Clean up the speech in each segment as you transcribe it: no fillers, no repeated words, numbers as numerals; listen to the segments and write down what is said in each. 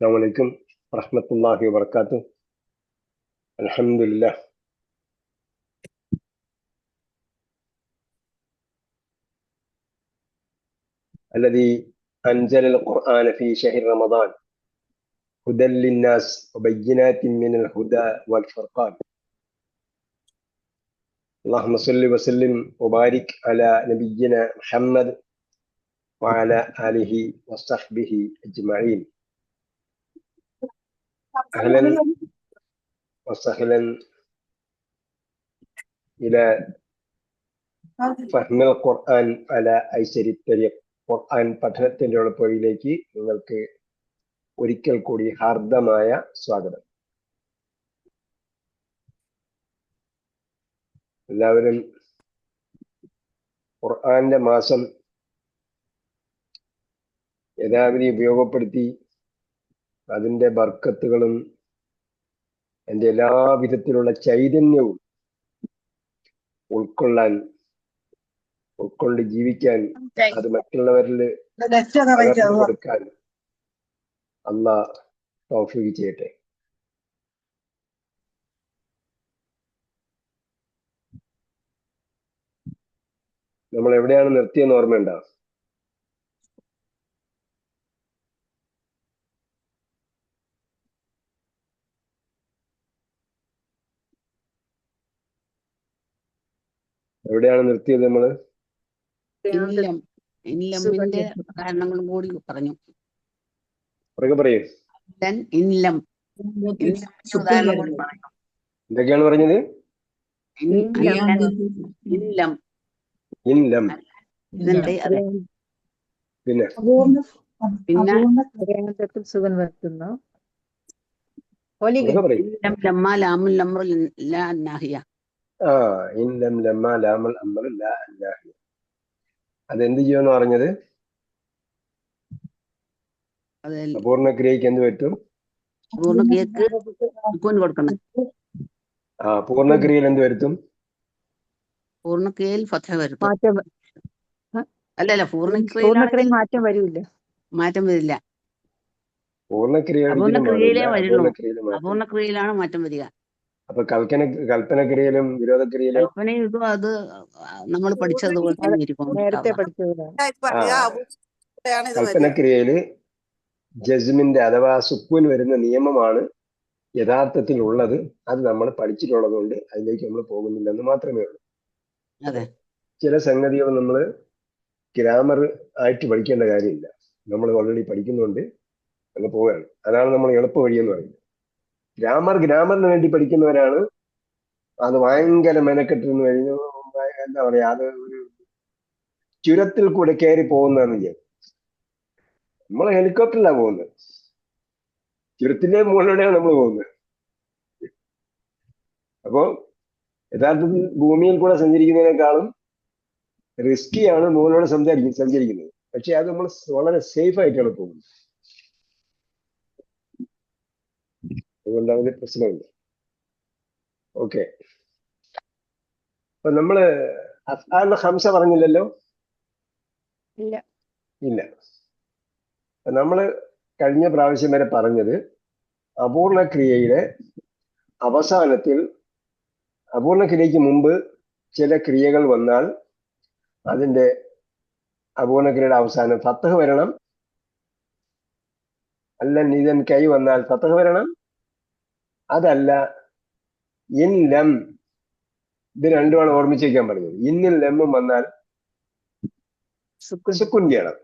السلام عليكم ورحمة الله وبركاته. الحمد لله الذي أنزل القرآن في شهر رمضان هدى للناس وبينات من الهدى والفرقان. اللهم صل وسلم وبارك على نبينا محمد وعلى آله وصحبه أجمعين. أهلا وسهلا إلى فهم القرآن على أيسر الطريق. ഖുർആൻ പഠനത്തിന്റെ എളുപ്പവഴിയിലേക്ക് നിങ്ങൾക്ക് ഒരിക്കൽ കൂടി ഹാർദമായ സ്വാഗതം. എല്ലാവരും ഖുർആന്റെ മാസം യഥാവിധി ഉപയോഗപ്പെടുത്തി അതിന്റെ ബർക്കത്തുകളും അതിന്റെ എല്ലാവിധത്തിലുള്ള ചൈതന്യവും ഉൾക്കൊണ്ട് ജീവിക്കാൻ, അത് മറ്റുള്ളവരിൽ കൊടുക്കാൻ അല്ലാഹ് തൗഫീഖ് ചെയ്യട്ടെ. നമ്മൾ എവിടെയാണ് നിർത്തിയെന്ന് ഓർമ്മയുണ്ടോ? എവിടെയാണ് നിർത്തിയത് നമ്മള്? കാരണങ്ങളും കൂടി പറഞ്ഞു. പറയൂ. എന്തൊക്കെയാണ് പറഞ്ഞത്? പിന്നെ സുഖം വരുത്തുന്നു. അതെന്ത് ചെയ്യുമെന്ന് പറഞ്ഞത്? അപൂർണക്രിയക്ക് എന്ത് പറ്റും? പൂർണ്ണക്രിയയിൽ എന്ത് വരുത്തും? പൂർണ്ണക്രിയയിൽ ഫത്ഹ വരുത്തും. അല്ലല്ല, പൂർണ്ണക്രിയയിൽ മാറ്റം വരില്ല. അപൂർണ്ണക്രിയയിലാണ് മാറ്റം വരിക. അപ്പൊ കൽപ്പനക്രിയയിലും വിരോധക്രിയയിലും കൽപ്പനയും ഇതും അത് നമ്മൾ പഠിച്ചതുപോലെ തന്നെ ഇരിക്കും. കൽപ്പനക്രിയയില് ജസ്മിന്റെ അഥവാ സുക്കൂൻ വരുന്ന നിയമമാണ് യഥാർത്ഥത്തിൽ ഉള്ളത്. അത് നമ്മൾ പഠിച്ചിട്ടുള്ളത് കൊണ്ട് അതിലേക്ക് നമ്മൾ പോകുന്നില്ലെന്ന് മാത്രമേ ഉള്ളൂ. ചില സംഗതികൾ നമ്മൾ ഗ്രാമർ ആയിട്ട് പഠിക്കേണ്ട കാര്യമില്ല, നമ്മൾ ഓൾറെഡി പഠിക്കുന്നുണ്ട് അങ്ങ് പോവുകയാണ്. അതാണ് നമ്മൾ എളുപ്പ വഴിയെന്ന് പറയുന്നത്. ഗ്രാമറിന് വേണ്ടി പഠിക്കുന്നവരാണ് അത് ഭയങ്കര മെനക്കെട്ടിരുന്നു കഴിഞ്ഞു. എന്താ പറയാ, അത് ഒരു ചുരത്തിൽ കൂടെ കയറി പോകുന്നതെന്ന് വിചാരിക്കും. നമ്മൾ ഹെലികോപ്റ്ററിലാണ് പോകുന്നത്, ചുരത്തിന്റെ മുകളിലൂടെയാണ് നമ്മൾ പോകുന്നത്. അപ്പോ യഥാർത്ഥത്തിൽ ഭൂമിയിൽ കൂടെ സഞ്ചരിക്കുന്നതിനേക്കാളും റിസ്കിയാണ് മുകളിലൂടെ സഞ്ചരിക്കുന്നത്. പക്ഷെ അത് നമ്മൾ വളരെ സേഫ് ആയിട്ടാണ് പോകുന്നത്. അതുകൊണ്ട് അതിന് പ്രശ്നമില്ല. ഓക്കെ, അപ്പൊ നമ്മള് അഫ്ആൽ ഖംസ പറഞ്ഞില്ലല്ലോ? ഇല്ല. നമ്മള് കഴിഞ്ഞ പ്രാവശ്യം വരെ പറഞ്ഞത് അപൂർണക്രിയയുടെ അവസാനത്തിൽ, അപൂർണക്രിയക്ക് മുമ്പ് ചില ക്രിയകൾ വന്നാൽ അതിന്റെ അപൂർണക്രിയയുടെ അവസാനം ഫത്ഹ് വരണം. അല്ല നിതൻ കൈ വന്നാൽ ഫത്ഹ് വരണം. അതല്ല ഇൻ ലം, ഇത് രണ്ടുമാണ് ഓർമ്മിച്ച് വയ്ക്കാൻ പറഞ്ഞത്. ഇന്നിൽ ലമ്മും വന്നാൽ സുക്കുൻ ചെയ്യണം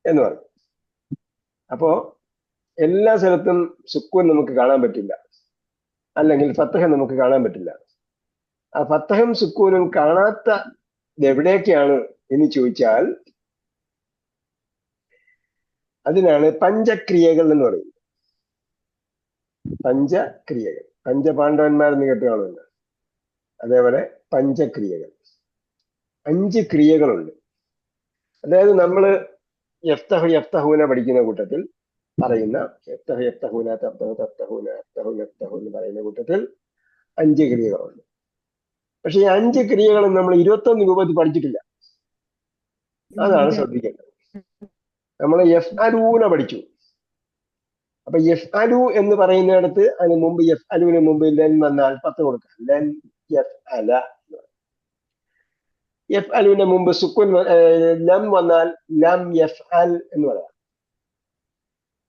എന്ന് പറഞ്ഞു. അപ്പോ എല്ലാ സ്ഥലത്തും സുക്കൂൻ നമുക്ക് കാണാൻ പറ്റില്ല, അല്ലെങ്കിൽ ഫത്തഹ നമുക്ക് കാണാൻ പറ്റില്ല. ആ ഫത്തഹും സുക്കൂനും കാണാത്ത എവിടെയൊക്കെയാണ് എന്ന് ചോദിച്ചാൽ അതിനാണ് പഞ്ചക്രിയകൾ എന്ന് പറയുന്നത്. പഞ്ചക്രിയകൾ, പഞ്ചപാണ്ഡവന്മാരെന്ന് കേട്ട് കാണുമല്ലോ, അതേപോലെ പഞ്ചക്രിയകൾ. 5 ക്രിയകളുണ്ട്. അതായത് നമ്മള് യഫ്തഹൂന പഠിക്കുന്ന കൂട്ടത്തിൽ പറയുന്ന യഫ്തഹൂന എന്ന് പറയുന്ന കൂട്ടത്തിൽ 5 ക്രിയകളുണ്ട്. പക്ഷെ ഈ 5 ക്രിയകളും നമ്മൾ 21 രൂപത്തിൽ പഠിച്ചിട്ടില്ല. അതാണ് ശ്രദ്ധിക്കേണ്ടത്. നമ്മൾ യഫ്അലൂന പഠിച്ചു, അപ്പൊ യഫ് അലു എന്ന് പറയുന്നിടത്ത് അതിന് മുമ്പ് യഫ് അലുവിന് മുമ്പ് ലെൻ വന്നാൽ 10 കൊടുക്കാം. ലെൻ യഫ് അല. യഫ് അലുവിന്റെ മുമ്പ് സുക്കുൻ ലം വന്നാൽ ലം യഫ് അൽ എന്ന് പറയാം.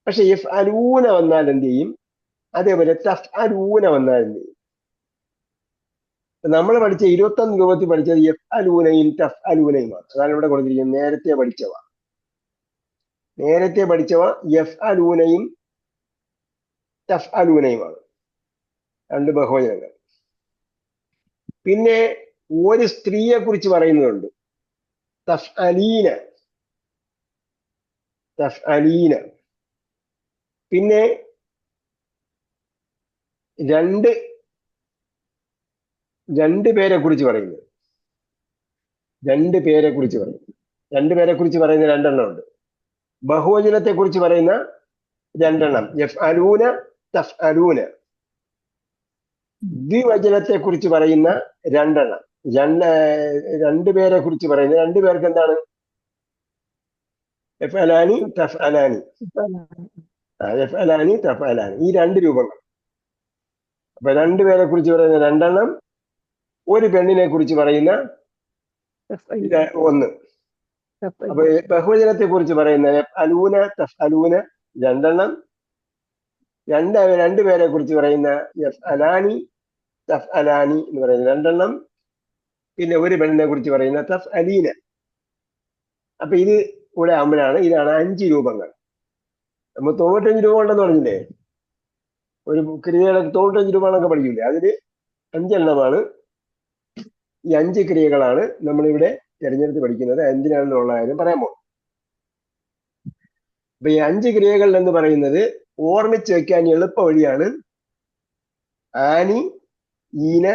പക്ഷെ യഫ് അലൂന വന്നാൽ എന്ത് ചെയ്യും? അതേപോലെ തഫ് അലൂന വന്നാൽ എന്ത് ചെയ്യും? നമ്മൾ പഠിച്ച 21 രൂപത്തിൽ പഠിച്ചത് യഫ് അലൂനയും തഫ് അലൂനയുമാണ്. അതാണ് ഇവിടെ കൊടുത്തിരിക്കുന്നത്. നേരത്തെ പഠിച്ചവ യഫ് അലൂനയും തഫ് അലൂനയുമാണ്, രണ്ട് ബഹുവചനങ്ങൾ. പിന്നെ ഒരു സ്ത്രീയെ കുറിച്ച് പറയുന്നുണ്ട്, തഫ് അലീന. പിന്നെ രണ്ട് പേരെ കുറിച്ച് പറയുന്നത്, രണ്ട് പേരെ കുറിച്ച് പറയുന്ന രണ്ടെണ്ണം ഉണ്ട്. ബഹുവചനത്തെ കുറിച്ച് പറയുന്ന രണ്ടെണ്ണം, യഫ് അലൂന തഫ് അലൂന. ദ്വിവചനത്തെ കുറിച്ച് പറയുന്ന രണ്ടെണ്ണം, രണ്ട് പേരെ കുറിച്ച് പറയുന്ന രണ്ടു പേർക്ക് എന്താണ്? യഫ് അലാനി തഫ് അലാനി. യഫ് അലാനി തഫ് അലാനി, ഈ രണ്ട് രൂപങ്ങൾ. അപ്പൊ രണ്ടുപേരെ കുറിച്ച് പറയുന്ന രണ്ടെണ്ണം, ഒരു പെണ്ണിനെ കുറിച്ച് പറയുന്ന ഒന്ന്. അപ്പൊ ബഹുവചനത്തെ കുറിച്ച് പറയുന്ന അലൂന തഫ് അലൂന രണ്ടെണ്ണം, രണ്ടുപേരെ കുറിച്ച് പറയുന്ന യഫ് അലാനി തഫ് അലാനി എന്ന് പറയുന്ന രണ്ടെണ്ണം, പിന്നെ ഒരു പെണ്ണിനെ കുറിച്ച് പറയുന്ന തഫ് അലീന. അപ്പൊ ഇത് ഇവിടെ ആകുമ്പോഴാണ്, ഇതാണ് 5 രൂപങ്ങൾ. നമ്മൾ 95 രൂപ ഉണ്ടെന്ന് പറഞ്ഞില്ലേ, ഒരു ക്രിയയുടെ 95 രൂപകളൊക്കെ പഠിക്കില്ലേ, അതില് 5 എണ്ണമാണ്. ഈ 5 ക്രിയകളാണ് നമ്മളിവിടെ തിരഞ്ഞെടുത്ത് പഠിക്കുന്നത്. എന്തിനാണെന്നുള്ള കാര്യം പറയാൻ പോകും. അപ്പൊ ഈ 5 ക്രിയകൾ എന്ന് പറയുന്നത് ഓർമ്മിച്ച് വെക്കാൻ എളുപ്പ വഴിയാണ് ആനി ഈന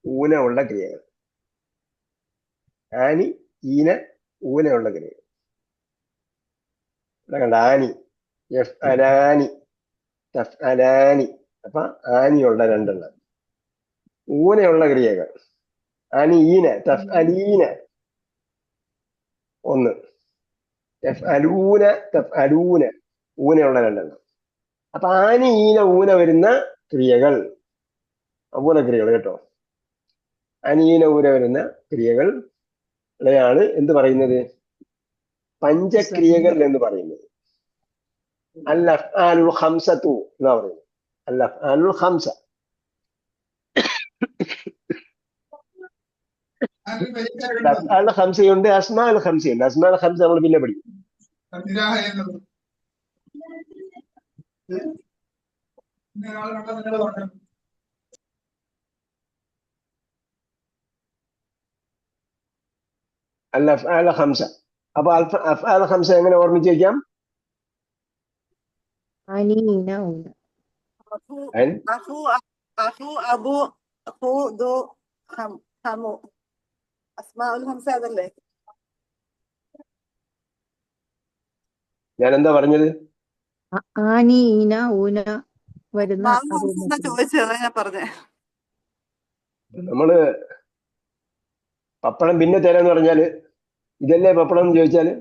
ഊന ഉള്ള ക്രിയകൾ. ആനി ഈന ഊന ഉള്ള ക്രിയകൾ കണ്ട. ആനി, യഫ് അലാനി, തഫ് അലാനി. അപ്പൊ ആനിയുള്ള രണ്ടെണ്ണം. ഊനയുള്ള ക്രിയകൾ ആനി ഈന തഫ് അലീന ഒന്ന്, തഫ് അലൂന തഫ് അലൂന ഊനയുള്ള രണ്ടെണ്ണം. അപ്പൊ ആനി ഈന ഊന വരുന്ന ക്രിയകൾ അപൂർണ ക്രിയകൾ കേട്ടോ. അനീന ഊന വരുന്ന ക്രിയകൾ ാണ് എന്ത് പറയുന്നത്? പഞ്ചക്രിയകൾ എന്ന് പറയുന്നത്. അൽ അഫ്ആലുൽ ഖംസതു എന്നാ പറയുന്നത്. അൽ അഫ്ആലുൽ ഖംസ. അഫ്ആലുൽ ഖംസയുണ്ട്, അസ്മാഉൽ ഖംസയുണ്ട്. അസ്മാഉൽ ഖംസ നമ്മൾ പിന്നെ പഠിക്കും. അൽ അഫ്ആലുൽ ഖംസ. അപ്പൊ അഫ്ആലുൽ ഖംസ എങ്ങനെ ഓർമ്മിച്ച് വയ്ക്കാം? അബു ദു ഹമു അസ്മാഉൽ ഹംസ അതല്ലേ? ഞാൻ എന്താ പറഞ്ഞത്? ആനി ഈന ഊന വരുന്ന ചോദിച്ചത് ഞാൻ പറഞ്ഞേ. നമ്മള് പപ്പടം പിന്നെ തരാന്ന് പറഞ്ഞാല് ഇതല്ലേ പപ്പടം എന്ന് ചോദിച്ചാല്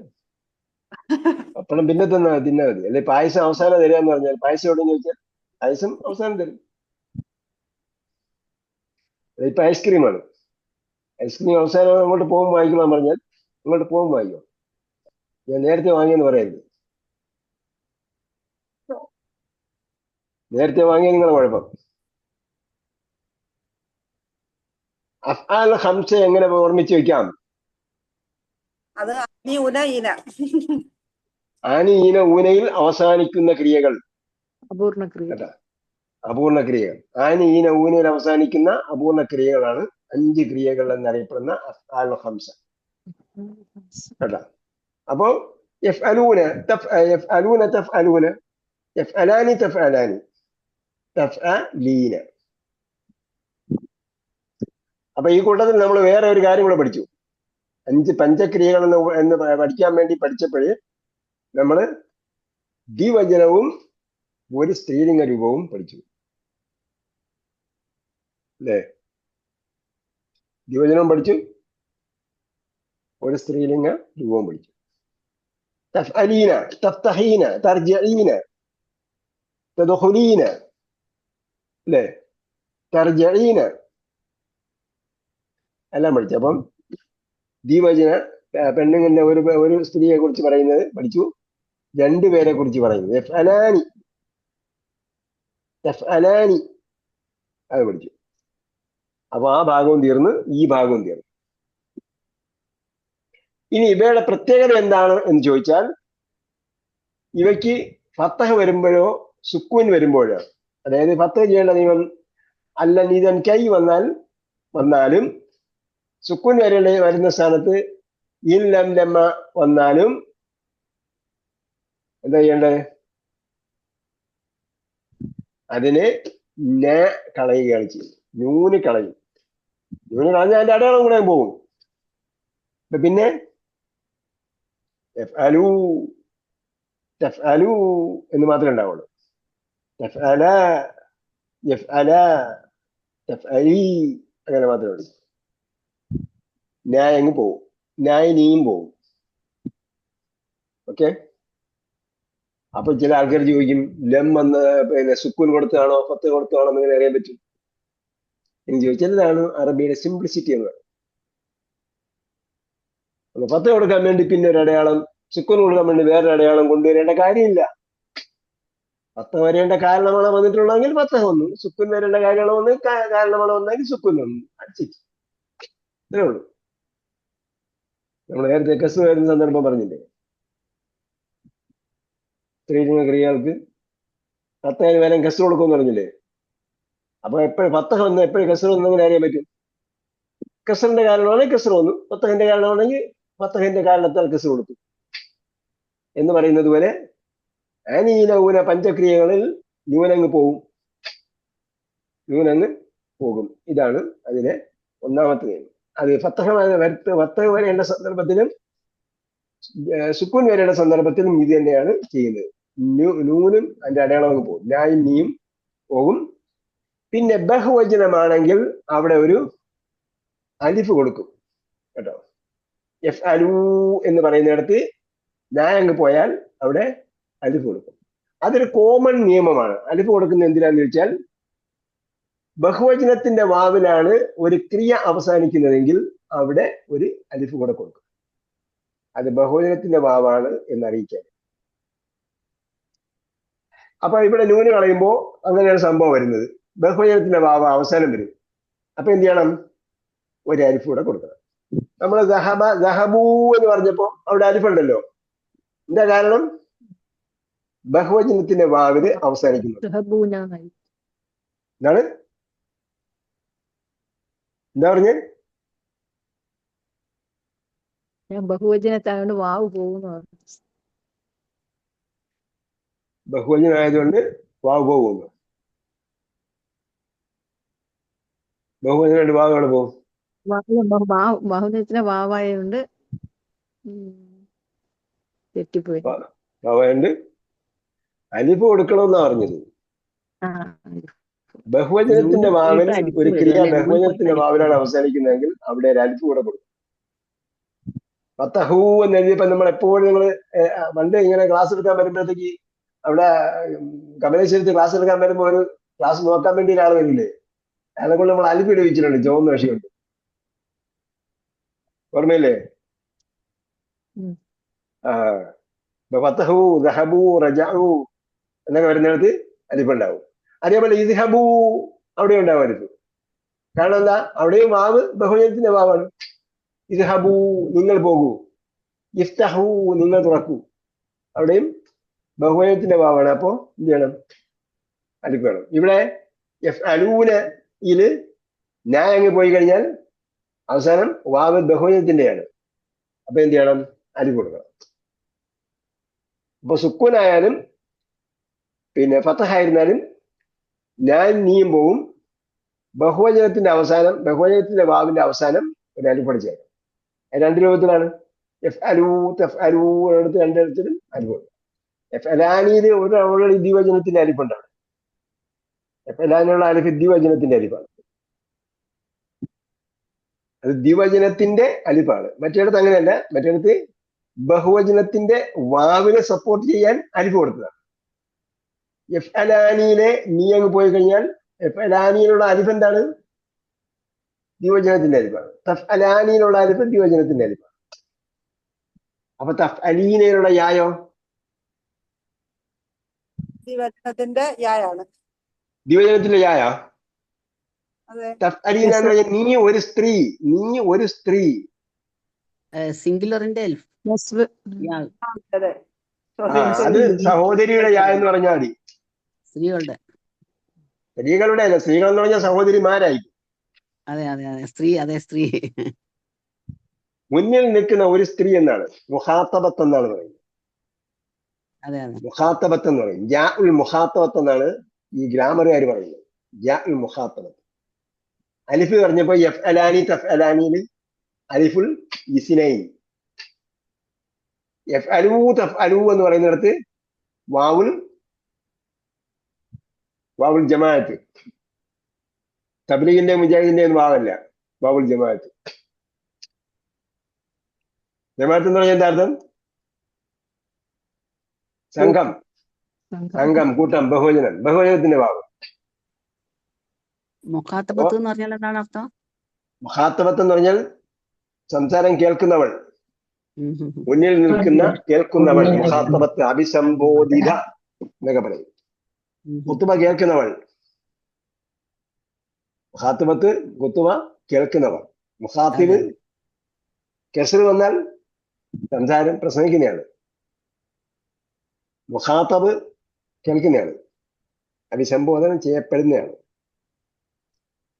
പപ്പടം പിന്നെ തിന്നാ മതി. അല്ലെ പായസം അവസാനം തരാന്ന് പറഞ്ഞാൽ പായസം എവിടെയെന്ന് ചോദിച്ചാൽ പായസം അവസാനം തരും. ഇപ്പൊ ഐസ്ക്രീമാണ്. ഐസ്ക്രീം അവസാനം അങ്ങോട്ട് പോകുമ്പോൾ വാങ്ങിക്കണം പറഞ്ഞാൽ അങ്ങോട്ട് പോകുമ്പോൾ വാങ്ങിക്കോ. ഞാൻ നേരത്തെ വാങ്ങിയെന്ന് പറയരുത്. നേരത്തെ വാങ്ങിയ നിങ്ങളെ കുഴപ്പം. അഫ്ആൽ ഖംസ എങ്ങനെ ഓർമ്മിച്ച് വെക്കാം? അത് ആനി ഊന ഈന. ആനി ഈന ഊനയിൽ അവസാനിക്കുന്ന ക്രിയകൾ അപൂർണ ക്രിയ. അപൂർണ ക്രിയകൾ. ആനി ഈന ഊനയിൽ അവസാനിക്കുന്ന അപൂർണ ക്രിയകളാണ് 5 ക്രിയകൾ എന്നറിയപ്പെടുന്ന അഫ്ആൽ ഖംസ കേട്ടാ. അപ്പോ യഫ്അലൂന യഫ്അലൂന തഫ്അലൂന, യഫ്അലാനി തഫ്അലാനി, തഫ്അലീന. അപ്പൊ ഈ കൂട്ടത്തിൽ നമ്മൾ വേറെ ഒരു കാര്യം കൂടെ പഠിച്ചു. 5 പഞ്ചക്രിയകൾ എന്ന് പഠിക്കാൻ വേണ്ടി പഠിച്ചപ്പോഴേ നമ്മള് ദ്വിവചനവും ഒരു സ്ത്രീലിംഗ രൂപവും പഠിച്ചു അല്ലേ? ദ്വിവചനവും പഠിച്ചു, ഒരു സ്ത്രീലിംഗ രൂപവും പഠിച്ചു. തഫ്അലീന, തഫ്തഹീന, തർജിഈന. തദ്ഖുലീന അല്ലേ, തർജഈന എല്ലാം പഠിച്ചു. അപ്പം ദ്വിവചന പെണ്ണുങ്ങളുടെ ഒരു സ്ത്രീയെ കുറിച്ച് പറയുന്നത് പഠിച്ചു, രണ്ടുപേരെ കുറിച്ച് പറയുന്നത് യഫ്അലാനി തഫ്അലാനി അത് പഠിച്ചു. അപ്പൊ ആ ഭാഗവും തീർന്ന്, ഈ ഭാഗവും തീർന്നു. ഇനി ഇവയുടെ പ്രത്യേകത എന്താണ് എന്ന് ചോദിച്ചാൽ, ഇവയ്ക്ക് ഫത്തഹ് വരുമ്പോഴോ സുക്കൂൻ വരുമ്പോഴോ, അതായത് ഫത്തഹ് ചെയ്യേണ്ട നിയമം അല്ല നീതൻ കൈ വന്നാലും സുക്കൂൻ വരുന്ന സ്ഥാനത്ത് ഇൻ ലം ലമ്മ വന്നാലും എന്താ ചെയ്യേണ്ടത്? അതിനെ ന കളയുകയാണ് ചെയ്യുന്നത്. നൂന് കളയും. നൂന് കളഞ്ഞാൽ അതിന്റെ അടയാളം കൂടെ പോകും. പിന്നെ തഫ്അലൂ തഫ്അലൂ എന്ന് മാത്രമേ ഉണ്ടാവുള്ളൂ. തഫ്അല യഫ്അല തഫ്അലി അങ്ങനെ മാത്രമേ ഉള്ളൂ. അങ്ങ് പോവും, നീയും പോവും. ഓക്കെ. അപ്പൊ ചില ആൾക്കാർ ചോദിക്കും, ലം വന്ന് പിന്നെ സുക്കൂൻ കൊടുത്തതാണോ ഫത്ത് കൊടുത്തതാണോ എന്ന് അറിയാൻ പറ്റും എന്ന് ചോദിച്ചാൽ, ഇതാണ് അറബിയുടെ സിംപ്ലിസിറ്റി എന്ന് പറയുന്നത്. ഫത്ത് കൊടുക്കാൻ വേണ്ടി പിന്നെ ഒരു അടയാളം, സുക്കൂൻ കൊടുക്കാൻ വേണ്ടി വേറൊരു അടയാളം കൊണ്ടുവരേണ്ട കാര്യമില്ല. ഫത്ത് വരേണ്ട കാരണമാണ് വന്നിട്ടുള്ളതെങ്കിൽ ഫത്ത് വന്നു, സുക്കൂൻ വരേണ്ട കാരണമാണ് വന്നെങ്കിൽ സുക്കൂൻ വന്നു. അടിച്ചിട്ട് ഇത്രേ ഉള്ളൂ. നമ്മൾ നേരത്തെ കസ് വരുന്ന സന്ദർഭം പറഞ്ഞില്ലേ, സ്ത്രീലിംഗ ക്രിയകൾക്ക് ഫത്തതിന് വേറെ കസ് കൊടുക്കുമെന്ന് പറഞ്ഞില്ലേ. അപ്പൊ എപ്പോഴും ഫത്തഹ് വന്ന് എപ്പോഴും കസർ വന്നെങ്കിൽ അറിയാൻ പറ്റും. കസറിന്റെ കാരണമാണെങ്കിൽ കസർ വന്നു, ഫത്തഹിന്റെ കാരണമാണെങ്കിൽ ഫത്തഹിന്റെ കാരണത്താൽ കസർ കൊടുത്തു എന്ന് പറയുന്നത് പോലെ അനീന ഊന പഞ്ചക്രിയകളിൽ ന്യൂനങ്ങ് പോകും. ഇതാണ് അതിലെ ഒന്നാമത്തെ നിയമം. അത് ഫത്തഹ് വരേണ്ട സന്ദർഭത്തിലും സുക്കൂൻ വരേണ്ട സന്ദർഭത്തിലും ഇത് തന്നെയാണ് ചെയ്യുന്നത്. നൂനും അതിന്റെ അടയാളം പോകും, നായും നീയും പോകും. പിന്നെ ബഹുവചനമാണെങ്കിൽ അവിടെ ഒരു അലിഫ് കൊടുക്കും കേട്ടോ. യഫ്അലൂ എന്ന് പറയുന്നിടത്ത് നായങ്ങ് പോയാൽ അവിടെ അലിഫ് കൊടുക്കും. അതൊരു കോമൺ നിയമമാണ്. അലിഫ് കൊടുക്കുന്നത് എന്തിനാന്ന് ചോദിച്ചാൽ, ബഹുവചനത്തിന്റെ വാവിലാണ് ഒരു ക്രിയ അവസാനിക്കുന്നതെങ്കിൽ അവിടെ ഒരു അലിഫ് കൂടെ കൊടുക്കും. അത് ബഹുവചനത്തിന്റെ വാവാണ് എന്നറിയിക്കാൻ. അപ്പൊ ഇവിടെ നൂന് കളയുമ്പോൾ അങ്ങനെയാണ് സംഭവം വരുന്നത്. ബഹുവചനത്തിന്റെ വാവ അവസാനം വരും. അപ്പൊ എന്ത് ചെയ്യണം? ഒരു അലിഫ് കൂടെ കൊടുക്കണം. നമ്മൾ ദഹബൂ എന്ന് പറഞ്ഞപ്പോ അവിടെ അലിഫ് ഉണ്ടല്ലോ. എന്താ കാരണം? ബഹുവചനത്തിന്റെ വാവില് അവസാനിക്കുന്നു. എന്താണ് എന്താ പറഞ്ഞേ? ഞാൻ ബഹുവചനത്തായോണ്ട് വാവ് പോകുന്നു. ബഹുവചനം ആയതുകൊണ്ട് വാവ് പോകുന്നു. ബഹുവചനം വാവ് എവിടെ പോകും? ബഹുവചനത്തിന് വാവായതുകൊണ്ട് തെറ്റിപ്പോയി. വാവായതുകൊണ്ട് അലിഫ് കൊടുക്കണമെന്നാ പറഞ്ഞത്. ബഹുവചനത്തിന്റെ വാവിൽ ഒരു ക്രിയ ബഹുവചനത്തിന്റെ വാവിലാണ് അവസാനിക്കുന്നതെങ്കിൽ അവിടെ ഒരു അലിഫ് കൂടെ കൊടുക്കും. ഫത്തഹൂ എന്ന് എഴുതിയപ്പോ നമ്മൾ എപ്പോഴും പണ്ട് ഇങ്ങനെ ക്ലാസ് എടുക്കാൻ വരുമ്പോഴത്തേക്ക് അവിടെ കമലേശ്വരത്ത് ക്ലാസ് എടുക്കാൻ വരുമ്പോ ഒരു ക്ലാസ് നോക്കാൻ വേണ്ടി ഒരാൾ വരില്ലേ, അയാളെ കൊണ്ട് നമ്മൾ അലിഫ് ഇടിപ്പിച്ചിട്ടുണ്ട്, ചുവന്ന വിഷയമുണ്ട്. ഓർമ്മയില്ലേ? ഫത്തഹൂ ദഹബൂ റജഊ എന്നൊക്കെ വരുന്നിടത്ത് അലിഫ് ഉണ്ടാവും. അതേപോലെ ഇദ്ഹബൂ അവിടെ ഉണ്ടാവും അലിഫ്. കാരണം എന്താ? അവിടെയും വാവ് ബഹുവചനത്തിന്റെ വാവാണ്. ഇദ്ഹബൂ നിങ്ങൾ പോകൂ, ഇഫ്തഹൂ നിങ്ങൾ തുറക്കൂ, അവിടെയും ബഹുവചനത്തിന്റെ വാവാണ്. അപ്പോ എന്ത് ചെയ്യണം? അലിഫ് വേണം. ഇവിടെ യഫ്അലൂനയില് ഞാൻ അങ്ങ് പോയി കഴിഞ്ഞാൽ അവസാനം വാവ് ബഹുവചനത്തിന്റെയാണ്. അപ്പൊ എന്ത് ചെയ്യണം? അലിഫ് കൊടുക്കണം. അപ്പൊ സുക്കൂനായാലും പിന്നെ ഫത്തഹായിരുന്നാലും ഞാൻ നീയും പോവും. ബഹുവചനത്തിന്റെ അവസാനം, ബഹുവചനത്തിന്റെ വാവിന്റെ അവസാനം ഒരു അലിഫ് പഠിച്ചേക്കാം. രണ്ട് രൂപത്തിലാണ്. യഫ്അലൂ തഫ്അലൂ എടുത്ത് രണ്ടിടത്തിലും അലിഫ് കൊടുക്കും. യഫ്അലാനിയിൽ ഓൾറെഡി ദ്വിവചനത്തിന്റെ അലിഫുണ്ട്. അവിടെ യഫ്അലാനുള്ള അലിഫ് ദ്വിവചനത്തിന്റെ അലിഫാണ്. അത് ദ്വിവചനത്തിന്റെ അലിഫാണ്. മറ്റേടത്ത് അങ്ങനെയല്ല. മറ്റേടത്ത് ബഹുവചനത്തിന്റെ വാവിനെ സപ്പോർട്ട് ചെയ്യാൻ അലിഫ് കൊടുത്തതാണ്. എഫ് അലാനിയിലെ നീ അങ്ങ് പോയി കഴിഞ്ഞാൽ എഫ് അലാനിയിലുള്ള അലിഫ് എന്താണ്? ദ്വിവചനത്തിന്റെ അലിഫാണ്. തഫ് അലാനിയിലുള്ള അലിഫ് ദ്വിവചനത്തിന്റെ അലിഫാണ്. അപ്പൊ തഫ് അലീനയിലുള്ള യായോ ദ്വിവചനത്തിന്റെ യായാണ്. ദ്വിവചനത്തിന്റെ യായ. അതെ. തഫ് അലീന എന്ന് പറഞ്ഞാൽ നീ ഒരു സ്ത്രീ, നീ ഒരു സ്ത്രീ. സിംഗുലറിന്റെ എൽഫ് യാ, അതെ. അത് സഹോദരിയുടെ യാ എന്ന് പറഞ്ഞാൽ മതി. സ്ത്രീകളുടെ. സ്ത്രീകളുടെ അല്ല, സ്ത്രീകൾ എന്ന് പറഞ്ഞാൽ സഹോദരിമാരായി. അതെ അതെ അതെ, സ്ത്രീ, അതെ സ്ത്രീ. മുന്നിൽ നിൽക്കുന്ന ഒരു സ്ത്രീ എന്നാണ് മുഖാത്തബത്ത് എന്നാണ് പറയുന്നത്. അതെ അതെ. മുഖാത്തബത്ത് എന്ന് പറയും. ജാ ഉൽ മുഖാത്തബത്ത് എന്നാണ് ഈ ഗ്രാമറുകാർ പറയുന്നത്. ജാ ഉൽ മുഖാത്തബത്ത്. അലിഫ് പറഞ്ഞപ്പോ എഫ് അലാനി തഫ് അലാനിയിൽ അലിഫുൽ ഇസ്നൈൻ. എഫ് അലു തഫ് അലു എന്ന് പറയുന്നിടത്ത് വാവുൽ ജമാഅത്ത്. തബ്ലീഗിന്റെ മുജാഹിദിന്റെ ഒന്നും വാവല്ല, വാവുൽ ജമാഅത്ത്. ജമാഅത്ത് എന്ന് പറഞ്ഞാൽ എന്താ അർത്ഥം? സംഘം, സംഘം, കൂട്ടം, ബഹുവചനം. ബഹുവചനത്തിന്റെ വാവ്. മുഖാത്തബത്ത് എന്ന് പറഞ്ഞാൽ എന്താണ് അർത്ഥം? മുഖാത്തബത്ത് എന്ന് പറഞ്ഞാൽ സംസാരം കേൾക്കുന്നവൾ, മുന്നിൽ നിൽക്കുന്ന കേൾക്കുന്നവൾ. മുഖാത്തബത്ത് അഭിസംബോധിത എന്നൊക്കെ പറയും. കുത്തുബ കേൾക്കുന്നവൾ. മുഖാത്തബത്ത് കുത്തുബ കേൾക്കുന്നവർ. മുഖാത്തിബ് കെസ്റ് വന്നാൽ സംസാരം പ്രസംഗിക്കുന്നതാണ്. മുഖാത്തബ് കേൾക്കുന്നതാണ്, അഭിസംബോധനം ചെയ്യപ്പെടുന്നതാണ്.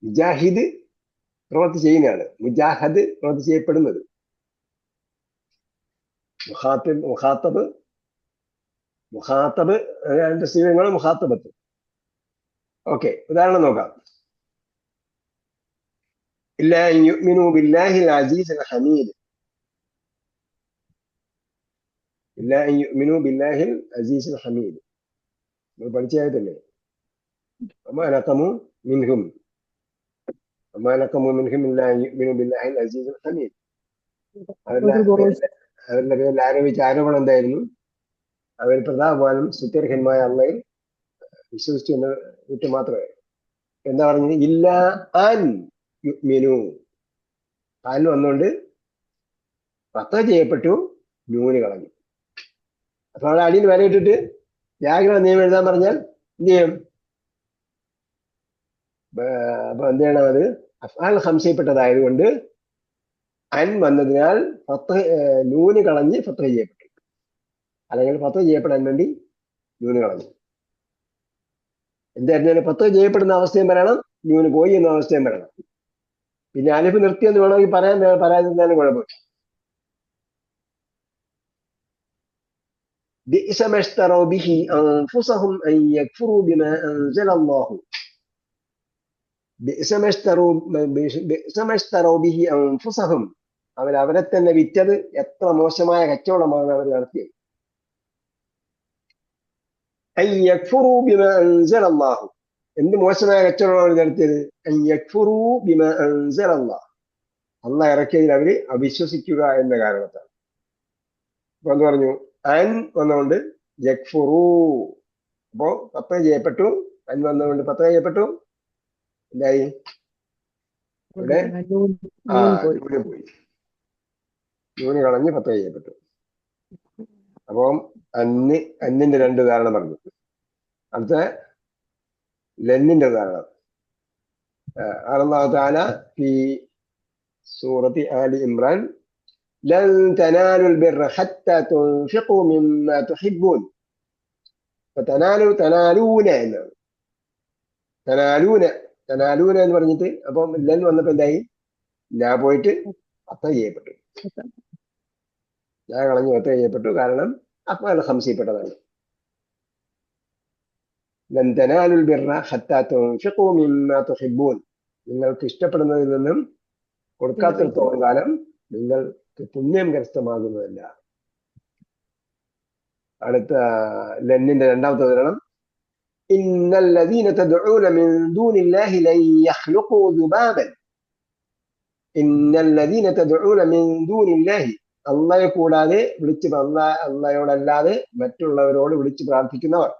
മുജാഹിദ് പ്രവൃത്തി ചെയ്യുന്നതാണ്, മുജാഹദ് പ്രവൃത്തി ചെയ്യപ്പെടുന്നത്. മുഖാത്തബ് അതിന്റെ സ്ഥിരങ്ങൾ മുഖാത്തബത്ത്. ഓക്കെ, ഉദാഹരണം നോക്കാം. ഇല്ലാ യുഅ്മിനു ബില്ലാഹിൽ അസീസിൽ ഹമീദ്. ഇല്ലാ യുഅ്മിനു ബില്ലാഹിൽ അസീസിൽ ഹമീദ് നമ്മൾ പഠിച്ചതായിട്ടല്ലേ. വമാ നഖമു മിൻഹും ഇല്ലാ യുഅ്മിനു ബില്ലാഹിൽ അസീസിൽ ഹമീദ്. അവരുടെ പേരിൽ ആരോപിച്ച ആരോപണം എന്തായിരുന്നു? അവർ പ്രതാപവാനും സുത്യർഹന്മായ അള്ളയിൽ വിശ്വസിച്ചു എന്ന് വിട്ട് മാത്രമേ. എന്താ പറഞ്ഞത്? ഇല്ല അൻ യുഅ്മിനു. അൻ വന്നുകൊണ്ട് ഫത്വ ചെയ്യപ്പെട്ടു, നൂന് കളഞ്ഞു. അപ്പൊ അവിടെ അടിയിൽ വിലയിട്ടിട്ട് വ്യാകരണ നിയമം എഴുതാൻ പറഞ്ഞാൽ എന്ത് ചെയ്യും? അപ്പൊ എന്ത് ചെയ്യണം? അത് അഫ്ആൽ ഖംസയിൽപ്പെട്ടതായതുകൊണ്ട് അൻ വന്നതിനാൽ നൂന് കളഞ്ഞ് ഫത്വ ചെയ്യപ്പെട്ടു, അല്ലെങ്കിൽ ഫത്വ ചെയ്യപ്പെടാൻ വേണ്ടി നൂന് കളഞ്ഞു. എന്തായിരുന്നാലും ഫത്വ ചെയ്യപ്പെടുന്ന അവസ്ഥയും പറയണം, നൂന് പോയി എന്ന അവസ്ഥയും പറയണം. പിന്നെ അലിഫ് നിർത്തിയെന്ന് വേണമെങ്കിൽ പറയാതിരുന്നാലും കുഴപ്പമില്ല. بئس ما اشتروا به أنفسهم أن يكفروا بما أنزل الله. بئس ما اشتروا به أنفسهم. അവരെ തന്നെ വിറ്റത് എത്ര മോശമായ കച്ചവടമാണ് അവർ നടത്തിയത്. أن يكفروا بما أنزل الله. എന്ത് മോശമായ കച്ചവടമാണ് അവർ നടത്തിയത്? أن يكفروا بما أنزل الله. അള്ളാഹ് ഇറക്കിയതിൽ അവര് അവിശ്വസിക്കുക എന്ന കാരണത്താണ്. അപ്പൊ എന്ത് പറഞ്ഞു? അൻ വന്നുകൊണ്ട് യക്ഫുറു. അപ്പോ ഫത്വ ചെയ്യപ്പെട്ടു. അൻ വന്നുകൊണ്ട് ഫത്വ ചെയ്യപ്പെട്ടു. എന്തായി? ഇവിടെ നൂന് പോയി, നൂന് കളഞ്ഞ് ഫത്വ ചെയ്യപ്പെട്ടു. അപ്പം അന്നിന്റെ രണ്ട് ഉദാഹരണം പറഞ്ഞു. അടുത്ത ലന്നിന്റെ ഉദാഹരണം. അല്ലാഹു തആല ഫി സൂറത്തി ആലി ഇമ്രാൻ ലൻ തനാലുൽ ബിർറ ഹത്താ തുൻഫിഖു മിമ്മാ തുഹിബ്ബൂൻ. തനാലൂന എന്നാണ്. തനാലൂന എന്ന് പറഞ്ഞിട്ട് അപ്പം ലൻ വന്നപ്പോ എന്തായി? ലാ പോയിട്ട് ഫത്വ ചെയ്യപ്പെട്ടു. ലാ കളഞ്ഞ് ഫത്വ ചെയ്യപ്പെട്ടു. കാരണം അഫ്ആൽ ഖംസയിൽപ്പെട്ടതാണ്. ലൻ തനാലുൽ ബിർറ ഹത്താ തുൻഫിഖു മിമ്മാ തുഹിബ്ബൂൻ. നിങ്ങൾക്ക് ഇഷ്ടപ്പെടുന്നതിൽ നിന്നും കൊടുക്കാത്തിടത്തോളം കാലം നിങ്ങൾക്ക് പുണ്യം കരസ്ഥമാകുന്നതല്ല. അടുത്ത ലന്നിന്റെ രണ്ടാമത്തെ ഉദാഹരണം. ഇന്നല്ലദീന തദ്ഊന മിൻ ദൂനില്ലാഹി ലൻ യഖ്ലുഖൂ ദുബാബൻ. ഇന്നല്ലദീന തദ്ഊന മിൻ ദൂനില്ലാഹി. അള്ളാഹയെ കൂടാതെ അള്ളാഹയോടല്ലാതെ മറ്റുള്ളവരോട് വിളിച്ച് പ്രാർത്ഥിക്കുന്നവർ.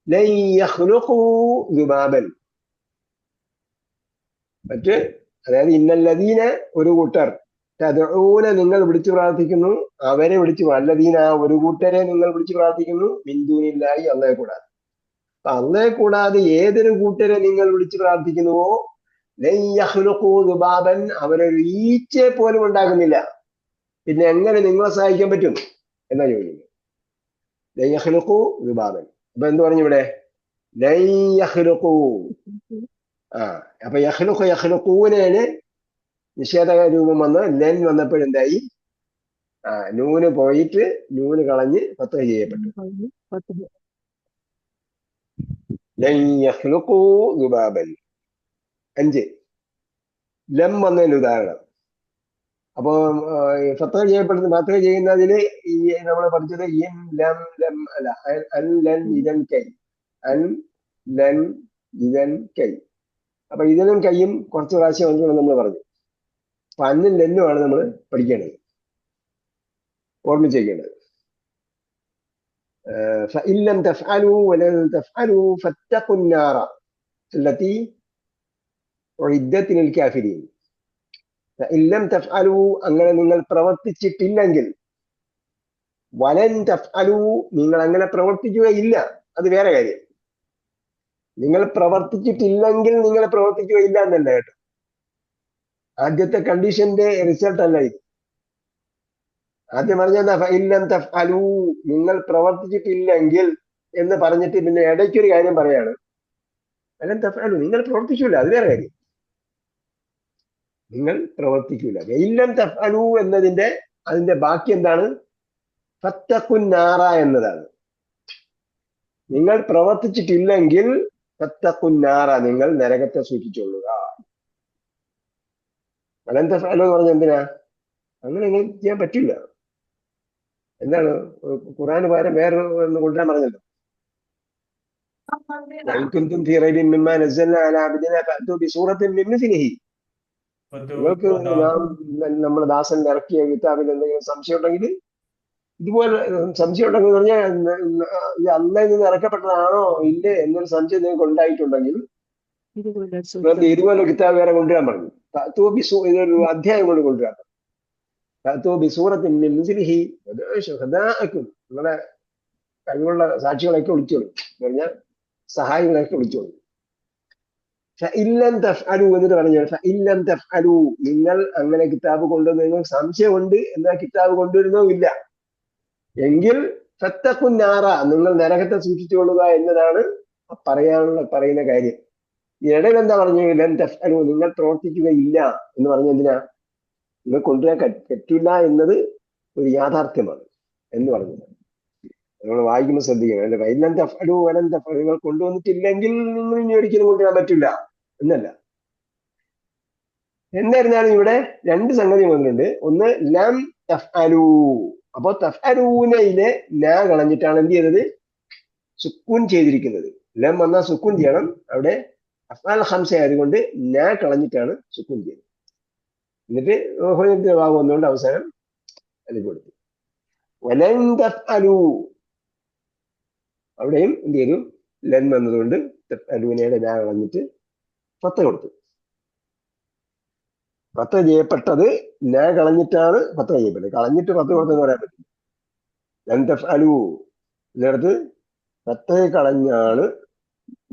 ലൻ യഖ്ലുഖൂ ദുബാബൻ. മറ്റ് അതായത് ഇന്നല്ലദീന ഒരു കൂട്ടർ, തദ്ഊന നിങ്ങൾ വിളിച്ചു പ്രാർത്ഥിക്കുന്നു, അവരെ വിളിച്ചു, അല്ലദീന ഒരു കൂട്ടരെ നിങ്ങൾ വിളിച്ചു പ്രാർത്ഥിക്കുന്നു, മിൻ ദൂനില്ലാഹി അല്ലാഹെ കൂടാതെ. അപ്പൊ അല്ലാഹെ കൂടാതെ ഏതൊരു കൂട്ടരെ നിങ്ങൾ വിളിച്ചു പ്രാർത്ഥിക്കുന്നുവോ, ലൻ യഖ്ലുഖൂ ദുബാബൻ, അവരൊരു ഈച്ചയെ പോലും ഉണ്ടാക്കുന്നില്ല. പിന്നെ എങ്ങനെ നിങ്ങളെ സഹായിക്കാൻ പറ്റും എന്നാ ചോദിക്കുന്നത്. ലൻ യഖ്ലുഖൂ ദുബാബൻ. അപ്പൊ എന്ത് പറഞ്ഞു ഇവിടെ? ലൻ യഖ്ലുഖൂ. അപ്പൊ യഖ്ലുഖൂനാണ് നിഷേധക രൂപം വന്ന് ലെൻ വന്നപ്പോഴെന്തായി? നൂന് പോയിട്ട് നൂന് കളഞ്ഞ് ഫത്ഹ ചെയ്യപ്പെട്ടു. ലൻ യഖ്ലുഖൂ ദുബാബൻ. 5 ലം വന്നതിന് ഉദാഹരണം. അപ്പോ ഫത്ഹ ചെയ്യപ്പെടുന്ന, ഫത്ഹ ചെയ്യുന്നതിന് ഈ നമ്മൾ പഠിച്ചത് ഇൻ ലം ലം അല്ല, അൻ ലൻ ഇദൻ കൈ, അൻ ലൻ ഇദൻ കൈ. അപ്പൊ ഇതിനും കൈയും കുറച്ച് പ്രാവശ്യം വന്നിട്ടുണ്ടെന്ന് നമ്മൾ പറഞ്ഞു. അപ്പൊ അന്നും ലെന്നുമാണ് നമ്മൾ പഠിക്കേണ്ടത്, ഓർമ്മിച്ചേക്കേണ്ടത്. فإن لم تفعلوا ولن تفعلوا فاتقوا النار التي أعدت للكافرين. فإن لم تفعلوا, അങ്ങനെ നിങ്ങൾ പ്രവർത്തിച്ചിട്ടില്ലെങ്കിൽ, വലൻ തഫ്അലു, നിങ്ങൾ അങ്ങനെ പ്രവർത്തിക്കുകയില്ല, അത് വേറെ കാര്യം. നിങ്ങൾ പ്രവർത്തിച്ചിട്ടില്ലെങ്കിൽ നിങ്ങൾ പ്രവർത്തിക്കുകയില്ല എന്നല്ല കേട്ടോ. ആദ്യത്തെ കണ്ടീഷന്റെ റിസൾട്ട് അല്ല ഇത്. ആദ്യം പറഞ്ഞെന്താ? ഫഇല്ലം തഫ്അലു, നിങ്ങൾ പ്രവർത്തിച്ചിട്ടില്ലെങ്കിൽ എന്ന് പറഞ്ഞിട്ട് പിന്നെ ഇടയ്ക്കൊരു കാര്യം പറയാണ്, വലൻ തഫ്അലു, നിങ്ങൾ പ്രവർത്തിക്കൂല, അത് വേറെ കാര്യം. നിങ്ങൾ പ്രവർത്തിക്കൂല. ഇല്ലം തഫ്അലു എന്നതിന്റെ അതിന്റെ ബാക്കി എന്താണ്? ഫത്തഖുൻ നാറ എന്നതാണ്. നിങ്ങൾ പ്രവർത്തിച്ചിട്ടില്ലെങ്കിൽ ഫത്തഖുൻ നാറ, നിങ്ങൾ നരകത്തെ സൂക്ഷിച്ചോളുക. വലൻ തഫ്അലു എന്ന് പറഞ്ഞ എന്തിനാ? അങ്ങനെ നിങ്ങൾ ചെയ്യാൻ പറ്റില്ല. എന്താണ്? ഖുർആന് പകരം വേറെ ഒന്ന് കൊണ്ടുവരാൻ പറഞ്ഞല്ലോ. കുന്തും ഫീ റൈബിൻ മിമ്മാ നസ്സൽനാ അലാ അബ്ദിനാ ഫഅ്തു ബിസൂറത്തിൻ മിൻ മിസ്ലിഹി. നിങ്ങൾക്ക് നമ്മുടെ ദാസൻ ഇറക്കിയ കിതാബിൽ എന്തെങ്കിലും സംശയം ഉണ്ടെങ്കിൽ, ഇതുപോലെ സംശയം ഉണ്ടെങ്കിൽ പറഞ്ഞാൽ ഇത് അള്ളയിൽ നിന്ന് ഇറക്കപ്പെട്ടതാണോ ഇല്ലേ എന്നൊരു സംശയം നിങ്ങൾക്ക് ഉണ്ടായിട്ടുണ്ടെങ്കിൽ ഇതുപോലെ കിതാബ് വേറെ കൊണ്ടുവരാൻ പറഞ്ഞു. ഇതൊരു അധ്യായം കൊണ്ട് കൊണ്ടുവരാൻ പറഞ്ഞു. നിങ്ങളുടെ കഴിവുള്ള സാക്ഷികളൊക്കെ വിളിച്ചോളൂ, എന്ന് പറഞ്ഞാൽ സഹായികളൊക്കെ വിളിച്ചോളൂ. ഫഇല്ലം തഫ്അലു എന്നിട്ട് പറഞ്ഞു, ഫഇല്ലം തഫ്അലു, നിങ്ങൾ അങ്ങനെ കിതാബ് കൊണ്ടുവന്ന് നിങ്ങൾക്ക് സംശയമുണ്ട് എന്നാൽ കിതാബ് കൊണ്ടുവരുന്നതുമില്ല എങ്കിൽ ഫത്തഖുൻ നാറ, നിങ്ങൾ നരകത്തെ സൂക്ഷിച്ചുകൊള്ളുക എന്നതാണ് പറയുന്ന കാര്യം. ഇടയിൽ എന്താ പറഞ്ഞു? ലൻ തഫ്അലു, നിങ്ങൾ പ്രവർത്തിക്കുകയില്ല എന്ന് പറഞ്ഞ എന്തിനാ? നിങ്ങൾ കൊണ്ടുവരാൻ പറ്റില്ല എന്നത് ഒരു യാഥാർത്ഥ്യമാണ് എന്ന് പറഞ്ഞത്. നമ്മൾ വായിക്കുമ്പോൾ ശ്രദ്ധിക്കണം. അല്ലെ, വൈലൻ തഫ്അലു വലൻ തഫ്അലു, നിങ്ങൾ കൊണ്ടുവന്നിട്ടില്ലെങ്കിൽ നിങ്ങൾ ഇനി ഒരിക്കലും കൊണ്ടുവരാൻ പറ്റില്ല എന്നല്ല. എന്തായിരുന്നാലും ഇവിടെ 2 സംഗതി വന്നിട്ടുണ്ട്. ഒന്ന് ലം തഫ്അലു. അപ്പൊ തഫ്അലൂനയിലെ ലാ കളഞ്ഞിട്ടാണ് എന്ത് ചെയ്തത്? സുക്കൂൻ ചെയ്തിരിക്കുന്നത്. ലം വന്നാൽ സുക്കൂൻ ചെയ്യണം. അവിടെ അഫ്ആൽ ഖംസ ആയതുകൊണ്ട് ലാ കളഞ്ഞിട്ടാണ് സുക്കൂൻ ചെയ്തത്. എന്നിട്ട് വാവ് വന്നുകൊണ്ട് അവസാനം അലിഫ് കൊടുത്തു. വലൻ തഫ്അലു, അവിടെയും എന്ത് ചെയ്തു? ലൻ വന്നതുകൊണ്ട് തഫ്അലൂനയുടെ ലാ കളഞ്ഞിട്ട് ഫത്ഹ കൊടുത്തു. ഫത്ഹ ചെയ്യപ്പെട്ടത് ലാ കളഞ്ഞിട്ടാണ് ഫത്ഹ ചെയ്യപ്പെട്ടത്. കളഞ്ഞിട്ട് ഫത്ഹ കൊടുത്തെന്ന് പറയാൻ പറ്റില്ല. ലൻ തഫ്അലു എന്നിടത്ത് ഫത്ഹ കളഞ്ഞാണ്,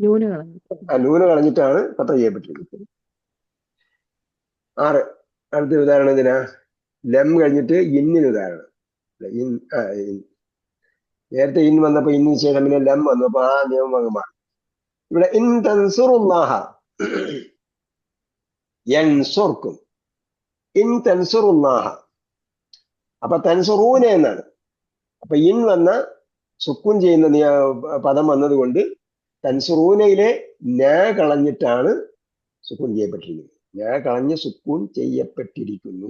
നൂന് കളഞ്ഞിട്ടാണ് ഫത്ഹ ചെയ്യപ്പെട്ടിരിക്കുന്നത്. 6 അടുത്ത ഉദാഹരണം എന്തിനാ? ലം കഴിഞ്ഞിട്ട് ഇന്നിന് ഉദാഹരണം. നേരത്തെ ഇൻ വന്നപ്പോ ഇന്നിന് ശേഷം പിന്നെ ലം വന്നപ്പോ ആ നിയമം മാറി. ഇവിടെ ഇൻ തൻസുറുല്ലാഹ യൻസുർക്കും, ഇൻ തൻസുറുല്ലാഹ. അപ്പൊ തൻസുറൂന എന്നാണ്. അപ്പൊ ഇൻ വന്ന സുക്കൂൻ ചെയ്യുന്ന പദം വന്നത് കൊണ്ട് തൻസുറൂനയിലെ ലാ കളഞ്ഞിട്ടാണ് സുക്കൂൻ ചെയ്യപ്പെട്ടിരിക്കുന്നത്. ലാ കളഞ്ഞ് സുക്കൂൻ ചെയ്യപ്പെട്ടിരിക്കുന്നു.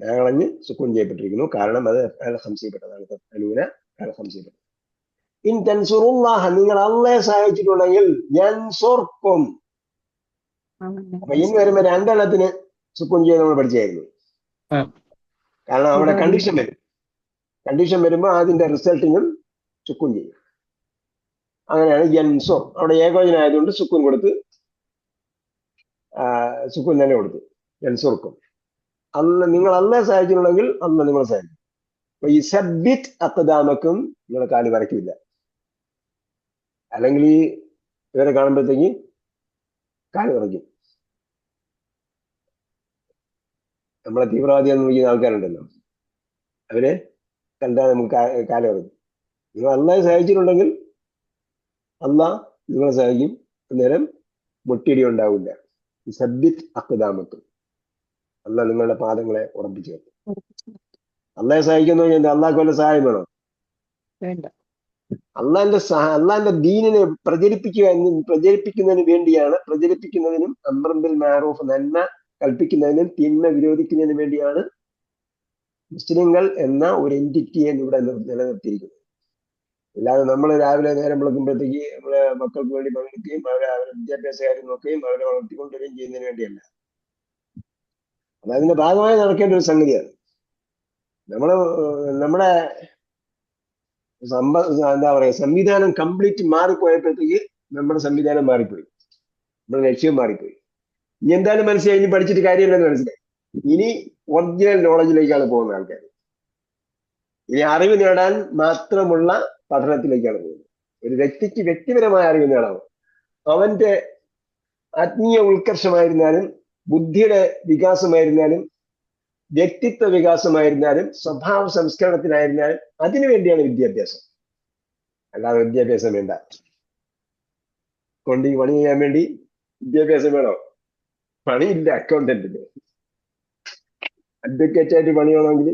ലാ കളഞ്ഞ് സുക്കൂൻ ചെയ്യപ്പെട്ടിരിക്കുന്നു. കാരണം അത് ഹംസയിൽപ്പെട്ടതാണ്. തഫ്അലൂന ഹംസയിൽപ്പെട്ടത്. ഇൻ തൻസുറുല്ലാഹ, നിങ്ങൾ അള്ളയെ സഹായിച്ചിട്ടുണ്ടെങ്കിൽ യൻസുർക്കും. അപ്പൊ ഇൻ വരുമ്പോ 2 എണ്ണത്തിന് സുക്കൂൻ ചെയ്യാൻ നമ്മൾ പഠിച്ചായിരുന്നു. കാരണം അവിടെ കണ്ടീഷൻ വരും. കണ്ടീഷൻ വരുമ്പോ അതിന്റെ റിസൾട്ടിനും സുക്കൂൻ ചെയ്യും. അങ്ങനെയാണ് യൻസുർ. അവിടെ ഏകോചനായതുകൊണ്ട് സുക്കൂൻ കൊടുത്ത് സുക്കൂൻ തന്നെ കൊടുത്തു യൻസുർക്കും. നിങ്ങൾ അള്ളയെ സഹായിച്ചിട്ടുണ്ടെങ്കിൽ അള്ള നിങ്ങളെ സഹായിക്കും. അപ്പൊ ഈ സബ്ബിറ്റ് അക്കദാമക്കും നിങ്ങളെ കാല് വരയ്ക്കില്ല. അല്ലെങ്കിൽ ഈ ഇവരെ കാണുമ്പോഴത്തേക്ക് കാല് വിറയ്ക്കും. നമ്മളെ തീവ്രവാദി എന്ന് വിളിക്കുന്ന ആൾക്കാരുണ്ടല്ലോ, അവര് കണ്ടാൽ നമുക്ക് കാല് വിറയ്ക്കും. നിങ്ങൾ അള്ളയെ സഹായിച്ചിട്ടുണ്ടെങ്കിൽ അള്ളാഹ് നിങ്ങളെ സഹായിക്കും. അന്നേരം മുട്ടിയിടി ഉണ്ടാവില്ല. സബ്ബിത്ത് അക്കദാമക്കും, അള്ളാഹ് നിങ്ങളുടെ പാദങ്ങളെ ഉറപ്പിച്ചു വെക്കും. അള്ളയെ സഹായിക്കുന്നു കഴിഞ്ഞാൽ അള്ളാഹ്ക്ക് വല്ല സഹായം വേണോ? വേണ്ട. അള്ളാന്റെ ദീനിനെ പ്രചരിപ്പിക്കുന്നതിന് വേണ്ടിയാണ്, പ്രചരിപ്പിക്കുന്നതിനും അംറൻ ബിൽ മഅറൂഫ് നന്മ കൽപ്പിക്കുന്നതിനും തിന്മ വിരോധിക്കുന്നതിനും വേണ്ടിയാണ് മുസ്ലിങ്ങൾ എന്ന ഒരു എൻറ്റിറ്റിയെ ഇവിടെ നിലനിർത്തിയിരിക്കുന്നത്. അല്ലാതെ നമ്മൾ രാവിലെ നേരം വിളക്കുമ്പോഴത്തേക്ക് നമ്മളെ മക്കൾക്ക് വേണ്ടി പങ്കെടുക്കുകയും അവരെ വിദ്യാഭ്യാസ കാര്യം നോക്കുകയും അവരെ വളർത്തിക്കൊണ്ടുവരികയും ചെയ്യുന്നതിന് വേണ്ടിയല്ല. അത് അതിന്റെ ഭാഗമായി നടക്കേണ്ട ഒരു സംഗതിയാണ്. നമ്മുടെ എന്താ പറയാ, സംവിധാനം കംപ്ലീറ്റ് മാറിപ്പോയപ്പോഴത്തേക്ക് നമ്മുടെ സംവിധാനം മാറിപ്പോയി, നമ്മുടെ ലക്ഷ്യം മാറിപ്പോയി. ഇനി എന്തായാലും മനസ്സിലായി, ഇനി പഠിച്ചിട്ട് കാര്യമില്ലെന്ന് മനസ്സിലായി. ഇനി ഒറിജിനൽ നോളജിലേക്കാണ് പോകുന്ന ആൾക്കാർ. ഇനി അറിവ് നേടാൻ മാത്രമുള്ള പഠനത്തിലേക്കാണ് പോകുന്നത്. ഒരു വ്യക്തിക്ക് വ്യക്തിപരമായ അറിവ് നേടാവും. അവന്റെ ആത്മീയ ഉത്കർഷമായിരുന്നാലും, ബുദ്ധിയുടെ വികാസമായിരുന്നാലും, വ്യക്തിത്വ വികാസമായിരുന്നാലും, സ്വഭാവ സംസ്കരണത്തിനായിരുന്നാലും അതിനു വേണ്ടിയാണ് വിദ്യാഭ്യാസം. അല്ലാതെ വിദ്യാഭ്യാസം വേണ്ട. കൊണ്ട് ഈ പണി ചെയ്യാൻ വേണ്ടി വിദ്യാഭ്യാസം വേണോ? പണിയില്ല അക്കൗണ്ടന്റിന്. അഡ്വക്കേറ്റ് ആയിട്ട് പണി വേണമെങ്കിൽ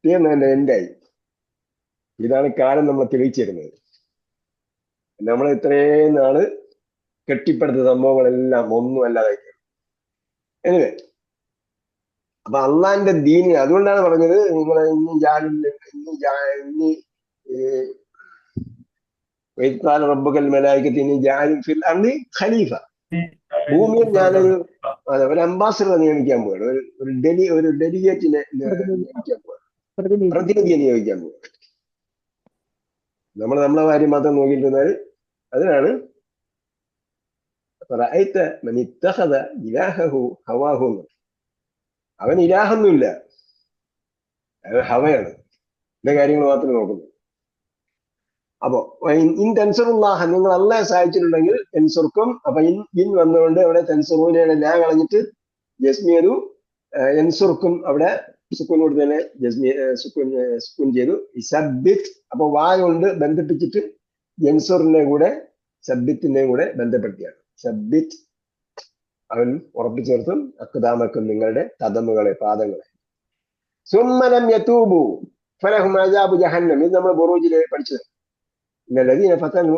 തീർന്നതിന്റെ എൻഡായി. ഇതാണ് കാലം നമ്മളെ തെളിയിച്ചു തരുന്നത്. നമ്മൾ ഇത്രയും നാള് കെട്ടിപ്പടുത്ത സംഭവങ്ങളെല്ലാം ഒന്നും അല്ലാതായി. എനിവേ, അപ്പൊ അള്ളാന്റെ ദീനി, അതുകൊണ്ടാണ് പറഞ്ഞത് നിങ്ങളെ റബ്ബുകൽ മലായികത്തി ഇനി ജാലിൻ ഫിൽ അർളി ഖലീഫ. ഭൂമിയിൽ ഞാനൊരു ഒരു അംബാസിഡറെ നിയമിക്കാൻ പോവാണ്, ഒരു ഡെലിഗേറ്റിനെ നിയമിക്കാൻ പോവാണ്, പ്രതിനിധിയെ നിയോഗിക്കാൻ പോവാണ്. നമ്മളെ കാര്യം മാത്രം നോക്കിയിരുന്നാൽ അതിനാണ് അവൻ ഇലാഹൊന്നുമില്ല, അത് ഹവയാണ്. എന്റെ കാര്യങ്ങൾ മാത്രമേ നോക്കുന്നു. അപ്പോ ഇൻ തെൻസറുല്ലാഹ, നിങ്ങൾ അള്ളയെ സഹായിച്ചിട്ടുണ്ടെങ്കിൽ എൻസുർക്കും. അപ്പൊ ഇൻ വന്നുകൊണ്ട് അവിടെ തെൻസുറൂനെയാണ് ഞാൻ കളഞ്ഞിട്ട് ജസ്മിയതു എൻസുർക്കും അവിടെ സുക്കൂൻ കൊടുത്ത് തന്നെ സുക്കൂൻ ചെയ്തു. സബ്ബിത്ത്, അപ്പൊ വാ കൊണ്ട് ബന്ധിപ്പിച്ചിട്ട് എൻസുറിന്റെ കൂടെ സബ്ബിത്തിന്റെ കൂടെ ബന്ധപ്പെടുത്തിയാണ്. സബ്ബിത്ത് അവൻ ഉറപ്പിച്ചേർത്തും അക്ദാമക്കും നിങ്ങളുടെ തദമുകളെ, പാദങ്ങളെ. സുമ്മലം യതൂബു ഫലഹും അദാബു ജഹന്നം. ഇത് നമ്മൾ ബുറൂജില് പഠിച്ചത്. ഇന്നല്ലദീന ഫതനു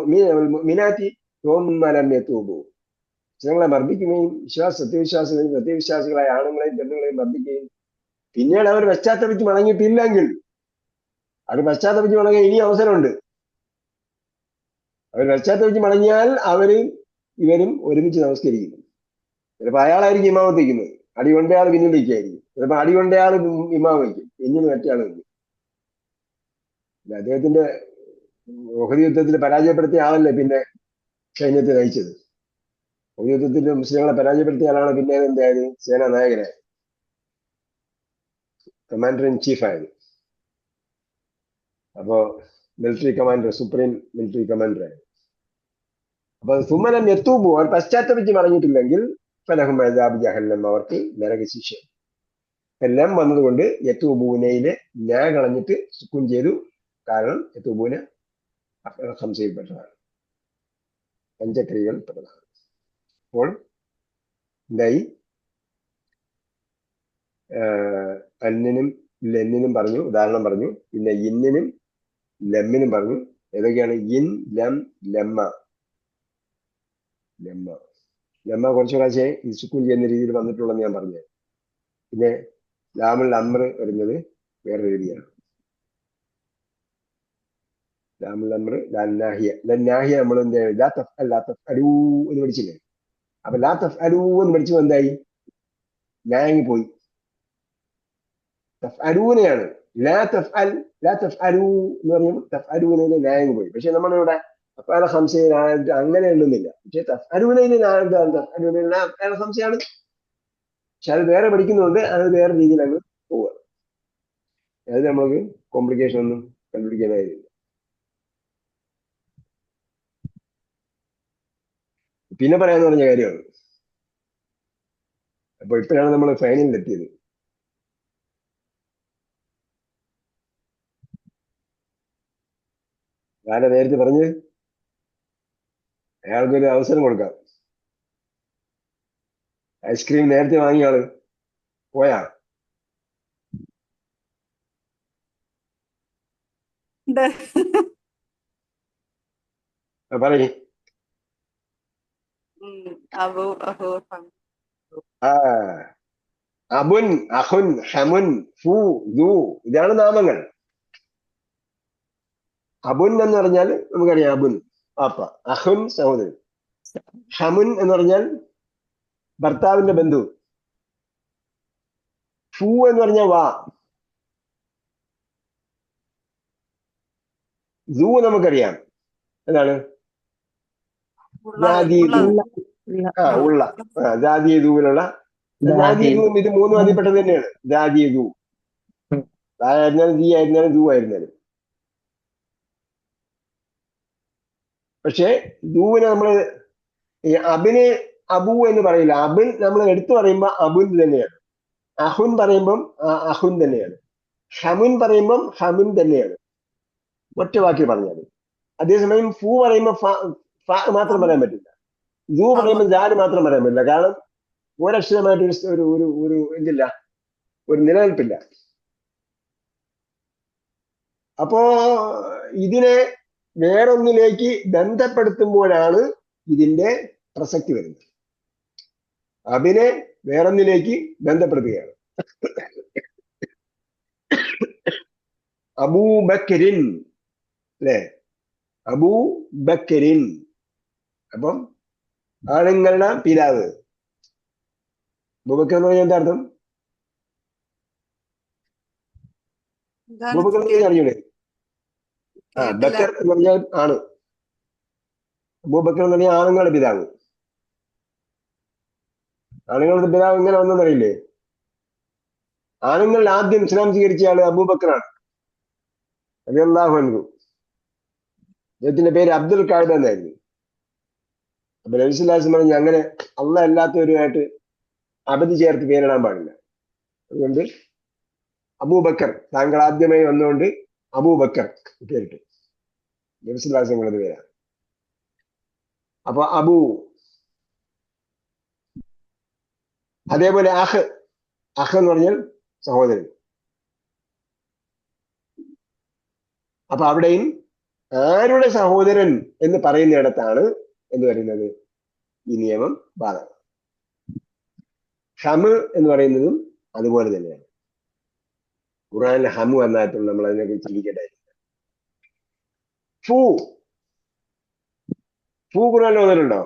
മുഅ്മിനാതി സുമ്മലം യതൂബു. ജനങ്ങളെ മർദ്ദിക്കുകയും സത്യവിശ്വാസികളായ ആണുങ്ങളെയും പെണ്ണുങ്ങളെയും മർദ്ദിക്കുകയും പിന്നീട് അവർ പശ്ചാത്തപിച്ച് മടങ്ങിയിട്ടില്ലെങ്കിൽ, അവർ പശ്ചാത്തപിച്ച് മടങ്ങിയ ഇനി അവസരമുണ്ട്. അവർ പശ്ചാത്തപിച്ച് മടങ്ങിയാൽ ഇവരും ഒരുമിച്ച് നമസ്കരിക്കുന്നു. ചിലപ്പോൾ അയാളായിരിക്കും ഇമാമത്ത് വയ്ക്കുന്നത്, അടി കൊണ്ടയാൾ പിന്നിൽ വയ്ക്കായിരിക്കും. ചിലപ്പോൾ അടി കൊണ്ടയാൾ ഇമാമ വയ്ക്കും, പിന്നിൽ മറ്റേ ആൾ വയ്ക്കും. അദ്ദേഹത്തിന്റെ ഉഹദ് യുദ്ധത്തിൽ പരാജയപ്പെടുത്തിയ ആളല്ലേ പിന്നെ സൈന്യത്തെ നയിച്ചത്. ഉഹദ് യുദ്ധത്തിൽ മുസ്ലിങ്ങളെ പരാജയപ്പെടുത്തിയ ആളാണ് പിന്നെ എന്തായത് സേനാ നായകനായത്, കമാൻഡർ ഇൻ ചീഫ് ആയത്. അപ്പോ military commander, supreme military commander ആയത്. അപ്പൊ സുമലം എത്തൂബു, അവർ പശ്ചാത്തപിച്ച് മടങ്ങിയിട്ടില്ലെങ്കിൽ ഫലഹും അദാബു ജഹന്നം, അവർക്ക് നരകശിക്ഷ. എല്ലാം വന്നതുകൊണ്ട് യത്തൂബൂനയിലെ ഞാ കളഞ്ഞിട്ട് സുക്കൂൻ ചെയ്തു. കാരണം യത്തൂബൂന ഹംസയിൽപ്പെട്ടതാണ്, പഞ്ചക്രിയകൾ പെട്ടതാണ്. അപ്പോൾ എന്തായി? അന്നിനും ലെന്നിനും പറഞ്ഞു, ഉദാഹരണം പറഞ്ഞു. പിന്നെ ഇന്നിനും ലമ്മിനും പറഞ്ഞു. ഏതൊക്കെയാണ്? ഇൻ, ലം, ലമ്മ. ലമ്മ കുറച്ചു പ്രാവശ്യം ഈ സുക്കൂൻ ചെയ്യുന്ന രീതിയിൽ വന്നിട്ടുള്ളതെന്ന് ഞാൻ പറഞ്ഞു. പിന്നെ ലാമുൽ അമ്ര വരുന്നത് വേറെ രീതിയാണ്. ലാമുൽ അമ്ര ലാഹിയ. ലന്നാഹിയ നമ്മൾ എന്താ ലാ തഫ്അൽ അലൂ എന്ന് പഠിച്ചില്ലേ? അപ്പൊ ലാ തഫ്അലൂ എന്ന് പഠിച്ചപ്പോൾ എന്തായി? ലാങ്ങി പോയി. തഫ്അലൂനെയാണ് ലാ തഫ്അലൂ എന്ന് പറയുമ്പോൾ തഫ്അലൂനെ ലാങ്ങി പോയി. പക്ഷെ നമ്മളിവിടെ അപ്പൊ അയാളെ സംശയം അങ്ങനെ എണ്ണുന്നില്ല. പക്ഷെ തഫ്അലൂനയിൽ അയാളെ സംശയമാണ്. പക്ഷെ അത് വേറെ പഠിക്കുന്നുണ്ട്, അത് വേറെ രീതിയിൽ അങ്ങ് പോവുക. അത് നമ്മൾക്ക് കോംപ്ലിക്കേഷൻ ഒന്നും കണ്ടുപിടിക്കാനായില്ല. പിന്നെ പറയാന്ന് പറഞ്ഞ കാര്യമാണ്. അപ്പൊ ഇപ്പോഴാണ് നമ്മൾ ഫൈനലിൽ എത്തിയത്. ആരാ നേരത്തെ പറഞ്ഞ് അയാൾക്കൊരു അവസരം കൊടുക്കാം. ഐസ്ക്രീം നേരത്തെ വാങ്ങിയ ആള് പോയാ? ഉണ്ട്. പറയേ. അബു അഹു ആ അബുൻ, അഹുൻ, ഹമുൻ, ഫു, ദു, ഇതാണ് നാമങ്ങൾ. അബുൻ എന്ന് പറഞ്ഞാൽ നമുക്കറിയാം, അബുൻ പാപ്പ, അഹുൻ സഹോദരൻ, ഹമുൻ എന്ന് പറഞ്ഞാൽ ഭർത്താവിന്റെ ബന്ധു, ഫു എന്ന് പറഞ്ഞാൽ വാ, ദു നമുക്കറിയാം എന്താണ് ജാതി ദു, ഉള്ള ജാതി ദൂവിലുള്ള ജാതി ദൂവും ഇത് മൂന്നും അതിൽപ്പെട്ടത് തന്നെയാണ്. ജാതി ദു ആയിരുന്നാലും ദി ആയിരുന്നാലും ദു ആയിരുന്നാലും. പക്ഷെ ദൂവിനെ നമ്മള് അബിന് അബു എന്ന് പറയില്ല. അബിൻ നമ്മൾ എടുത്തു പറയുമ്പോ അബുൻ തന്നെയാണ്. അഹുൻ പറയുമ്പം അഹുൻ തന്നെയാണ്. ഹമുൻ പറയുമ്പം ഹമുൻ തന്നെയാണ്, ഒറ്റ വാക്കി പറഞ്ഞാൽ. അതേസമയം ഫു പറയുമ്പോ മാത്രം പറയാൻ പറ്റില്ല. ദു പറയുമ്പോൾ ജാല് മാത്രം പറയാൻ പറ്റില്ല. കാരണം ഒരക്ഷരമായിട്ട് ഒരു ഒരു ഒരു എന്തില്ല, ഒരു നിലനിൽപ്പില്ല. അപ്പോ ഇതിനെ വേറൊന്നിലേക്ക് ബന്ധപ്പെടുത്തുമ്പോഴാണ് ഇതിന്റെ പ്രസക്തി വരുന്നത്. അബിനെ വേറൊന്നിലേക്ക് ബന്ധപ്പെടുത്തുകയാണ്. അബൂബക്കരിൻ അല്ലെ, അബൂബക്കരിൻ. അപ്പം ആണുങ്ങളുടെ പിതാവ്. അബൂബക്കർ എന്ന് പറഞ്ഞാൽ എന്താ അർത്ഥം? അബൂബക്കർ എന്ന് പറഞ്ഞാൽ അറിയൂലേ? ബക്കർ എന്ന് പറഞ്ഞാൽ ആണ്. അബൂബക്കർ എന്ന് പറഞ്ഞാൽ ആണുങ്ങളുടെ പിതാവ്. ആണുങ്ങളുടെ പിതാവ് ഇങ്ങനെ വന്നെന്നറിയില്ലേ? ആണുങ്ങളിൽ ആദ്യം ഇസ്ലാം സ്വീകരിച്ച ആള് അബൂബക്കറാണ് റളിയല്ലാഹു അൻഹു. അദ്ദേഹത്തിന്റെ പേര് അബ്ദുൽ കാബ എന്നായിരുന്നു. അപ്പൊ നബി സ്വല്ലല്ലാഹു അലൈഹി വസല്ലം പറഞ്ഞു, അങ്ങനെ അള്ളാഹ് അല്ലാത്തവരുമായിട്ട് അബദി ചേർത്ത് പേരിടാൻ പാടില്ല. അതുകൊണ്ട് അബൂബക്കർ, താങ്കൾ ആദ്യമായി വന്നുകൊണ്ട് അബൂബക്കർ പേരിട്ടു. നബി സ്വല്ലല്ലാഹു അലൈഹി വസല്ലം പേരാണ്. അപ്പൊ അബൂ. അതേപോലെ അഹ്, അഹ് എന്ന് പറഞ്ഞാൽ സഹോദരൻ. അപ്പൊ അവിടെയും ആരുടെ സഹോദരൻ എന്ന് പറയുന്നിടത്താണ് എന്ന് പറയുന്നത് ഈ നിയമം ബാധകം. ഹമ് എന്ന് പറയുന്നതും അതുപോലെ തന്നെയാണ്. ഖുർആനിൽ ഹമു എന്നായിട്ടുള്ള നമ്മൾ അതിനെക്കുറിച്ച് ചിന്തിക്കേണ്ടായിരിക്കും. ഫു, ഫു ഖുർആനിൽ വന്നിട്ടുണ്ടോ?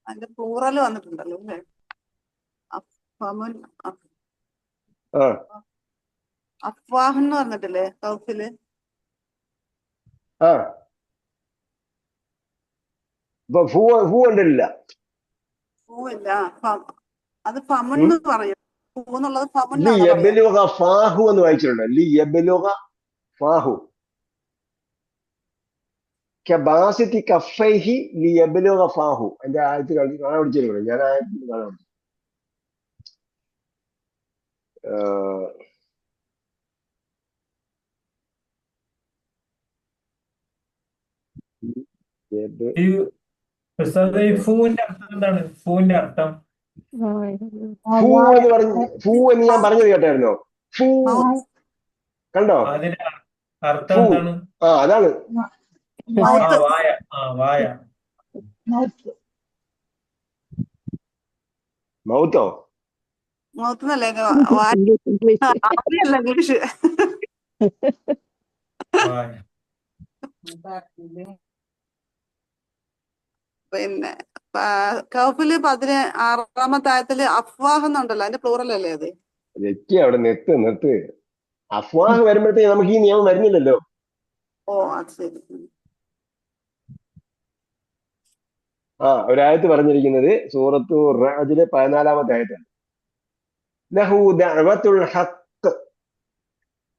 അതിന്റെ പ്ലൂറൽ വന്നിട്ടുണ്ടല്ലോ അല്ലേ? അഫ്വാഹ് എന്ന് പറഞ്ഞിട്ടില്ലേ കൗഫില്? ഇപ്പൊ ഫു കണ്ടിട്ടില്ല. ഫു ഇല്ല, അത് ഫമുൻ എന്ന് പറയും. ഫു എന്നുള്ളത് ഫമുൻ ഫാഹു എന്ന് വായിച്ചിട്ടുണ്ടോ? ലി യബ്ലുഗ ഫാഹു കബാസിത്തി കഫൈഹി ലി യബ്ലുഗ ഫാഹു. എന്റെ ആയത്ത് കാണാൻ പിടിച്ചിരുന്നു. ഞാൻ ആയത്തിൽ കാണാൻ പിടിച്ചു. ഫൂവിന്റെ അർത്ഥം എന്താണ്? ഫൂവിന്റെ അർത്ഥം ഫൂ എന്ന് പറഞ്ഞു. ഫൂ എന്ന് ഞാൻ പറഞ്ഞത് കേട്ടായിരുന്നോ? ഫൂ കണ്ടോ? അതിന്റെ അർത്ഥം എന്താണ്? അതാണ് വായ. വായ. മൗത്തോ? മൗത്തല്ലേ? ഇംഗ്ലീഷ്. പിന്നെ കൗഫില് 16-ാമത്തെ ആയത്തില് അഫ്വാഹ് എന്നുണ്ടല്ലോ, അതിന്റെ പ്ലൂറൽ അല്ലേ അത്? അവിടെ നിർത്ത്. അഫ്വാഹ് വരുമ്പോഴത്തേക്ക് നമുക്ക് ഈ നിയമം വരുന്നില്ലല്ലോ. ഓ അത് ശരി. ഒരായത്ത് പറഞ്ഞിരിക്കുന്നത് സൂറത്തു റഅദിലെ 14-ാമത്തെ ആയത്താണ്. ലഹു ദഅവത്തുൽ ഹഖ്,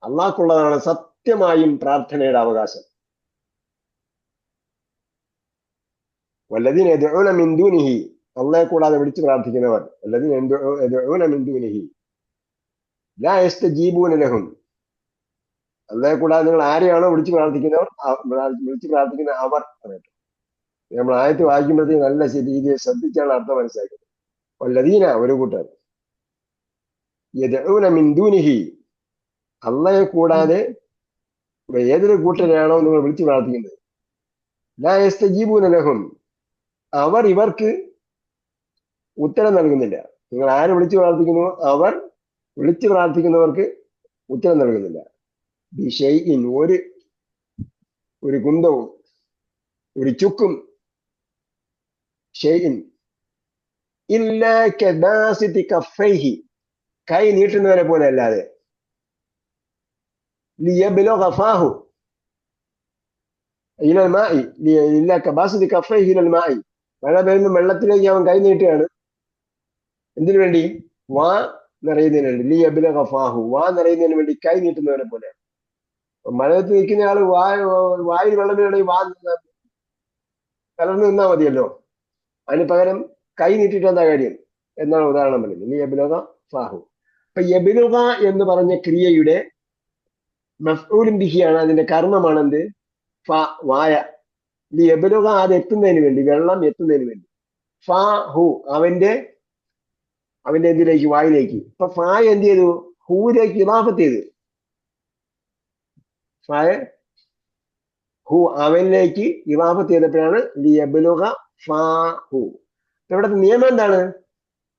അള്ളാഹ്ക്കുള്ളതാണ് സത്യമായും പ്രാർത്ഥനയുടെ അവകാശം. വല്ലദീന യദ്ഊന മിൻ ദൂനിഹി, അള്ളാഹെ കൂടാതെ വിളിച്ചു പ്രാർത്ഥിക്കുന്നവർ. വല്ലദീന യദ്ഊന മിൻ ദൂനിഹി ലാ യസ്തജീബൂന ലഹും, അള്ളാഹെ കൂടാതെ നിങ്ങൾ ആരെയാണോ വിളിച്ചു പ്രാർത്ഥിക്കുന്നവർ, വിളിച്ചു പ്രാർത്ഥിക്കുന്ന അവർ. നമ്മൾ ആയത്ത് വായിക്കുമ്പോഴത്തേക്ക് നല്ല രീതിയിൽ ശ്രദ്ധിച്ചാണ് അർത്ഥം മനസ്സിലാക്കുന്നത്. വല്ലദീന ഒരു കൂട്ടർ, യദ്ഊന മിൻ ദൂനിഹി, അള്ളാഹെ കൂടാതെ ഏതൊരു കൂട്ടരെയാണോ നിങ്ങൾ വിളിച്ചു പ്രാർത്ഥിക്കുന്നത്, ലാ യസ്തജീബൂന ലഹും, അവർ ഇവർക്ക് ഉത്തരം നൽകുന്നില്ല. നിങ്ങൾ ആരെ വിളിച്ചു പ്രാർത്ഥിക്കുന്നു, അവർ വിളിച്ചു പ്രാർത്ഥിക്കുന്നവർക്ക് ഉത്തരം നൽകുന്നില്ല. ബിശൈഇൻ, ഒരു കുന്തവും ഒരു ചുക്കും, ഷൈഇൻ ഇല്ലാ കബാസിതി കഫൈഹി, കൈ നീട്ടുന്നവരെ പോലെ അല്ലാതെ, ലിയബ്ലുഗ ഫാഹു ഇലൽ മാഇ, ഇല്ലാ കബാസിതി കഫൈഹി ഇലൽ മാഇ, മഴ പെയ്യുന്ന വെള്ളത്തിലേക്ക് അവൻ കൈ നീട്ടുകയാണ്. എന്തിനു വേണ്ടി? വാ നിറയുന്നതിന് വേണ്ടി. ലിയബ്ലുഗ ഫാഹു, വാ നിറയുന്നതിന് വേണ്ടി കൈ നീട്ടുന്നവരെ പോലെ. മഴയത്ത് നിൽക്കുന്ന ആള് വായിൽ വെള്ളം വീണെങ്കിൽ വാ കലർന്നു നിന്നാ മതിയല്ലോ. അതിന് പകരം കൈ നീട്ടിട്ട് എന്താ കാര്യം എന്നാണ് ഉദാഹരണം പറയുന്നത്. യബ്ലുഗ ഫാഹു. അപ്പൊ യബ്ലുഗ എന്ന് പറഞ്ഞ ക്രിയയുടെ മഫ്ഊലുൻ ബിഹിയാണ്, അതിന്റെ കർമ്മമാണ് എന്ത്? ഫ, വായ. യബ്ലുഗ, അത് എത്തുന്നതിന് വേണ്ടി, വെള്ളം എത്തുന്നതിന് വേണ്ടി. ഫാ ഹു, അവന്റെ എന്തിലേക്ക്? വായിലേക്ക്. ഇപ്പൊ ഫാ എന്ത് ചെയ്തു? ഹൂലേക്ക് ഇളാഫത്ത് ചെയ്തു. ഫായ ഹു, അവനിലേക്ക് ഇളാഫത്ത് ചെയ്തപ്പോഴാണ് ലിയബ്ലുഗ ഫാഹു. ഇവിടുത്തെ നിയമം എന്താണ്?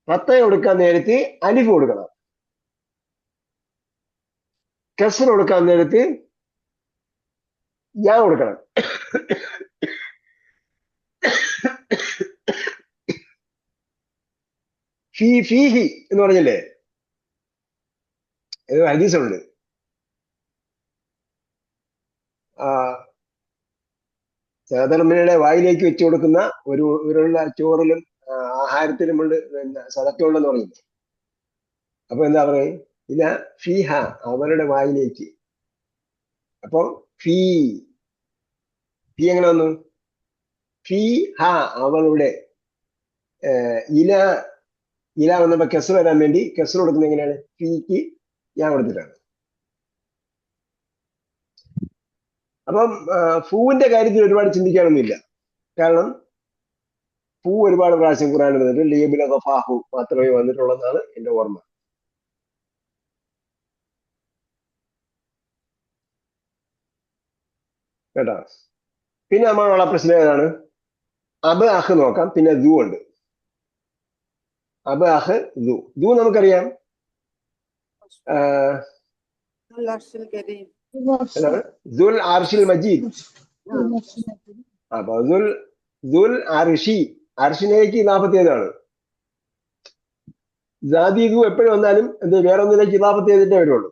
ഫത്തഹ കൊടുക്കാൻ നേരത്ത് അലിഫ് കൊടുക്കണം, കസ്ർ കൊടുക്കാൻ നേരത്ത് യാ കൊടുക്കണം. ഫീഹി എന്ന് പറഞ്ഞില്ലേ, ഇത് ഹദീസുണ്ട്. സഹധർമ്മിണിയുടെ വായിലേക്ക് വെച്ചു കൊടുക്കുന്ന ഒരു ചോറിലും ആഹാരത്തിലും ഉണ്ട് സദക്കയുള്ളെന്ന് പറയുന്നത്. അപ്പൊ എന്താ പറയുക? ഇല്ല, ഫീഹ, അവരുടെ വായിലേക്ക്. അപ്പൊ ഫീ എങ്ങനെ വന്നു? ഫീ ഹ, അവളുടെ. ഇല വന്നപ്പോ കെസർ വരാൻ വേണ്ടി കെസർ കൊടുക്കുന്നത് എങ്ങനെയാണ്? ഫീക്ക് ഞാൻ കൊടുത്തിട്ടാണ്. അപ്പം ഫൂവിന്റെ കാര്യത്തിൽ ഒരുപാട് ചിന്തിക്കാനൊന്നുമില്ല. കാരണം ഫൂ ഒരുപാട് പ്രാവശ്യം ഖുർആനിൽ വന്നിട്ട് ലിയബ്ലുഗ ഫാഹു മാത്രമേ വന്നിട്ടുള്ളതെന്നാണ് എന്റെ ഓർമ്മ. കേട്ടോ? പിന്നെ നമ്മളുള്ള പ്രശ്നം ഏതാണ്? അബ് അഹ് നോക്കാം. പിന്നെ ദു ഉണ്ട്. അബ് അഹ് ദു നമുക്കറിയാം. എന്താണ്? ദുൽ അർഷിൽ മജീദ്. അപ്പൊ ദുൽ അർഷി, അർഷിലേക്ക് ഇലാഫത്ത് ചെയ്തതാണ്. ദു എപ്പോഴും വന്നാലും എന്ത്, വേറൊന്നിലേക്ക് ഇലാഫത്ത് ചെയ്തിട്ടേ വരുള്ളൂ.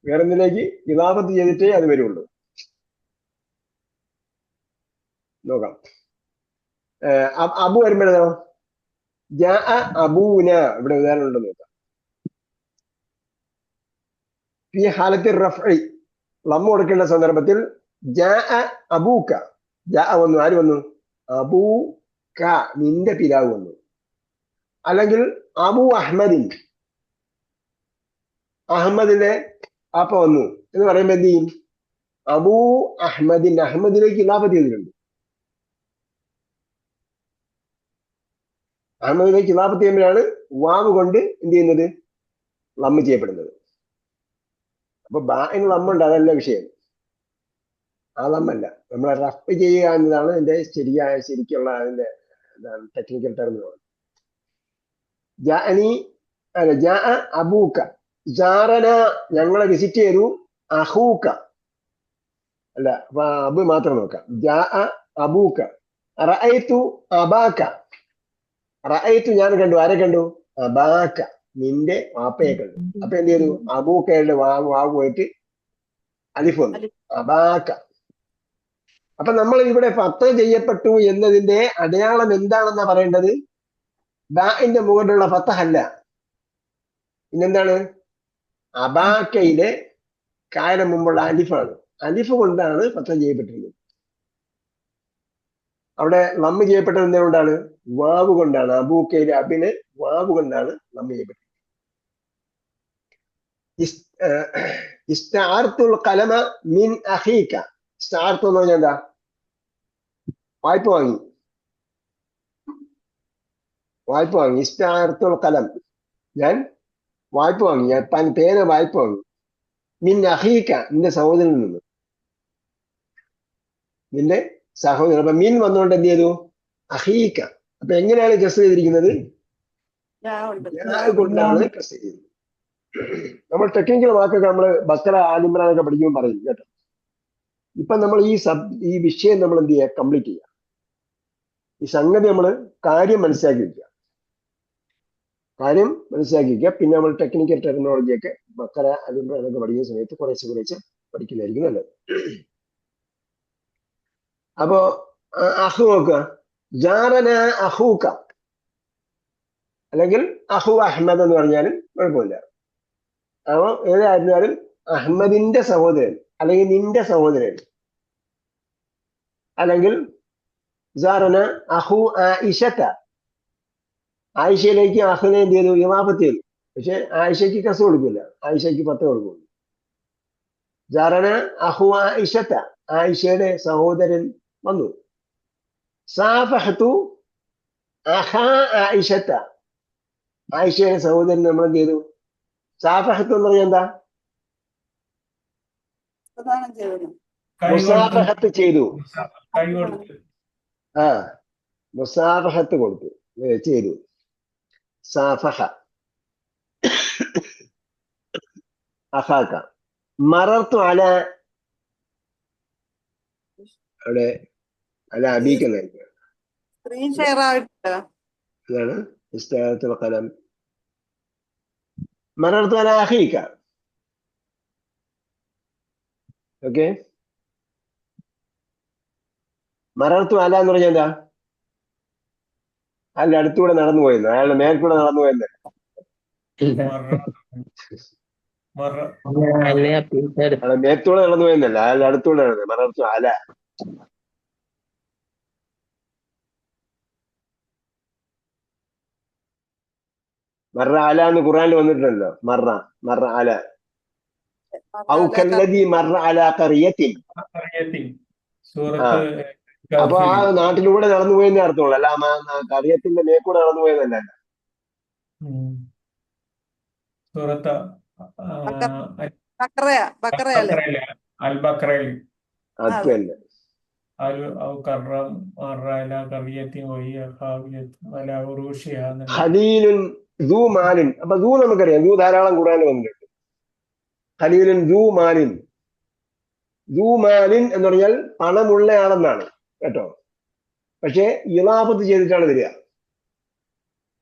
വേറൊന്നിലേക്ക് ഇലാഫത്ത് ചെയ്തിട്ടേ അത് വരുള്ളൂ. നോക്കാം. അബു വരുമ്പോഴോ ജാ അബൂന, ഇവിടെ ഉദാഹരണം ഉണ്ടെന്ന് നോക്കാം. ഈ ഹാലത്തിൽ റഫ്ഇ, ലമ്മ കൊടുക്കേണ്ട സന്ദർഭത്തിൽ ജാ അബൂക്ക, ജാ വന്നു. ആര് വന്നു? അബൂക, നിന്റെ പിതാവ് വന്നു. അല്ലെങ്കിൽ അബു അഹ്മദിൻ, അഹമ്മദിന്റെ അപ്പ വന്നു എന്ന് പറയുമ്പോ എന്ത് ചെയ്യും? അബൂ അഹ്മദിൻ, അഹമ്മദിലേക്ക് ഇലാഫത്ത് ചെയ്തിട്ടുണ്ട്. അഹമ്മദിലേക്ക് ഇലാഫത്ത് ചെയ്യുമ്പോഴാണ് വാവ് കൊണ്ട് എന്ത് ചെയ്യുന്നത്? ലമ്മ് ചെയ്യപ്പെടുന്നത്. അപ്പൊ ബാഇന് ലമ്മുണ്ട്, അതല്ല വിഷയം. ആ ലമ്മല്ല, നമ്മളെ റഫ് ചെയ്യുക എന്നതാണ് അതിന്റെ ശരിക്കുള്ള അതിന്റെ ടെക്നിക്കൽ ടെർമിനോളജി. ജാഅനി അല്ല, ജാ അബൂക്ക, ജാറന, ഞങ്ങളെ വിസിറ്റ് ചെയ്തു. അഹൂക്ക അല്ല, അപ്പൊ അബ് മാത്രം നോക്കാം. ജാ അബൂക്ക. റഅയ്തു അബാക്ക, റഅയ്തു ഞാൻ കണ്ടു. ആരെ കണ്ടു? അബാക്ക, നിന്റെ വാപ്പയെ കണ്ടു. അപ്പൊ എന്ത് ചെയ്തു? അബൂക്കയുടെ വാവ് പോയിട്ട് അലിഫ് വന്നു. അബാക്ക. അപ്പൊ നമ്മൾ ഇവിടെ ഫത്ത ചെയ്യപ്പെട്ടു എന്നതിന്റെ അടയാളം എന്താണെന്നാ പറയേണ്ടത്? ബാഇന്റെ മുകളിലുള്ള ഫത്തഹല്ല, പിന്നെന്താണ്? അബാക്കയിലെ കായന മുമ്പുള്ള അലിഫാണ്. അലിഫ് കൊണ്ടാണ് ഫത്ത ചെയ്യപ്പെട്ടിരുന്നത്. അവിടെ ലമ്മ് ചെയ്യപ്പെട്ടത് എന്തുകൊണ്ടാണ്? വാവ് കൊണ്ടാണ്. അബൂക്കയിലെ അബിന് വാവ് കൊണ്ടാണ് ലമ്മ് ചെയ്യപ്പെട്ടത്. ഇസ്തഅർതുൽ ഖലമ മിൻ അഖീക. ഇസ്തഅർതു എന്ന് പറഞ്ഞാൽ എന്താ? വായ്പ വാങ്ങി. വായ്പ വാങ്ങി. ഇസ്തഅർതുൽ ഖലം, ഞാൻ വായ്പ വാങ്ങി, ഞാൻ പേന വായ്പ വാങ്ങി. മിൻ അഖീക, നിന്റെ സഹോദരനിൽ നിന്ന്. നിന്റെ സഹോദരൻ. അപ്പൊ മിൻ വന്നുകൊണ്ട് എന്ത് ചെയ്തു? അഖീക. അപ്പൊ എങ്ങനെയാണ് കസ് ചെയ്തിരിക്കുന്നത്? കൊണ്ടാണ് കസ് ചെയ്തത്. നമ്മൾ ടെക്നിക്കൽ വാക്കൊക്കെ നമ്മള് ബക്കറ, ആലിമ്രാനൊക്കെ പഠിക്കുമ്പോൾ പറയും കേട്ടോ. ഇപ്പൊ നമ്മൾ ഈ വിഷയം നമ്മൾ എന്ത് ചെയ്യുക? കംപ്ലീറ്റ് ചെയ്യുക. ഈ സംഗതി നമ്മൾ കാര്യം മനസ്സിലാക്കി വെക്കുക. കാര്യം മനസ്സിലാക്കി വെക്കുക. പിന്നെ നമ്മൾ ടെക്നിക്കൽ ടെക്നോളജിയൊക്കെ ബക്കറ, ആലിമ്രാനൊക്കെ പഠിക്കുന്ന സമയത്ത് കുറേശ്ശെ പഠിക്കുന്നതായിരിക്കും നല്ലത്. അപ്പോ അഹു നോക്കുക. ജാറന അഹൂക്ക, അല്ലെങ്കിൽ അഹു അഹമ്മദ് എന്ന് പറഞ്ഞാലും കുഴപ്പമില്ല. അപ്പൊ ഏതായിരുന്നാലും അഹമ്മദിന്റെ സഹോദരൻ, അല്ലെങ്കിൽ നിന്റെ സഹോദരൻ, അല്ലെങ്കിൽ ജാറന അഹു ആയിഷത്ത, ആയിഷയിലേക്ക് അഹുനെ എന്ത് ചെയ്തു? ഇമാഫത്ത് ചെയ്തു. പക്ഷെ ആയിഷയ്ക്ക് കസ് കൊടുക്കില്ല, ആയിഷയ്ക്ക് പത്ത് കൊടുക്കുള്ളൂ. ജാറന അഹു ആയിഷത്ത, ആയിഷയുടെ സഹോദരൻ വന്നു. സാഫഹത്തു അഹാ ആയിഷത്ത, ആയിഷയുടെ സഹോദരൻ നമ്മൾ എന്ത് ചെയ്തു? സാഫഹത്ത് എന്ന് പറഞ്ഞാൽ എന്താ? മുസാഫഹത്ത് ചെയ്തു. ആ, മുസാഫഹത്ത് കൊടുത്തു, ചെയ്തു. സാഫഹ അഹാക്ക. മറർത്തു അല, അവിടെ അല അബീക്കെന്നായിരിക്കും. സ്ക്രീൻ ഷെയർ ആയിട്ട് അതാണ് ഇസ്തിഅഅത്തുൽ ഖലം. മറർത്തു അല അഖീക. ഓക്കെ. മറർത്തു അല എന്ന് പറഞ്ഞാൽ എന്താ? അയാളുടെ അടുത്തൂടെ നടന്നു പോയെന്ന്, അയാളുടെ മേൽക്കൂടെ നടന്നു പോയെന്ന്. അയാളുടെ മേത്തൂടെ നടന്നു പോയെന്നല്ല, അയാളുടെ അടുത്തൂടെ നടന്നു. മറർത്തു അല. മറ അല എന്ന് ഖുർആനിൽ വന്നിട്ടുണ്ടല്ലോ. മറ അല. ഔ കല്ലദീ മറ അലാ ഖറിയത്തിൻ. അപ്പൊ ആ നാട്ടിലൂടെ നടന്നു പോയെന്നേ അർത്ഥമുള്ളൂ, അല്ല കറിയത്തിന്റെ മേൽക്കൂടെ നടന്നു പോയെന്നല്ല. അത് തന്നെ. ഖലീലുൻ ദൂ മാലിൻ. അപ്പൊ ദൂ നമുക്കറിയാം, ദൂ ധാരാളം ഖുർആനിൽ വന്നിട്ടുണ്ട്. ഖലീലുൻ ദൂ മാലിൻ. ദൂ മാലിൻ എന്ന് പറഞ്ഞാൽ പണമുള്ളയാളെന്നാണ് കേട്ടോ. പക്ഷെ ഇളാഫത്ത് ചെയ്തിട്ടാണ് വരിക,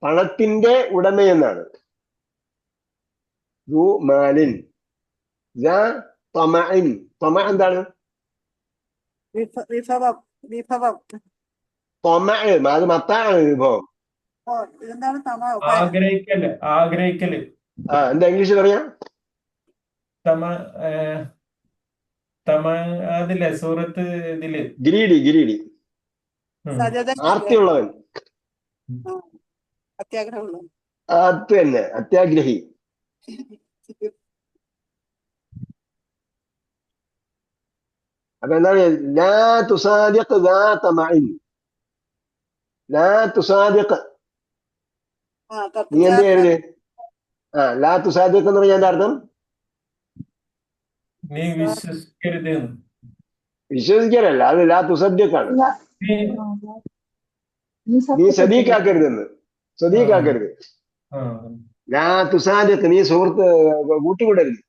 പണത്തിന്റെ ഉടമയെന്നാണ്. ദൂ മാലിൻ. തമ എന്താണ്? അത് മത്താണ്, വിഭവം. ആഗ്രഹിക്കല്. ആ, എന്താ ഇംഗ്ലീഷ് പറയാ? അതിലെ സൂറത്ത് ഇതില് ഗിരീഡി. ആർത്തിയുള്ളവൻ. അത് തന്നെ, അത്യാഗ്രഹി. അപ്പൊ എന്താണ്? ലാ തുസാദിഖ് ദാത മഇൻ. ലാ തുസാദിഖ്, നീ എന്ത് ചെയ്യരുത്? ലാ തുസാദിഖ് എന്ന് പറഞ്ഞാൽ എന്താ അർത്ഥം? നീ വിശ്വസിക്കരുത്. വിശ്വസിക്കാനല്ല, അത് ലാ തുസദ്ദിഖാണ്. നീ സദീഖാക്കരുതെന്ന്. സദീഖാക്കരുത്. ലാ തുസാദിഖ്, നീ സുഹൃത്ത് കൂട്ടുകൂടരുത്.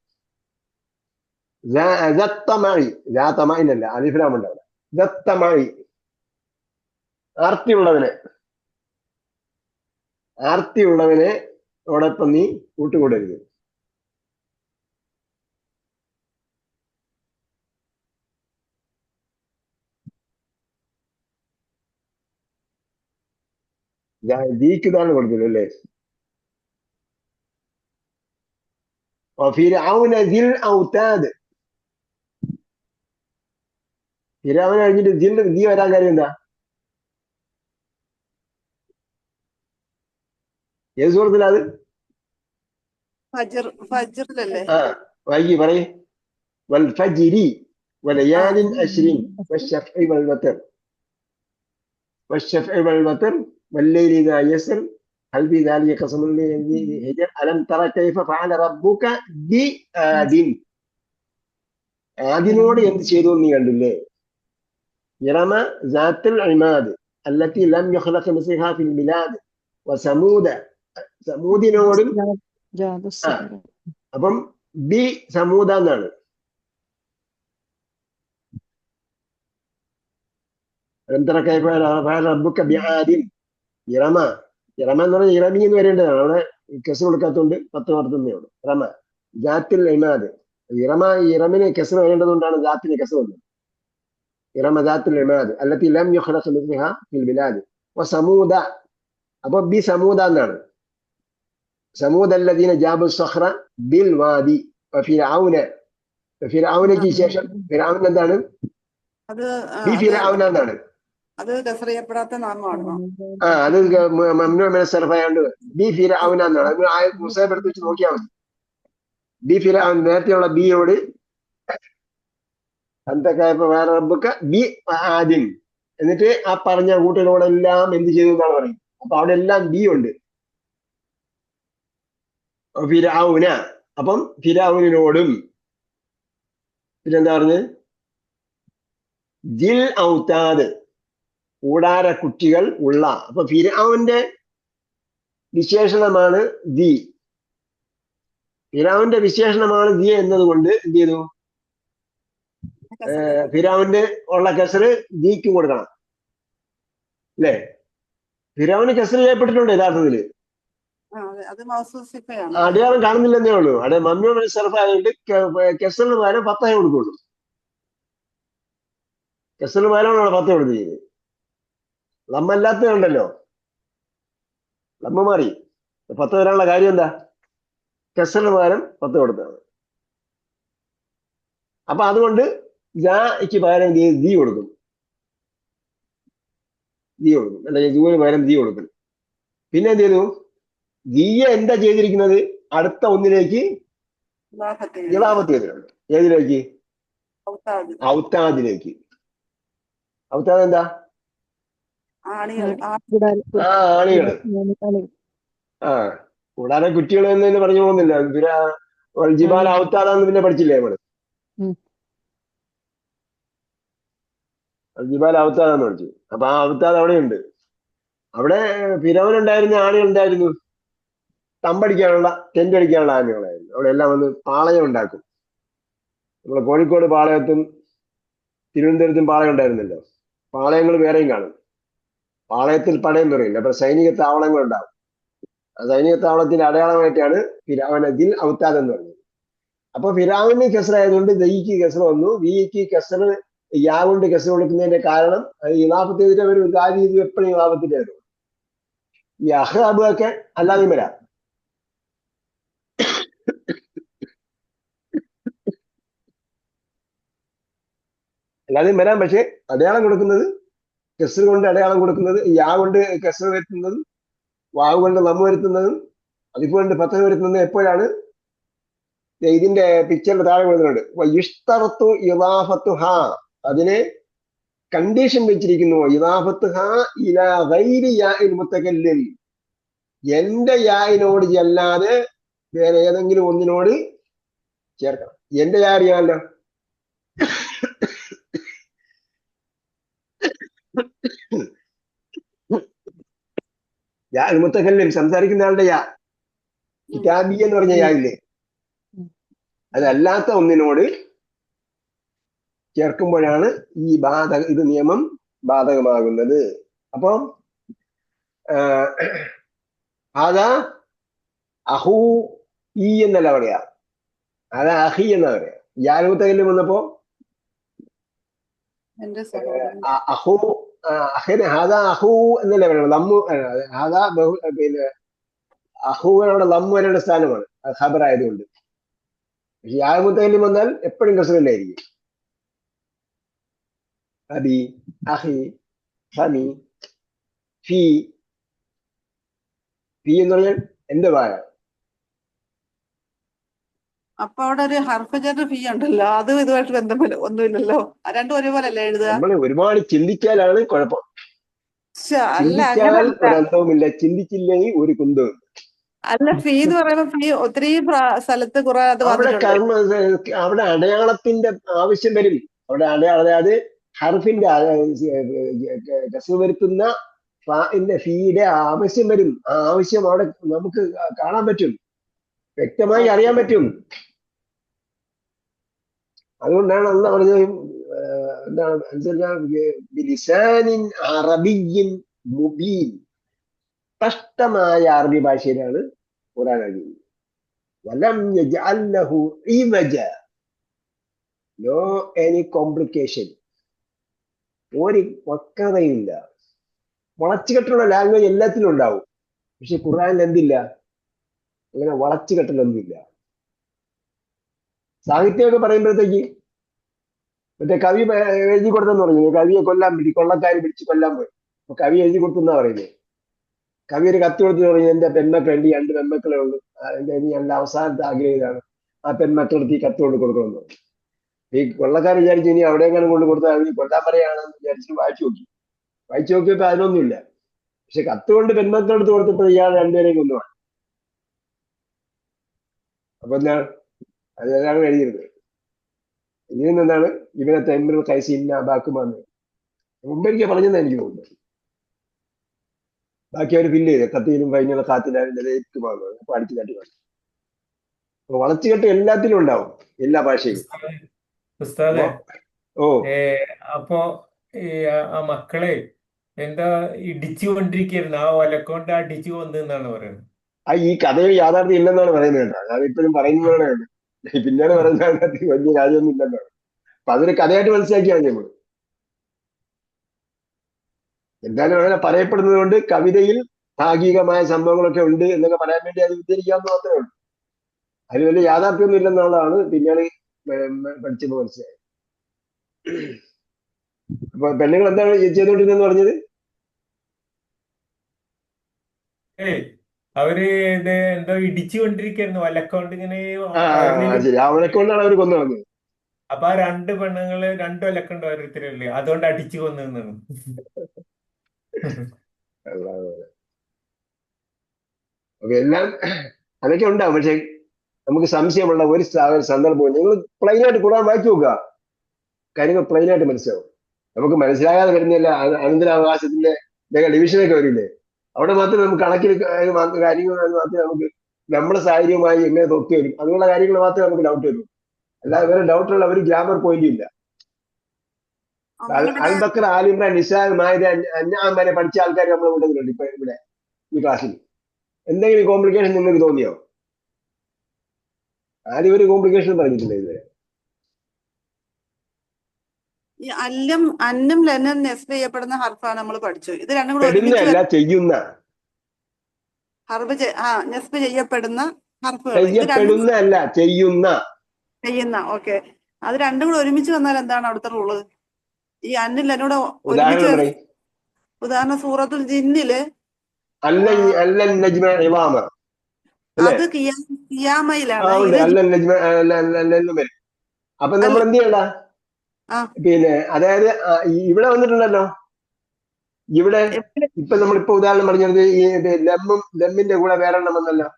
ാത്തമല്ല, അലിഫ്ലാം ഉണ്ടാവില്ല. ദത്തമഴി, ആർത്തിയുള്ളവനെ ഓടൊപ്പം നീ കൂട്ടുകൂടരുത്. ദീക്ക് ഇതാണ് കൊടുക്കുന്നത് അല്ലേ? ഫിർഔന ദിൽ ഔതാദ്. ഫിർഔന കഴിഞ്ഞിട്ട് ദീ വരാൻ കാര്യം എന്താ? ഏത് സൂറത്തിലാ അത്? ഫജ്റിലല്ലേ? ആ വൈകി പറയ്. വൽ ഫജ്രി വലയാലിൻ അശ്രിൻ والشفع والوتر والشفع والوتر والليل إذا يسر هل في ذلك قسم لذي حجر ألم تر كيف فعل ربك بعاد. ആദിനോട് എന്ത് ചെയ്തു നീ കണ്ടില്ലേ? ഇറമ ذات العماد التي لم يخلق مثلها في البلاد وثمود. സമൂദിനോടും അപ്പം ബി സമൂദ എന്നാണ്. റബ്ബുക ബിആദിൻ. ഇറമ എന്ന് പറഞ്ഞാൽ ഇറമി എന്ന് വരേണ്ടതാണ്. അവിടെ കെസ് കൊടുക്കാത്തതുകൊണ്ട് 10 വർത്തുന്നേ ഉള്ളൂ. ഇറമ ജാത്തിൽ ഇമാദ്. ഇറമിന് കെസ് വരേണ്ടതുകൊണ്ടാണ് ജാത്തിന് കെസ് വന്നത്. ഇറമ ജാത്തിൽ ഇമാദ് അല്ലത്തി ലം യുഖ്ലഖ മിസ്ലിഹാ ഫിൽ ബിലാദ് വസമൂദ. അപ്പൊ ബി സമൂദ എന്നാണ്. സമൂദ അല്ലദീന ജാബു സഖറ ബിൽ വാദി. ഫിർഔന. ഫിർഔനയ്ക്ക് ശേഷം ഫിർഔൻ എന്താണ്? അത് ബി ഫിർഔന എന്നാണ്. അത് കസറിയപ്പെടാത്ത നാമമാണോ? അത് മംനൂ മിന സർഫ് ആയതുകൊണ്ട് ബി ഫിർഔന എന്നാണ്. അത് മുസാബ് എടുത്ത് വെച്ച് നോക്കിയാൽ മതി. ബി ഫിർഔൻ നേരത്തെയുള്ള ബിയോട് റബ്ബുക ബി ആദിൻ എന്നിട്ട് ആ പറഞ്ഞ കൂട്ടരോടെല്ലാം എന്ത് ചെയ്തു എന്നാണ് പറയുന്നത്. അപ്പൊ അവിടെ എല്ലാം ബി ഉണ്ട്. ഫിർഔന. അപ്പം ഫിർഔനിനോടും പിന്നെന്താ പറഞ്ഞത്? ദിൽ ഔതാദ് കൂടാര കുറ്റികൾ ഉള്ള. അപ്പൊ ഫിർഔന്റെ വിശേഷണമാണ് ദി. ഫിർഔന്റെ വിശേഷണമാണ് ദി എന്നതുകൊണ്ട് എന്ത് ചെയ്തു? ഫിർഔന്റെ ഉള്ള കസറ് ദീക്ക് കൊടുക്കണം അല്ലേ? ഫിർഔന് കസറ് ചെയ്യപ്പെട്ടിട്ടുണ്ട് യഥാർത്ഥത്തില്. അത് മൗസൂസിഫയാണ്. അടയാളം കാണുന്നില്ലെന്നേ ഉള്ളൂ. അവിടെ മംനൂ മിന സർഫ് ആയതുകൊണ്ട് കസറിന് പകരം ഫത്തഹ കൊടുക്കുള്ളൂ. കസറിന് പകരമാണ് അവിടെ ഫത്തഹ കൊടുത്തിരിക്കുന്നത്. ലമ്മല്ലാത്തതുണ്ടല്ലോ, ലമ്മ മാറി. ഫത്തഹ വരാനുള്ള കാര്യം എന്താ? കസറിന് പകരം ഫത്തഹ കൊടുത്തതാണ്. അപ്പൊ അതുകൊണ്ട് ജാക്ക് പകരം ദീ കൊടുക്കും. ദീ കൊടുക്കും അല്ലെങ്കിൽ ജൂന് പകരം ദീ കൊടുക്കും. പിന്നെ എന്ത് ചെയ്തു? ദീയ എന്താ ചെയ്തിരിക്കുന്നത്? അടുത്ത ഒന്നിലേക്ക് ഇളാഫത്ത് ചെയ്തിട്ടുണ്ട്. ഏതിലേക്ക്? ഔത്താദിലേക്ക്. ഔത്താദ് എന്താ? ആണികൾ. ആണികള്. കൂടാതെ കുറ്റികൾ എന്ന് പറഞ്ഞു പോകുന്നില്ല. പിന്നെ ജിബാൽ ഔത്താദാന്ന് പിന്നെ പഠിച്ചില്ലേ നമ്മള്? ജിബാൽ ഔത്താദാന്ന് പഠിച്ചു. അപ്പൊ ആ ഔത്താദ് അവിടെയുണ്ട്. അവിടെ ഫിറൗൻ ഉണ്ടായിരുന്ന ആണികൾ ഉണ്ടായിരുന്നു. തമ്പടിക്കാനുള്ള ടെന്റ് അടിക്കാനുള്ള ആനകളായിരുന്നു. അവിടെ എല്ലാം വന്ന് പാളയം ഉണ്ടാക്കും. നമ്മളെ കോഴിക്കോട് പാളയത്തും തിരുവനന്തപുരത്തും പാളയം ഉണ്ടായിരുന്നല്ലോ. പാളയങ്ങൾ വേറെയും കാണും. പാളയത്തിൽ പടയെന്ന് പറയില്ല. അപ്പൊ സൈനിക താവളങ്ങൾ ഉണ്ടാവും. ആ സൈനിക താവളത്തിന്റെ അടയാളമായിട്ടാണ് ഫിറൗന ദിൽ ഔത്താദ് എന്ന് പറഞ്ഞത്. അപ്പൊ ഫിറൗന് കെസർ ആയതുകൊണ്ട് ദയ്ക്ക് കെസർ വന്നു. ദിക്ക് കെസർ യാ കൊണ്ട് കെസർ കൊടുക്കുന്നതിന്റെ കാരണം ഇളാഫത്തിന്റെ ഒരു കാര്യം ഇത് എപ്പോഴും ഇളാഫത്തിന്റെ വരും. ഈ അഹ്റാബ് ഒക്കെ അല്ലാതെയും വരാം. അല്ലാതെയും വരാം. പക്ഷെ അടയാളം കൊടുക്കുന്നത് കെസർ കൊണ്ട് അടയാളം കൊടുക്കുന്നത്, യാ കൊണ്ട് കെസർ വരുത്തുന്നതും വാവ് കൊണ്ട് നമ്മ വരുത്തുന്നതും അതിപ്പോ കൊണ്ട് ഫത്തഹ വരുത്തുന്നതും എപ്പോഴാണ്? ഇതിന്റെ പിക്ചറിന്റെ താഴെ കൊടുക്കുന്നുണ്ട്. ഇഷ്തറത്തു ഇളാഫത്തു ഹാ. അതിനെ കണ്ടീഷൻ വെച്ചിരിക്കുന്നു. ഇളാഫത്തു ഹാ ഇലാ ഗൈരി യാഇൽ മുത്തകല്ലിം. എന്റെ യായിനോട് അല്ലാതെ വേറെ ഏതെങ്കിലും ഒന്നിനോട് ചേർക്കണം. എന്റെ യാ അറിയാമല്ലോ. യാ മുത്തകല്ലിം സംസാരിക്കുന്ന ആളുടെ യാ. കിതാബി എന്ന് പറഞ്ഞ യാ ഇല്ലേ? അതല്ലാത്ത ഒന്നിനോട് ചേർക്കുമ്പോഴാണ് ഈ ഇത് നിയമം ബാധകമാകുന്നത്. അപ്പൊ അതാ അഹു ഈ എന്നല്ല പറയാ, അതാ അഹി എന്നാ പറയാ. യാലുത്തകല്ലും വന്നപ്പോ അഹു അഹന് ഹാദാ അഹു എന്നല്ലേ പറയണം. ലമ്മു ഹാദാ പിന്നെ അഹുവിനവിടെ ലമ്മു വരേണ്ട സ്ഥാനമാണ്, അത് ഖബർ ആയതുകൊണ്ട്. പക്ഷെ യാ മുത്തകല്ലിം വന്നാൽ എപ്പോഴും കസറിലായിരിക്കും. അബി, അഹി, ഹമി, ഫി. ഫി എന്ന് പറഞ്ഞാൽ എന്റെ വായ. അപ്പൊ അവിടെ ഒരു ഹർഫജർ ഫീ ഉണ്ടല്ലോ, അതും ഇതുമായിട്ട് ബന്ധമില്ല, ഒന്നുമില്ലല്ലോ. രണ്ടും ഒരുപോലെ അല്ലേ എഴുതുക? നമ്മൾ ഒരുപാട് ചിന്തിച്ചാലാണ് കുഴപ്പം. അല്ല ചിന്തിച്ചാൽ അങ്ങനല്ല. ഒരന്തവുമില്ല, ചിന്തിച്ചില്ലെങ്കിൽ ഒരു കുന്തവും. അല്ല, ഫീ എന്ന് പറയുമ്പോ ഫീ ഒത്തിരി സ്ഥലത്ത് കുറെ അത് അവിടെ വന്നിട്ടുണ്ട്. അവിടെ അടയാളത്തിന്റെ ആവശ്യം വരും. അവിടെ അതായത് ഹർഫിന്റെ കസു വരുത്തുന്ന ഫീയുടെ ആവശ്യം വരും. ആ ആവശ്യം അവിടെ നമുക്ക് കാണാൻ പറ്റും, വ്യക്തമായി അറിയാൻ പറ്റും. അതുകൊണ്ടാണ് അള്ളാഹ് പറഞ്ഞത് എന്താണ്, ബിലിസാനിൻ അറബിയ്യിൻ മുബീൻ. സ്പഷ്ടമായ അറബി ഭാഷയിലാണ് ഖുർആൻ എഴുതുന്നത്. വലം യജ്അൽ ലഹു ഇവജ, നോ എനി കോംപ്ലിക്കേഷൻ, ഒരു വക്രതയില്ല. വളച്ചുകെട്ടുള്ള ലാംഗ്വേജ് എല്ലാത്തിലും ഉണ്ടാവും, പക്ഷെ ഖുർആനിൽ എന്തില്ല, അങ്ങനെ വളച്ചുകെട്ടലൊന്നുമില്ല. സാഹിത്യമൊക്കെ പറയുമ്പോഴത്തേക്ക് മറ്റേ കവി എഴുതി കൊടുത്തെന്ന് പറഞ്ഞു, കവിയെ കൊല്ലാൻ പറ്റി, കൊള്ളക്കാരി പിടിച്ച് കൊല്ലാൻ പോയി. അപ്പൊ കവി എഴുതി കൊടുത്തെന്നാ പറയുന്നത്. കവി ഒരു കത്ത് കൊടുത്തു പറഞ്ഞു, എന്റെ പെൺമക്കൾ, എനിക്ക് 2 പെൺമക്കളെ ഉള്ളൂ, ഇനി എന്റെ അവസാനത്തെ ആഗ്രഹം ഇതാണ്, ആ പെൺമക്കളെടുത്ത് ഈ കത്ത് കൊണ്ട് കൊടുക്കണമെന്ന് പറഞ്ഞു. ഈ കൊള്ളക്കാർ വിചാരിച്ചു ഇനി അവിടെയെങ്കിലും കൊണ്ട് കൊടുത്താൽ അവന് കൊല്ലാൻ പറയാണെന്ന് വിചാരിച്ച് വായിച്ചു നോക്കിയപ്പോ അതിനൊന്നുമില്ല. പക്ഷെ കത്ത് കൊണ്ട് പെൺമക്കളെടുത്ത് കൊടുത്തപ്പോൾ ഇയാൾ 2 പേരെയും കൊന്നുമാണ്. അപ്പൊ എന്താണ് അതാണ് എഴുതിയിരുന്നത്. ഇതിൽ നിന്നാണ് ഇവനെ തെമ്മിൽ കൈസിന്ന അബാക്കുമാന്ന് മുമ്പ് എനിക്ക് പറഞ്ഞതെന്ന് എനിക്ക് തോന്നുന്നത്. ബാക്കി അവർ ഫില്ല് ചെയ്ത് കത്തിയിലും കഴിഞ്ഞുള്ള കാത്തിലായാലും നിലയിക്കുമാകുന്നത്. അപ്പൊ അടിച്ചു കാട്ടി വന്നു. അപ്പൊ വളച്ചുകെട്ട് എല്ലാത്തിലും ഉണ്ടാവും, എല്ലാ ഭാഷയിലും. ഉസ്താദെ, ഓ അപ്പൊ ഈ ആ മക്കളെ എന്താ ഇടിച്ചു കൊണ്ടിരിക്കുന്നു, ആ ഒലക്കൊണ്ട് അടിച്ചു കൊന്നാണ് പറയുന്നത്. ഈ കഥയിൽ യാഥാർത്ഥ്യം ഇല്ലെന്നാണ് പറയുന്നത് കേട്ടോ. ഞാൻ ഇപ്പോഴും പറയുന്നതാണ്, പിന്നീട് പറയുന്നത് വലിയ കാര്യമൊന്നും ഇല്ലെന്നാണ്. അപ്പൊ അതൊരു കഥയായിട്ട് മനസ്സിലാക്കിയാണ് നമ്മൾ. എന്തായാലും അങ്ങനെ പറയപ്പെടുന്നത് കൊണ്ട് കവിതയിൽ ഭാഗികമായ സംഭവങ്ങളൊക്കെ ഉണ്ട് എന്നൊക്കെ പറയാൻ വേണ്ടി അത് ഉദ്ധരിക്കാമെന്ന് മാത്രമേ ഉള്ളൂ. അതിന് വലിയ യാഥാർത്ഥ്യമൊന്നും ഇല്ലെന്നുള്ളതാണ് പിന്നീട് പഠിച്ചപ്പോൾ മനസ്സിലായത്. അപ്പൊ പെണ്ണുങ്ങൾ എന്താണ് ചെയ്തോണ്ടിരുന്നെന്ന് പറഞ്ഞത്? അവര് ഇത് എന്തോ ഇടിച്ചു കൊണ്ടിരിക്കുന്നു ഒലക്കൊണ്ട് ഇങ്ങനെ. ശരി, അവനെ കൊണ്ടാണ് അവർ കൊന്നു കളഞ്ഞത്. അപ്പൊ ആ 2 പെണ്ണുങ്ങള് 2 ഒലക്കുണ്ട് ഓരോരുത്തരല്ലേ, അതുകൊണ്ട് അടിച്ചു കൊന്നാണ്. എല്ലാം അതൊക്കെ ഉണ്ടാവും. പക്ഷെ നമുക്ക് സംശയമുള്ള ഒരു സന്ദർഭവും നിങ്ങൾ പ്ലെയിനായിട്ട് ഖുർആൻ വായിച്ചു നോക്കുക, കാര്യങ്ങൾ പ്ലെയിനായിട്ട് മനസ്സിലാവും. നമുക്ക് മനസ്സിലാകാതെ വരുന്നില്ല, അനന്തരാവകാശത്തിന്റെ ഡിവിഷനൊക്കെ വരില്ലേ, അവിടെ മാത്രമേ നമുക്ക് കണക്കിൽ കാര്യങ്ങൾ മാത്രമേ നമുക്ക് നമ്മുടെ സാഹചര്യവുമായി എങ്ങനെ തൊട്ട് വരും, അങ്ങനെയുള്ള കാര്യങ്ങൾ മാത്രമേ നമുക്ക് ഡൗട്ട് വരും. അല്ലാതെ വേറെ ഡൗട്ടുള്ള ഒരു ഗ്രാമർ പോയിന്റും ഇല്ല. അൽബക്കർ, ആലിമ്രാൻ, നിസാ, മാഇദ, അൻആം വരെ പഠിച്ച ആൾക്കാർ നമ്മളെ കൂട്ടത്തിലുണ്ട് ഇപ്പൊ ഇവിടെ ഈ ക്ലാസ്സിൽ. എന്തെങ്കിലും കോംപ്ലിക്കേഷൻ നിങ്ങൾക്ക് തോന്നിയോ? ആരും ഒരു കോംപ്ലിക്കേഷൻ പറഞ്ഞിട്ടില്ല ഇതുവരെ. ഈ അന്നും ലന്നും നെസ്ബ് ചെയ്യപ്പെടുന്ന ഹർഫാണ് നമ്മൾ പഠിച്ചു. ഇത് രണ്ടും കൂടെ പെടുന്നതല്ല, ചെയ്യുന്ന. നെസ്ബ് ചെയ്യപ്പെടുന്ന ഹർഫുകൾ. ചെയ്യപ്പെടുന്നതല്ല, ചെയ്യുന്ന. ഓക്കെ. അത് രണ്ടും കൂടെ ഒരുമിച്ച് വന്നാൽ എന്താണ് അവിടുത്തെ റൂള്? ഈ അന്നും ലന്നൂടെ ഒരുമിച്ച്, ഉദാഹരണം സൂറത്തുൽ ജിന്നില് അത് കിയാമയിലാണ്. അപ്പൊ നമ്മൾ എന്ത് ചെയ്യണ്ട? പിന്നെ അതായത് ഇവിടെ വന്നിട്ടുണ്ടല്ലോ, ഇവിടെ ഇപ്പൊ നമ്മളിപ്പോ ഉദാഹരണം പറഞ്ഞത് ഈ ലമ്മിന്റെ കൂടെ വേറെ എണ്ണം വന്നല്ലോ,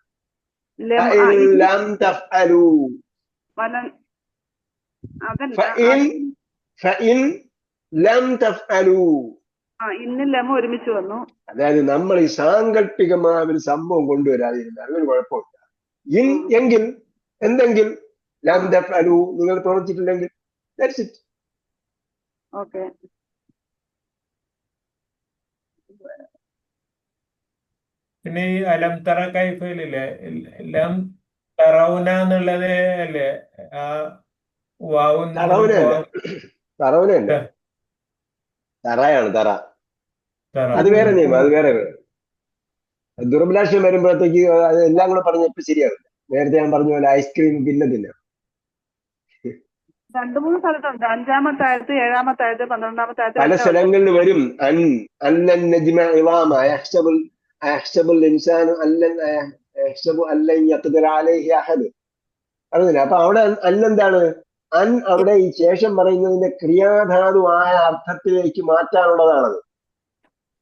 ഒരുമിച്ച് വന്നു. അതായത് നമ്മൾ ഈ സാങ്കല്പികമായ ഒരു സംഭവം കൊണ്ടുവരാതിരുന്നാൽ ഒരു കുഴപ്പമില്ല. എങ്കിൽ എന്തെങ്കിൽ ലാം തഫ്അലു നിങ്ങൾ പ്രവർത്തിച്ചിട്ടില്ലെങ്കിൽ ദാറ്റ്സ് ഇറ്റ്. ഓക്കെ. പിന്നെ ഈ അലം തറ കൈഫയിലില്ലേ, ലം തറൗന എന്നുള്ളത് അല്ലേ ആ വാവും തറയാണ് തറ. അത് വേറെ നിയമം, അത് വേറെ ദുർഭിലാഷം വരുമ്പോഴത്തേക്ക് അത് എല്ലാം കൂടെ പറഞ്ഞപ്പോ ശരിയാവില്ല. നേരത്തെ ഞാൻ പറഞ്ഞ പോലെ ഐസ്ക്രീം പിന്നെ തിന്നാം. 2-3 സ്ഥലത്തുണ്ട്. 5-ാമത്തെ ആയത്ത്, 7-ാമത്തെ ആയത്ത്, 12-ാമത്തെ ആയത്ത് പല എല്ലാം ഉണ്ട്. സ്ഥലങ്ങളിൽ വരും. അല്ലൻ നജ്മ ഇളാമ അയഹ്സബുൽ ഇൻസാനു അല്ലൻ യഖ്ദിറ അലൈഹി അഹദ്. അറിയില്ല. അപ്പൊ അവിടെ അന്നെന്താണ്? അവിടെ ഈ ശേഷം പറയുന്നതിന്റെ ക്രിയാധാതുവായ അർത്ഥത്തിലേക്ക് മാറ്റാനുള്ളതാണത്.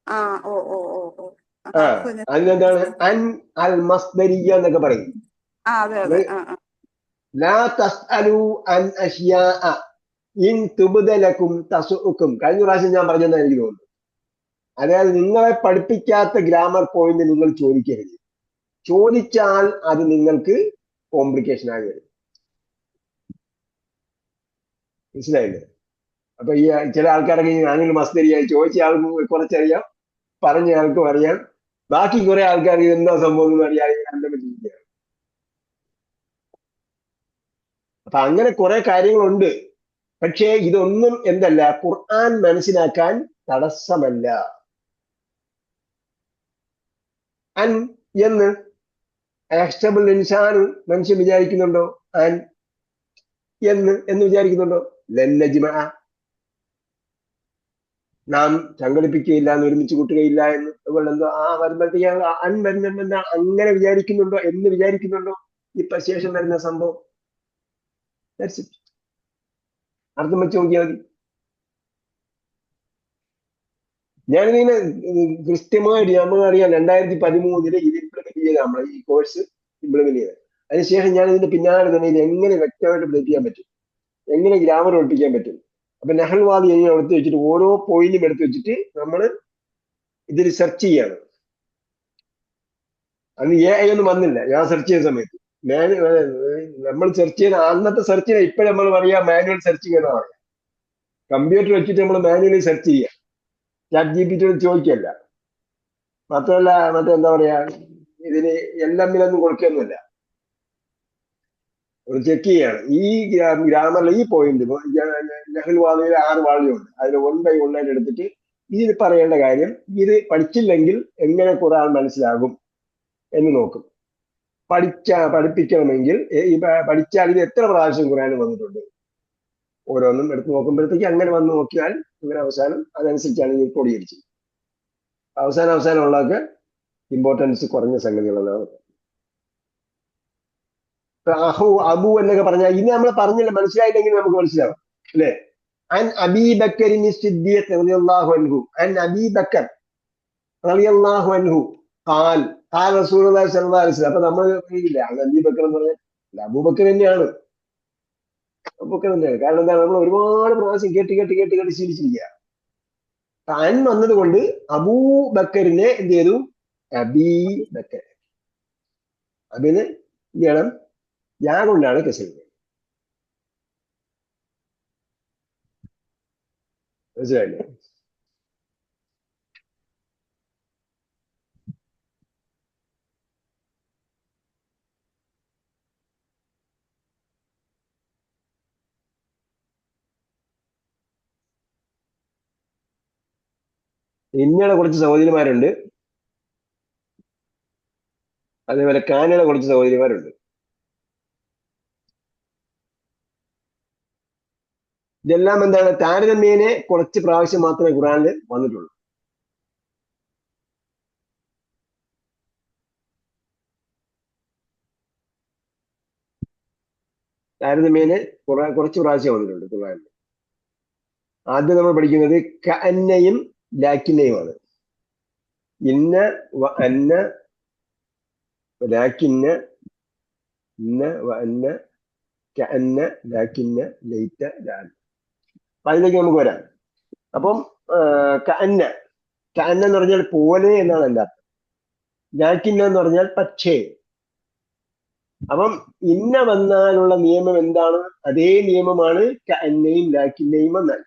ഓ ഓ ഓ ഓ ആ അതിനെന്താണ്? അൽ മസ്ദരിയ എന്നൊക്കെ പറയും. അതെ അതെ. ലാ തസ്അലു അൻ അഷ്യാഅ ഇൻ തുബ്ദ ലക്കും തസുഉക്കും. കഴിഞ്ഞ പ്രാവശ്യം ഞാൻ പറഞ്ഞതെന്ന് എനിക്ക് തോന്നുന്നു. അതായത് നിങ്ങളെ പഠിപ്പിക്കാത്ത ഗ്രാമർ പോയിന്റ് നിങ്ങൾ ചോദിക്കരുത്. ചോദിച്ചാൽ അത് നിങ്ങൾക്ക് കോംപ്ലിക്കേഷൻ ആയി വരും. മനസ്സിലായില്ലേ? അപ്പൊ ഈ ചില ആൾക്കാരൊക്കെ അങ്ങനെ മസ്തരിയായി ചോദിച്ച ആൾക്ക് കുറച്ചറിയാം, പറഞ്ഞ ആൾക്കും അറിയാം, ബാക്കി കുറെ ആൾക്കാർക്ക് ഇതെന്താ സംഭവം എന്ന് അറിയാതെ കണ്ടുപിടിച്ചിരിക്കുകയാണ്. അപ്പൊ അങ്ങനെ കുറെ കാര്യങ്ങളുണ്ട്. പക്ഷേ ഇതൊന്നും എന്തല്ല, ഖുർആൻ മനസ്സിലാക്കാൻ തടസ്സമല്ല. അൻ എന്ന് അയഹ്സബുൽ ഇൻസാനു മനുഷ്യൻ വിചാരിക്കുന്നുണ്ടോ? അൻ എന്ന് വിചാരിക്കുന്നുണ്ടോ? ലൻ നജ്മഅ നാം സംഘടിപ്പിക്കുകയില്ല എന്ന്, ഒരുമിച്ച് കൂട്ടുകയില്ല എന്ന്. അതുകൊണ്ട് എന്തോ വരുമ്പോഴത്തേക്ക് അൻ വരുന്ന അങ്ങനെ വിചാരിക്കുന്നുണ്ടോ എന്ന് വിചാരിക്കുന്നുണ്ടോ? ഇപ്പൊ ശേഷം വരുന്ന സംഭവം അർത്ഥം വെച്ച് നോക്കിയാൽ മതി. ഞാനിതിനെ കൃത്യമായിട്ട് നമുക്കറിയാം 2013 ഇത് ഇംപ്ലിമെന്റ് ചെയ്ത നമ്മളെ ഈ കോഴ്സ് ഇംപ്ലിമെന്റ് ചെയ്തത്. അതിനുശേഷം ഞാൻ ഇതിന്റെ പിന്നാലെ തന്നെ ഇത് എങ്ങനെ വ്യക്തമായിട്ട് ബ്രേക്ക് ചെയ്യാൻ പറ്റും, എങ്ങനെ ഗ്രാമർ പഠിപ്പിക്കാൻ പറ്റും. അപ്പൊ നഹൽവാദി എങ്ങനെ എടുത്തു വെച്ചിട്ട് ഓരോ പോയിന്റും എടുത്തു വെച്ചിട്ട് നമ്മൾ ഇതിൽ സെർച്ച് ചെയ്യാണ്. അന്ന് AI ഒന്നും വന്നില്ല ഞാൻ സെർച്ച് ചെയ്യുന്ന സമയത്ത്. നമ്മൾ സെർച്ച് ചെയ്യുന്ന അന്നത്തെ സെർച്ചിനെ ഇപ്പോഴും നമ്മൾ പറയാ മാനുവൽ സെർച്ചിങ് എന്ന് പറയാം. കമ്പ്യൂട്ടർ വെച്ചിട്ട് നമ്മൾ മാനുവലി സെർച്ച് ചെയ്യുക, ChatGPT ചോദിക്കല്ല. മാത്രമല്ല മറ്റെന്താ പറയാ, ഇതിന് LM-ലൊന്നും കൊടുക്കുകയൊന്നുമില്ല, ഒരു ചെക്ക് ചെയ്യാണ്. ഈ ഗ്രാമറിൽ ഈ പോയിന്റ് നഹൽവാദിയിൽ 6 വാള്യമുണ്ട്. അതിൽ 1 by 1 ആയിട്ട് എടുത്തിട്ട് ഇതിൽ പറയേണ്ട കാര്യം, ഇത് പഠിച്ചില്ലെങ്കിൽ എങ്ങനെ ഖുർആൻ മനസ്സിലാകും എന്ന് നോക്കും. പഠിപ്പിക്കണമെങ്കിൽ പഠിച്ചാൽ ഇത് എത്ര പ്രാവശ്യം ഖുർആൻ വന്നിട്ടുണ്ട്, ഓരോന്നും എടുത്ത് നോക്കുമ്പോഴത്തേക്ക് അങ്ങനെ വന്ന് നോക്കിയാൽ അങ്ങനെ അവസാനം അതനുസരിച്ചാണ് ഇത് ക്രോഡീകരിച്ചത്. അവസാനം ഉള്ളതൊക്കെ ഇമ്പോർട്ടൻസ് കുറഞ്ഞ സംഗതികളാണ്. അബു എന്നൊക്കെ പറഞ്ഞാൽ ഇനി നമ്മൾ പറഞ്ഞില്ല, മനസ്സിലായില്ലെങ്കിൽ നമുക്ക് മനസ്സിലാവും അല്ലെ. അൻ അബീ ബക്കറിൻ സിദ്ദീഖ് റളിയല്ലാഹു അൻഹു, അൻ അബീ ബക്കർ റളിയല്ലാഹു അൻഹു ഖാൽ ഖാൽ റസൂലുള്ളാഹി സ്വല്ലല്ലാഹു അലൈഹി വസല്ലം. അപ്പൊ നമ്മൾ ഇല്ല അബീ ബക്കർ എന്ന് പറഞ്ഞാൽ അബൂബക്കർ തന്നെയാണ്, അബൂബക്കർ തന്നെയാണ്. കാരണം എന്താണ്, നമ്മൾ ഒരുപാട് പ്രാവശ്യം കേട്ട് ശീലിച്ചിരിക്കുക. അൻ വന്നത് കൊണ്ട് അബൂബക്കറിനെ എന്ത് ചെയ്തു? അബീ ബക്കർ. അതിന് എന്ത് ചെയ്യണം? ഞാൻ കൊണ്ടാണ് കെസൽ. മനസ്സിലായില്ലേ? ഇന്ത്യയുടെ കുറച്ച് സഹോദരിമാരുണ്ട്, അതേപോലെ കാനഡ കുറച്ച് സഹോദരിമാരുണ്ട്. ഇതെല്ലാം എന്താണ്, താരതമ്യേനെ കുറച്ച് പ്രാവശ്യം മാത്രമേ ഖുർആനിൽ വന്നിട്ടുള്ളൂ. താരതമ്യേനെ കുറച്ച് പ്രാവശ്യം വന്നിട്ടുണ്ട് ഖുർആനിൽ. ആദ്യം നമ്മൾ പഠിക്കുന്നത് കഅന്നയും ലാക്കിന്നയുമാണ്. ഇന്ന വ അന്ന ലാക്കിന്ന, ഇന്ന വ അന്ന കഅന്ന ലാക്കിന്ന ലൈത ലാൻ. അപ്പൊ അതിലേക്ക് നമുക്ക് വരാം. അപ്പം കഅന്ന എന്ന് പറഞ്ഞാൽ പോലെ എന്നാണ് എൻ്റെ അർത്ഥം. ലാക്കിന്ന എന്ന് പറഞ്ഞാൽ പക്ഷേ. അപ്പം ഇന്ന വന്നാലുള്ള നിയമം എന്താണ്? അതേ നിയമമാണ് കഅന്നയും ലാക്കിന്നയും വന്നാൽ.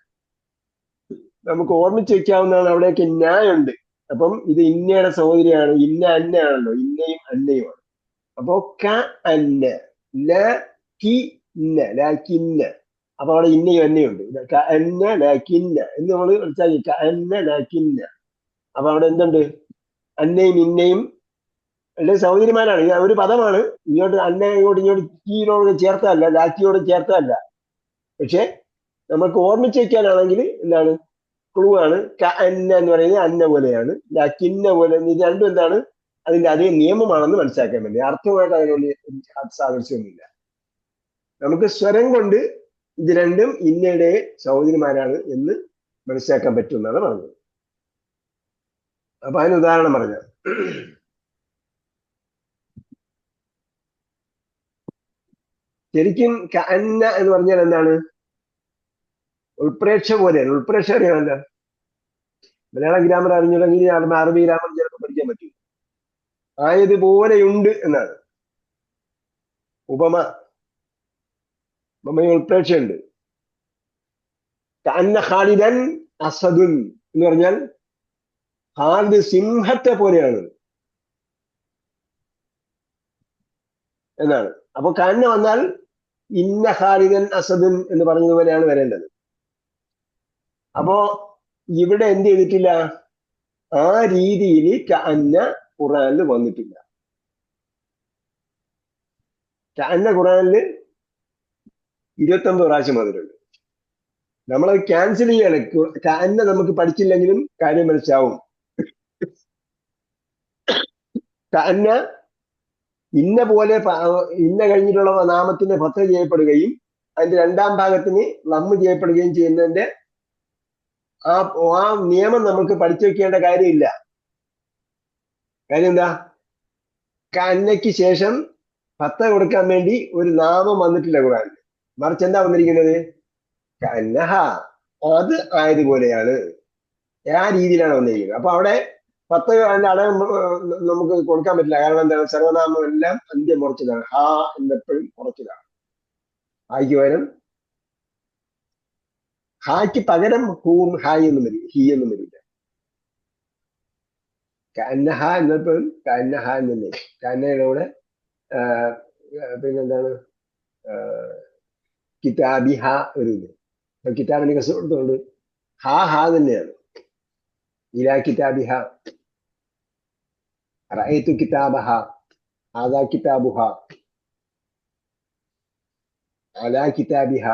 നമുക്ക് ഓർമ്മിച്ച് വെക്കാവുന്നതാണ്. അവിടെയൊക്കെ ന്യായുണ്ട്. അപ്പം ഇത് ഇന്നയുടെ സഹോദരിയാണ്, ഇന്ന അന്നയാണല്ലോ, ഇന്നയും അന്നയുമാണ്. അപ്പോ കഅന്ന ലാക്കിന്ന, അപ്പൊ അവിടെ ഇന്നയും അന്നയുണ്ട്. കഅന്ന ലാക്കിന്ന എന്ന് നമ്മൾ മനസ്സിലാക്കി. കഅന്ന ലാക്കിന്ന അപ്പൊ അവിടെ എന്തുണ്ട്? അന്നയും ഇന്നയും അല്ലെ സഹോദരിമാരാണ്. ഇത് ഒരു പദമാണ്. ഇങ്ങോട്ട് അന്ന ഇങ്ങോട്ട് കീയോട് ചേർത്തല്ല, ലാക്കിയോട് ചേർത്തല്ല. പക്ഷെ നമുക്ക് ഓർമ്മിച്ച് വെക്കാനാണെങ്കിൽ എന്താണ്? ക്ലൂ ആണ്. അന്ന എന്ന് പറയുന്നത് അന്ന പോലെയാണ്, ലാക്കിന്ന പോലെ. ഇത് രണ്ടും എന്താണ്? അതിന്റെ അതേ നിയമമാണെന്ന് മനസ്സിലാക്കാൻ വേണ്ടി. അർത്ഥമായിട്ട് അതിനോട് സാദൃശ്യമൊന്നുമില്ല. നമുക്ക് സ്വരം കൊണ്ട് ഇത് രണ്ടും ഇന്നയുടെ സഹോദരിമാരാണ് എന്ന് മനസ്സിലാക്കാൻ പറ്റുമെന്നാണ് പറഞ്ഞത്. അപ്പൊ അതിന് ഉദാഹരണം പറഞ്ഞ ശരിക്കും അന്ന എന്ന് പറഞ്ഞാൽ എന്താണ്? ഉൾപ്രേക്ഷ പോലെയാണ്. ഉൾപ്രേക്ഷ അറിയാമല്ലോ. മലയാളം ഗ്രാമർ അറിഞ്ഞില്ലെങ്കിൽ അറബി ഗ്രാമർ ചിലപ്പോൾ പഠിക്കാൻ പറ്റും. ആയതുപോലെയുണ്ട് എന്നാണ് ഉപമ. ഉപമ ഉൾപ്രേക്ഷയുണ്ട്. അന്ന ഖാലിദൻ അസദുൻ എന്ന് പറഞ്ഞാൽ ഖാലിദ് സിംഹത്തെ പോലെയാണ് എന്നാണ്. അപ്പൊ കന്ന വന്നാൽ ഇന്ന ഖാലിദൻ അസദുൻ എന്ന് പറഞ്ഞതുപോലെയാണ് വരേണ്ടത്. അപ്പോ ഇവിടെ എന്ത് ചെയ്തിട്ടില്ല? ആ രീതിയിൽ കഅന്ന ഖുറാനിൽ വന്നിട്ടില്ല. കഅന്ന ഖുറാനിൽ 29 പ്രാവശ്യം വന്നിട്ടുണ്ട്. നമ്മളത് ക്യാൻസൽ ചെയ്യാണ്. കഅന്ന നമുക്ക് പഠിച്ചില്ലെങ്കിലും കാര്യം മനസ്സിലാവും. കഅന്ന ഇന്ന പോലെ ഇന്ന കഴിഞ്ഞിട്ടുള്ള നാമത്തിന് ഫത്ഹ ചെയ്യപ്പെടുകയും അതിന്റെ രണ്ടാം ഭാഗത്തിന് ലമ്മ് ചെയ്യപ്പെടുകയും ചെയ്യുന്നതിന്റെ ആ നിയമം നമുക്ക് പഠിച്ചു വെക്കേണ്ട കാര്യമില്ല. കാര്യം എന്താ? കഅന്നയ്ക്ക് ശേഷം ഫത്ഹ കൊടുക്കാൻ വേണ്ടി ഒരു നാമം വന്നിട്ടില്ല ഖുറാനിൽ. മറിച്ച് എന്താ വന്നിരിക്കുന്നത്? കഅന്നഹ, അത് ആയതുപോലെയാണ്. ആ രീതിയിലാണ് വന്നിരിക്കുന്നത്. അപ്പൊ അവിടെ ഫത്ഹ അതിന്റെ അടയാളം നമുക്ക് കൊടുക്കാൻ പറ്റില്ല. കാരണം എന്താണ്? സർവനാമം എല്ലാം അന്ത്യം മുറച്ചതാണ്. ഹാ എന്നെപ്പോഴും മുറച്ചതാണ്. ഹായ്ക്ക് പകരം ഹായ്ക്ക് പകരം ഹൂം ഹായ് എന്നും വരും, ഹി എന്നും വരില്ല. കഅന്നഹ എന്നപ്പോഴും കഅന്നഹ എന്നല്ലേ. കഅന്നയുടെ കൂടെ പിന്നെന്താണ്? കിതാബിഹ വരില്ല. അപ്പൊ കിതാബിന്റെ കസ് കൊടുത്തുകൊണ്ട് ഹാ തന്നെയാണ്. ഇലാ കിതാബിഹ, റഅയ്തു കിതാബഹ, ഹാദാ കിതാബുഹ, അലാ കിതാബിഹ.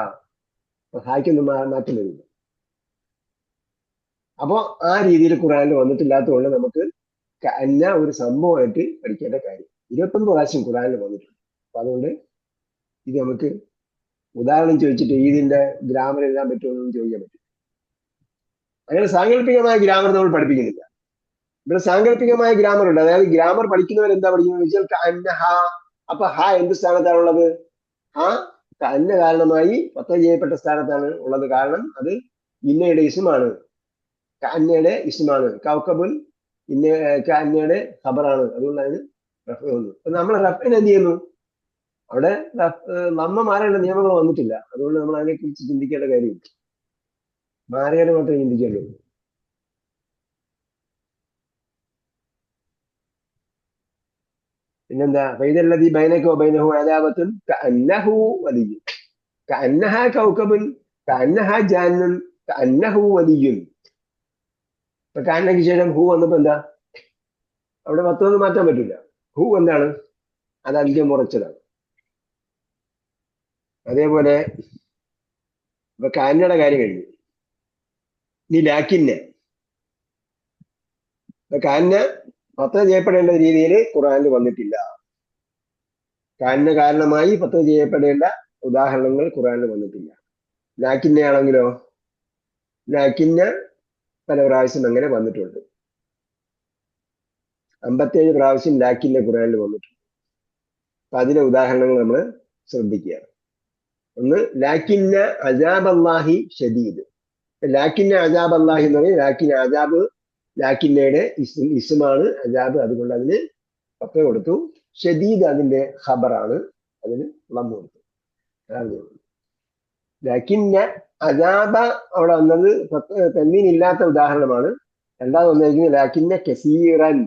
ഹായ്ക്കൊന്നും മാറ്റം വരില്ല. അപ്പോ ആ രീതിയിൽ ഖുറാനിൽ വന്നിട്ടില്ലാത്തതുകൊണ്ട് നമുക്ക് കഅന്ന ഒരു സംഭവമായിട്ട് പഠിക്കേണ്ട കാര്യം. 29 പ്രാവശ്യം ഖുറാനിൽ വന്നിട്ടുണ്ട്. അപ്പൊ അതുകൊണ്ട് ഇത് നമുക്ക് ഉദാഹരണം ചോദിച്ചിട്ട് ഇതിന്റെ ഗ്രാമർ എഴുതാൻ പറ്റുമെന്നൊന്നും ചോദിക്കാൻ പറ്റും. അങ്ങനെ സാങ്കല്പികമായ ഗ്രാമർ നമ്മൾ പഠിപ്പിക്കുന്നില്ല. ഇവിടെ സാങ്കല്പികമായ ഗ്രാമർ ഉണ്ട്. അതായത് ഗ്രാമർ പഠിക്കുന്നവർ എന്താ പഠിക്കുന്നത് വെച്ചാൽ കഅന്ന ഹ. അപ്പൊ ഹ എന്ത് സ്ഥാനത്താണുള്ളത്? ഹ കഅന്ന കാരണമായി ഫത്ഹ ചെയ്യപ്പെട്ട സ്ഥാനത്താണ് ഉള്ളത്. കാരണം അത് ഇന്നയുടെ ഇസ്മാണ്, കഅന്നയുടെ ഇസ്മാണ്. കൗക്കബുൽ കഅന്നയുടെ ഖബറാണ്. അതുകൊണ്ട് അതിന് റഫ് വന്നു. അപ്പൊ നമ്മൾ റഫിന് എന്ത് ചെയ്യുന്നു? അവിടെ നമ്മ മാറേണ്ട നിയമങ്ങൾ വന്നിട്ടില്ല. അതുകൊണ്ട് നമ്മൾ അതിനെക്കുറിച്ച് ചിന്തിക്കേണ്ട കാര്യമില്ല. മാറിയാലും മാത്രമേ ചിന്തിക്കേണ്ടുള്ളൂ. പിന്നെന്താ? ഫൈദല്ലദീ ബൈനക വബൈനഹു അദാവത്തുൻ കഅന്നഹു വലിയ്യുൻ, കഅന്നഹ കൗകബുൻ, കഅന്നഹ ജാന്നൻ, കഅന്നഹു വലിയ്യുൻ. ഇപ്പൊ കഅന്നയ്ക്ക് ശേഷം ഹു വന്നപ്പോ എന്താ? അവിടെ മൊത്തമൊന്നും മാറ്റാൻ പറ്റില്ല. ഹു എന്താണ്? അത് അന്ത്യം ഉറച്ചതാണ്. അതേപോലെ ഇപ്പൊ കഅന്നയുടെ കാര്യം കഴിഞ്ഞു. ഇനി ലാക്കിന്ന. ഇപ്പൊ കഅന്ന ഫത്ഹ ചെയ്യപ്പെടേണ്ട രീതിയിൽ ഖുറാനിൽ വന്നിട്ടില്ല. കഅന്ന കാരണമായി ഫത്ഹ ചെയ്യപ്പെടേണ്ട ഉദാഹരണങ്ങൾ ഖുറാനിൽ വന്നിട്ടില്ല. ലാക്കിന്നയാണെങ്കിലോ? ലാക്കിന്ന പല പ്രാവശ്യം അങ്ങനെ വന്നിട്ടുണ്ട്. 57 പ്രാവശ്യം ലാക്കിന്ന ഖുറാനിൽ വന്നിട്ടുണ്ട്. അപ്പൊ അതിലെ ഉദാഹരണങ്ങൾ നമ്മൾ ശ്രദ്ധിക്കുക. ഒന്ന്, ലാക്കിന്ന അജാബ് അല്ലാഹി ഷദീദ്. ലാക്കിന്ന അജാബ് അല്ലാഹി എന്ന് പറഞ്ഞാൽ ലാക്കിന്ന അജാബ് ലാക്കിന്നയുടെ ഇസ്മാണ്, അജാബ്. അതുകൊണ്ട് അതിന് ഫത്ഹ കൊടുത്തു. ഷദീദ് അതിന്റെ ഖബറാണ്, അതിന് ലം കൊടുത്തു. അതാണ് ലാക്കിന്ന അജാബ അവിടെ വന്നത് തൻവീൻ ഇല്ലാത്ത ഉദാഹരണമാണ്. രണ്ടാമത് വന്നിരിക്കുന്നത് ലാക്കിന്ന കസീറൻ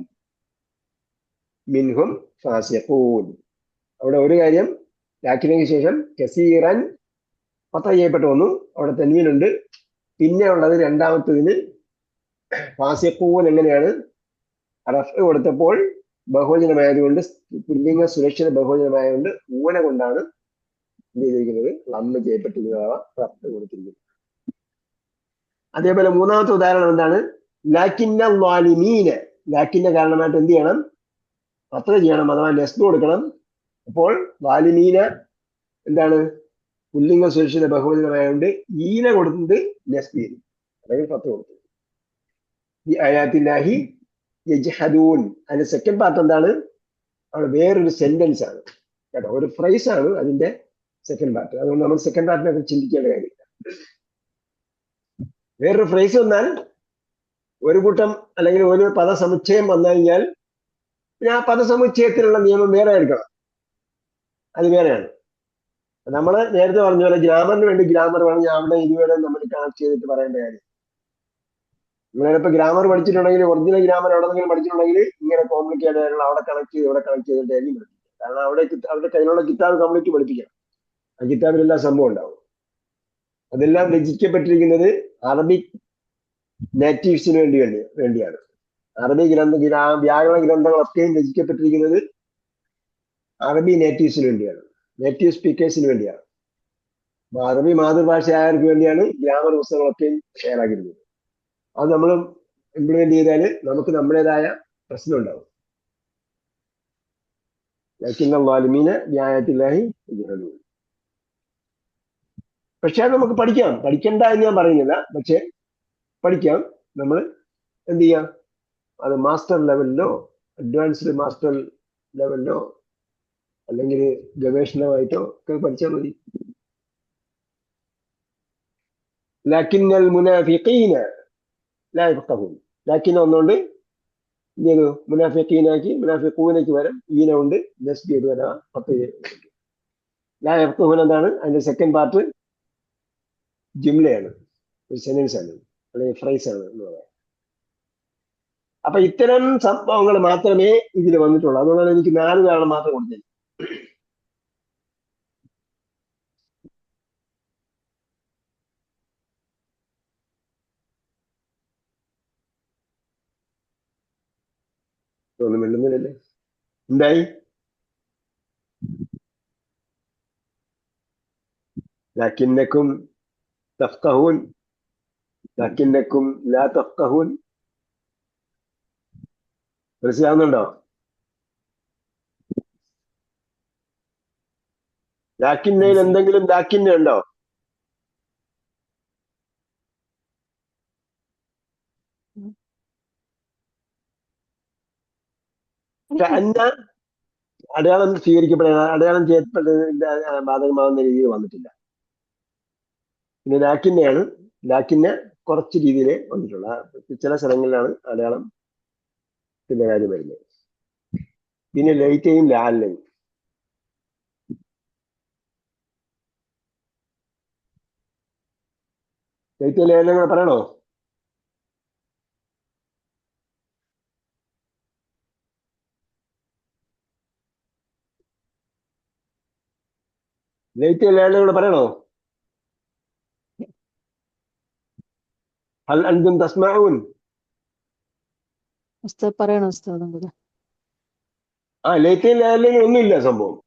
മിൻഹും ഫാസിഖൂൻ. അവിടെ ഒരു കാര്യം, ലാക്കിനയ്ക്ക് ശേഷം കസീറൻ ഫത്ഹ ചെയ്യപ്പെട്ടു വന്നു. അവിടെ തൻവീനുണ്ട്. പിന്നെ ഉള്ളത് രണ്ടാമത്തതിന് ഫാസിഖൂൻ എങ്ങനെയാണ് റഫ് കൊടുത്തപ്പോൾ ബഹുവചനമായതുകൊണ്ട് പുല്ലിംഗ സുരക്ഷിത ബഹുവചനമായതുകൊണ്ട് ഊന കൊണ്ടാണ് എന്ത് ചെയ്തിരിക്കുന്നത് ലമ്മ് ചെയ്യപ്പെട്ടിരിക്കുന്നത് റഫ് കൊടുത്തിരിക്കുന്നത്. അതേപോലെ മൂന്നാമത്തെ ഉദാഹരണം എന്താണ്? ലാക്കിന്ന ളാലിമീന, ലാക്കിന്റെ കാരണമായിട്ട് എന്ത് ചെയ്യണം? അത്ര ചെയ്യണം, അഥവാ നെസ്ബ് കൊടുക്കണം. അപ്പോൾ വാലിമീന എന്താണ്? പുല്ലിംഗ സുരക്ഷിത ബഹുവചനമായതുകൊണ്ട് ഈന കൊടുത്തിട്ട് നെസ്ബ് ചെയ്തു, അല്ലെങ്കിൽ പത്ത് കൊടുത്തു. ഈ ആയാത്തില്ലാഹി യജ്ഹദൂൻ, അതിന്റെ സെക്കൻഡ് പാർട്ട് എന്താണ്? അവിടെ വേറൊരു സെന്റൻസ് ആണ് കേട്ടോ, ഒരു ഫ്രൈസ് ആണ് അതിന്റെ സെക്കൻഡ് പാർട്ട്. അതുകൊണ്ട് നമ്മൾ സെക്കൻഡ് പാർട്ടിനെ കുറിച്ച് ചിന്തിക്കേണ്ട കാര്യമില്ല. വേറൊരു ഫ്രേസ് വന്നാൽ, ഒരു കൂട്ടം അല്ലെങ്കിൽ ഒരു പദസമുച്ചയം വന്നു കഴിഞ്ഞാൽ ആ പദസമുച്ചയത്തിലുള്ള നിയമം വേറെ എടുക്കണം, അത് വേറെയാണ്. നമ്മൾ നേരത്തെ പറഞ്ഞ പോലെ ഗ്രാമറിന് വേണ്ടി ഗ്രാമർ വേണം, ഞാൻ അവിടെ ഇതുവരെ നമ്മൾ കണക്ട് ചെയ്തിട്ട് പറയേണ്ട കാര്യം. നിങ്ങളിപ്പോ ഗ്രാമർ പഠിച്ചിട്ടുണ്ടെങ്കിൽ, ഒറിജിനൽ ഗ്രാമർ എവിടെന്നെങ്കിലും പഠിച്ചിട്ടുണ്ടെങ്കിൽ ഇങ്ങനെ കോംപ്ലിക്കേറ്റഡ് ആയിട്ടുള്ള അവിടെ കണക്ട് ചെയ്ത് ഇവിടെ കണക്ട് ചെയ്തിട്ട് ആയിരിക്കും പഠിപ്പിക്കുക. കാരണം അവരുടെ കയ്യിലുള്ള കിതാബ് കംപ്ലീറ്റ് പഠിപ്പിക്കണം. ആ കിതാബിലെല്ലാം സംഭവം ഉണ്ടാവും. അതെല്ലാം രചിക്കപ്പെട്ടിരിക്കുന്നത് അറബിക് നേറ്റീവ്സിന് വേണ്ടിയാണ്. അറബി വ്യാകരണ ഗ്രന്ഥങ്ങളൊക്കെയും രചിക്കപ്പെട്ടിരിക്കുന്നത് അറബി നേറ്റീവ്സിന് വേണ്ടിയാണ്, നേറ്റീവ് സ്പീക്കേഴ്സിന് വേണ്ടിയാണ്. അറബി മാതൃഭാഷയായവർക്ക് വേണ്ടിയാണ് ഗ്രാമർ പുസ്തകങ്ങളൊക്കെയും തയ്യാറാക്കിയിരുന്നത്. അത് നമ്മൾ ഇംപ്ലിമെന്റ് ചെയ്താൽ നമുക്ക് നമ്മുടേതായ പ്രശ്നം ഉണ്ടാവും. പക്ഷെ അത് നമുക്ക് പഠിക്കാം, പഠിക്കണ്ട എന്ന് ഞാൻ പറയുന്നില്ല, പക്ഷെ പഠിക്കാം. നമ്മൾ എന്ത് ചെയ്യാം? അത് മാസ്റ്റർ ലെവലിലോ അഡ്വാൻസ്ഡ് മാസ്റ്റർ ലെവലിലോ അല്ലെങ്കിൽ ഗവേഷണമായിട്ടോ ഒക്കെ പഠിച്ചാൽ മതി. ലാക്കിന്നൽ മുനാഫിഖീന ലാ യഫ്ഖഹൂൻ, ലാക്കിൻ ഒന്നുകൊണ്ട് ഇങ്ങനെ മുനാഫിഖീനാക്കി മുനാഫിഖൂനയ്ക്ക് വരാം, ഈന കൊണ്ട് നസ്ബ് ചെയ്ത് വരാം, 10 ലാ യഫ്ഖഹൂൻ എന്താണ്? അതിന്റെ സെക്കൻഡ് പാർട്ട് ജുംലയാണ്, ഒരു സെന്റൻസ് ആണ് അല്ലെങ്കിൽ ഫ്രൈസ് ആണ് എന്ന് പറയാം. അപ്പൊ ഇത്തരം സംഭവങ്ങൾ മാത്രമേ ഇതിൽ വന്നിട്ടുള്ളൂ. അതുകൊണ്ടാണ് എനിക്ക് 4 ഉദാഹരണം മാത്രം കൊടുത്തത്. ഒന്നും മിണ്ടുന്നില്ലല്ലേ? എന്തായി? ലാക്കിന്നക്കും തഫ്ഖഹൂൻ, ലാക്കിന്നക്കും ലാ തഫ്ഖഹൂൻ. മനസ്സിലാവുന്നുണ്ടോ? ലാക്കിന്നയിൽ എന്തെങ്കിലും ലാക്കിന്ന ഉണ്ടോ? അന്ന അടയാളം സ്വീകരിക്കപ്പെടുന്ന, അടയാളം ചെയ്യപ്പെട്ടതിന്റെ ബാധകമാകുന്ന രീതിയിൽ വന്നിട്ടില്ല. പിന്നെ ലാക്കിന്നയാണ്, ലാക്കിന്ന കുറച്ച് രീതിയിലേ വന്നിട്ടുള്ള, ചില സ്ഥലങ്ങളിലാണ് അടയാളത്തിന്റെ കാര്യം വരുന്നത്. പിന്നെ ലൈറ്റയും ലാലയും, ലൈറ്റയും ലാലും കൂടെ പറയണോ? ലൈറ്റയും ലാലും കൂടെ പറയണോ? ഹൽ അൻതും തസ്മഊൻ? ഉസ്താദ് പറയണോ ഉസ്താദും കൂടെ? ലൈറ്റയും ലാലും ഒന്നുമില്ല സംഭവം.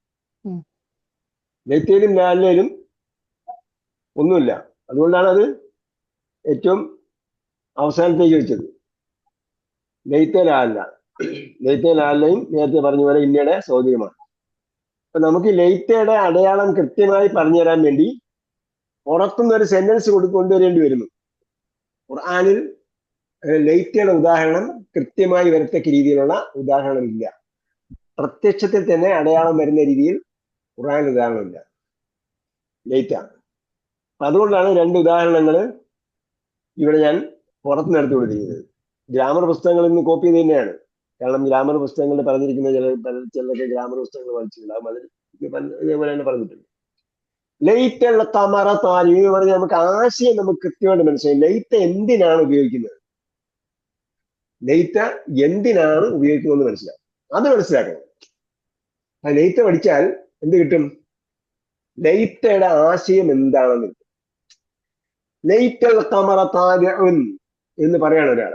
ലൈറ്റയിലും ലാലിലും ഒന്നുമില്ല. അതുകൊണ്ടാണ് അത് ഏറ്റവും അവസാനത്തേക്ക് വെച്ചത്. ലൈറ്റ ലാല, ലൈറ്റ ലാലയും നേരത്തെ പറഞ്ഞ പോലെ ഇന്ത്യയുടെ സൗകര്യമാണ്. അപ്പൊ നമുക്ക് ലൈറ്റയുടെ അടയാളം കൃത്യമായി പറഞ്ഞു തരാൻ വേണ്ടി പുറത്തുനിന്ന് ഒരു സെന്റൻസ് കൊണ്ടുവരേണ്ടി വരുന്നു. ഖുർആനിൽ ലൈറ്റയുടെ ഉദാഹരണം കൃത്യമായി വരത്തക്ക രീതിയിലുള്ള ഉദാഹരണം ഇല്ല. പ്രത്യക്ഷത്തിൽ തന്നെ അടയാളം വരുന്ന രീതിയിൽ ഖുർആനിൽ ഉദാഹരണമില്ല, ലൈറ്റാണ്. അതുകൊണ്ടാണ് 2 ഉദാഹരണങ്ങൾ ഇവിടെ ഞാൻ പുറത്ത് നടത്തി കൊടുത്തിരിക്കുന്നത്. ഗ്രാമർ പുസ്തകങ്ങളിൽ നിന്ന് കോപ്പി ചെയ്ത് തന്നെയാണ്. കാരണം ഗ്രാമർ പുസ്തകങ്ങളിൽ പറഞ്ഞിരിക്കുന്ന ചിലരൊക്കെ ഗ്രാമർ പുസ്തകങ്ങൾ വായിച്ചിട്ടുണ്ടാകും, അതിൽ ഇതേപോലെ തന്നെ പറഞ്ഞിട്ടുണ്ട്. ലൈറ്റുള്ള കമറ താരി എന്ന് പറഞ്ഞാൽ നമുക്ക് ആശയം നമുക്ക് കൃത്യമായിട്ട് മനസ്സിലായി. ലൈറ്റ് എന്തിനാണ് ഉപയോഗിക്കുന്നത്, ലൈറ്റ് എന്തിനാണ് ഉപയോഗിക്കുന്നതെന്ന് മനസ്സിലാവും. അത് മനസ്സിലാക്കണം. ആ ലൈറ്റ് പഠിച്ചാൽ എന്ത് കിട്ടും? ലൈറ്റയുടെ ആശയം എന്താണെന്ന് കിട്ടും. ലൈറ്റൽ ഖമറ താരിഉൻ എന്ന് പറയാണ് ഒരാൾ.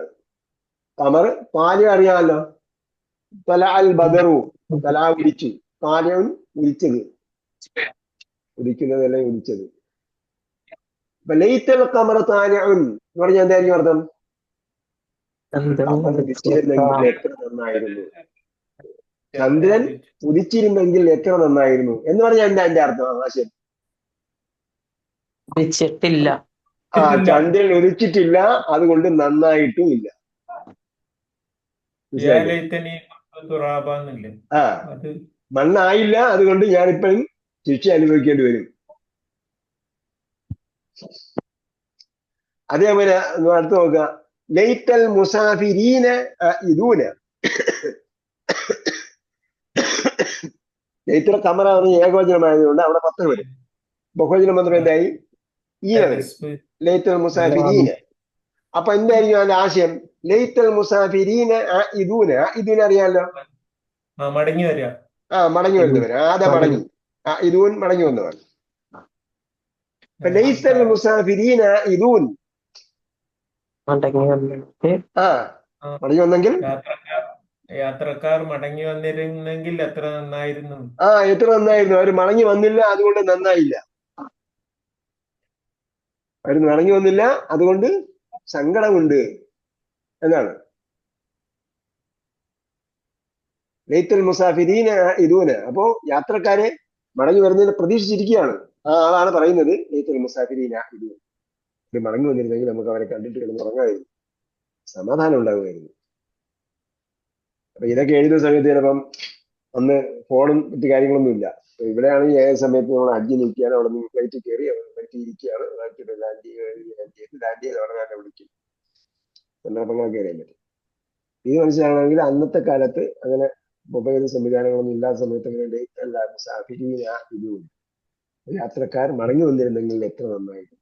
കമർ താലിയ അറിയാമല്ലോ. തല അൽ ബദറു, തല ഉദിച്ചു. താലിയൻ ഉദിച്ചത്, ഉദിക്കുന്നതല്ലേ ഉദിച്ചത്. അപ്പൊ ലൈത്തൽ കമർ താലിയൻ എന്ന് പറഞ്ഞാൽ എന്തായിരിക്കും അർത്ഥം? കമർ ഉദിച്ചിരുന്നെങ്കിൽ എത്ര നന്നായിരുന്നു, ചന്ദ്രൻ ഉദിച്ചിരുന്നെങ്കിൽ എത്ര നന്നായിരുന്നു എന്ന് പറഞ്ഞാൽ എന്താ അതിന്റെ അർത്ഥം? ആശയം ഉദിച്ചിട്ടില്ല. ചന്ദ്രൻ ഉദിച്ചിട്ടില്ല, അതുകൊണ്ട് നന്നായിട്ടും ഇല്ല. മണ്ണായില്ല, അതുകൊണ്ട് ഞാനിപ്പോഴും ശിക്ഷ അനുഭവിക്കേണ്ടി വരും. അതേപോലെ അടുത്ത് നോക്കുക, ലൈത്തൽ മുസാഫിരീന ഇദൂന. ലൈത്തൽ കമറ ഏകവചനമായതുകൊണ്ട് അവിടെ 10 വരും. ബഹുവചനം മാത്രം എന്തായി? ഈന വരും. ലൈത്തൽ മുസാഫിരീന. അപ്പൊ എന്തായിരിക്കും അതിന്റെ ആശയം? ലൈത്തൽ മുസാഫിരീന ഇദൂന. ഇദൂന അറിയാലോ, മടങ്ങി വരിക. മടങ്ങി വരുന്നവർ. ആദ മടങ്ങി, ഇദൂൻ മടങ്ങി വന്നവർ. ലൈത്തൽ മുസാഫിരീന ഇദൂൻ. മടങ്ങി വന്നെങ്കിൽ, യാത്രക്കാർ മടങ്ങി വന്നിരുന്നെങ്കിൽ എത്ര നന്നായിരുന്നു. എത്ര നന്നായിരുന്നു. അവർ മടങ്ങി വന്നില്ല, അതുകൊണ്ട് നന്നായില്ല. അവർ മടങ്ങി വന്നില്ല, അതുകൊണ്ട് സങ്കടമുണ്ട് എന്നാണ്. ലൈത്തൽ മുസാഫിരീന ഇദൂന. അപ്പോ യാത്രക്കാരെ മടങ്ങി വരുന്നതിനെ പ്രതീക്ഷിച്ചിരിക്കുകയാണ്. അതാണ് പറയുന്നത് ലൈത്തൽ മുസാഫിരീന ഇദൂന. ഒരു മടങ്ങി വന്നിരുന്നെങ്കിൽ നമുക്ക് അവരെ കണ്ടിട്ട് കിടന്നുറങ്ങാമായിരുന്നു, സമാധാനം ഉണ്ടാകുമായിരുന്നു. അപ്പൊ ഇതൊക്കെ എഴുതുന്ന സമയത്ത് ചിലപ്പം അന്ന് ഫോണും മറ്റു കാര്യങ്ങളൊന്നും ഇല്ല. ഇവിടെയാണെങ്കിൽ ഏത് സമയത്ത് നമ്മൾ ഹജ്ജ് നിൽക്കുകയാണ്, അവിടെ നിന്ന് ഫ്ലൈറ്റ് കയറി ഫ്ലൈറ്റ് ഇരിക്കുകയാണ്, ലാൻഡ് ചെയ്ത് അവിടെ തന്നെ വിളിക്കും, സന്ദർഭങ്ങളൊക്കെ അറിയാൻ പറ്റും. ഇത് മനസ്സിലാണെങ്കിൽ അന്നത്തെ കാലത്ത് അങ്ങനെ മൊബൈൽ സംവിധാനങ്ങളൊന്നും ഇല്ലാത്ത സമയത്ത് അങ്ങനെ യാത്രക്കാർ മടങ്ങി വന്നിരുന്നെങ്കിൽ എത്ര നന്നായിരുന്നു.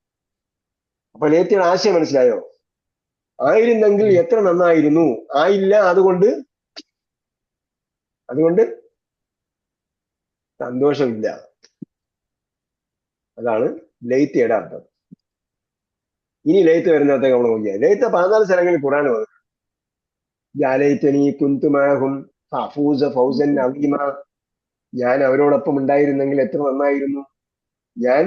അപ്പൊ ലേറ്റിയുടെ ആശയം മനസ്സിലായോ? ആയിരുന്നെങ്കിൽ എത്ര നന്നായിരുന്നു, ആയില്ല, അതുകൊണ്ട് സന്തോഷമില്ല. അതാണ് ലൈത്തയുടെ അർത്ഥം. ഇനി ലൈത്ത് വരുന്നിടത്തേക്ക് നമ്മൾ നോക്കിയാൽ ലൈത്ത 14 സ്ഥലങ്ങളിൽ ഖുർആൻ വന്നു. ജാലൈതനി കുന്തു മഅഹും ഫഅഫൂസ ഫൗസൻ അദീമ. ഞാൻ അവരോടൊപ്പം ഉണ്ടായിരുന്നെങ്കിൽ എത്ര നന്നായിരുന്നു. ഞാൻ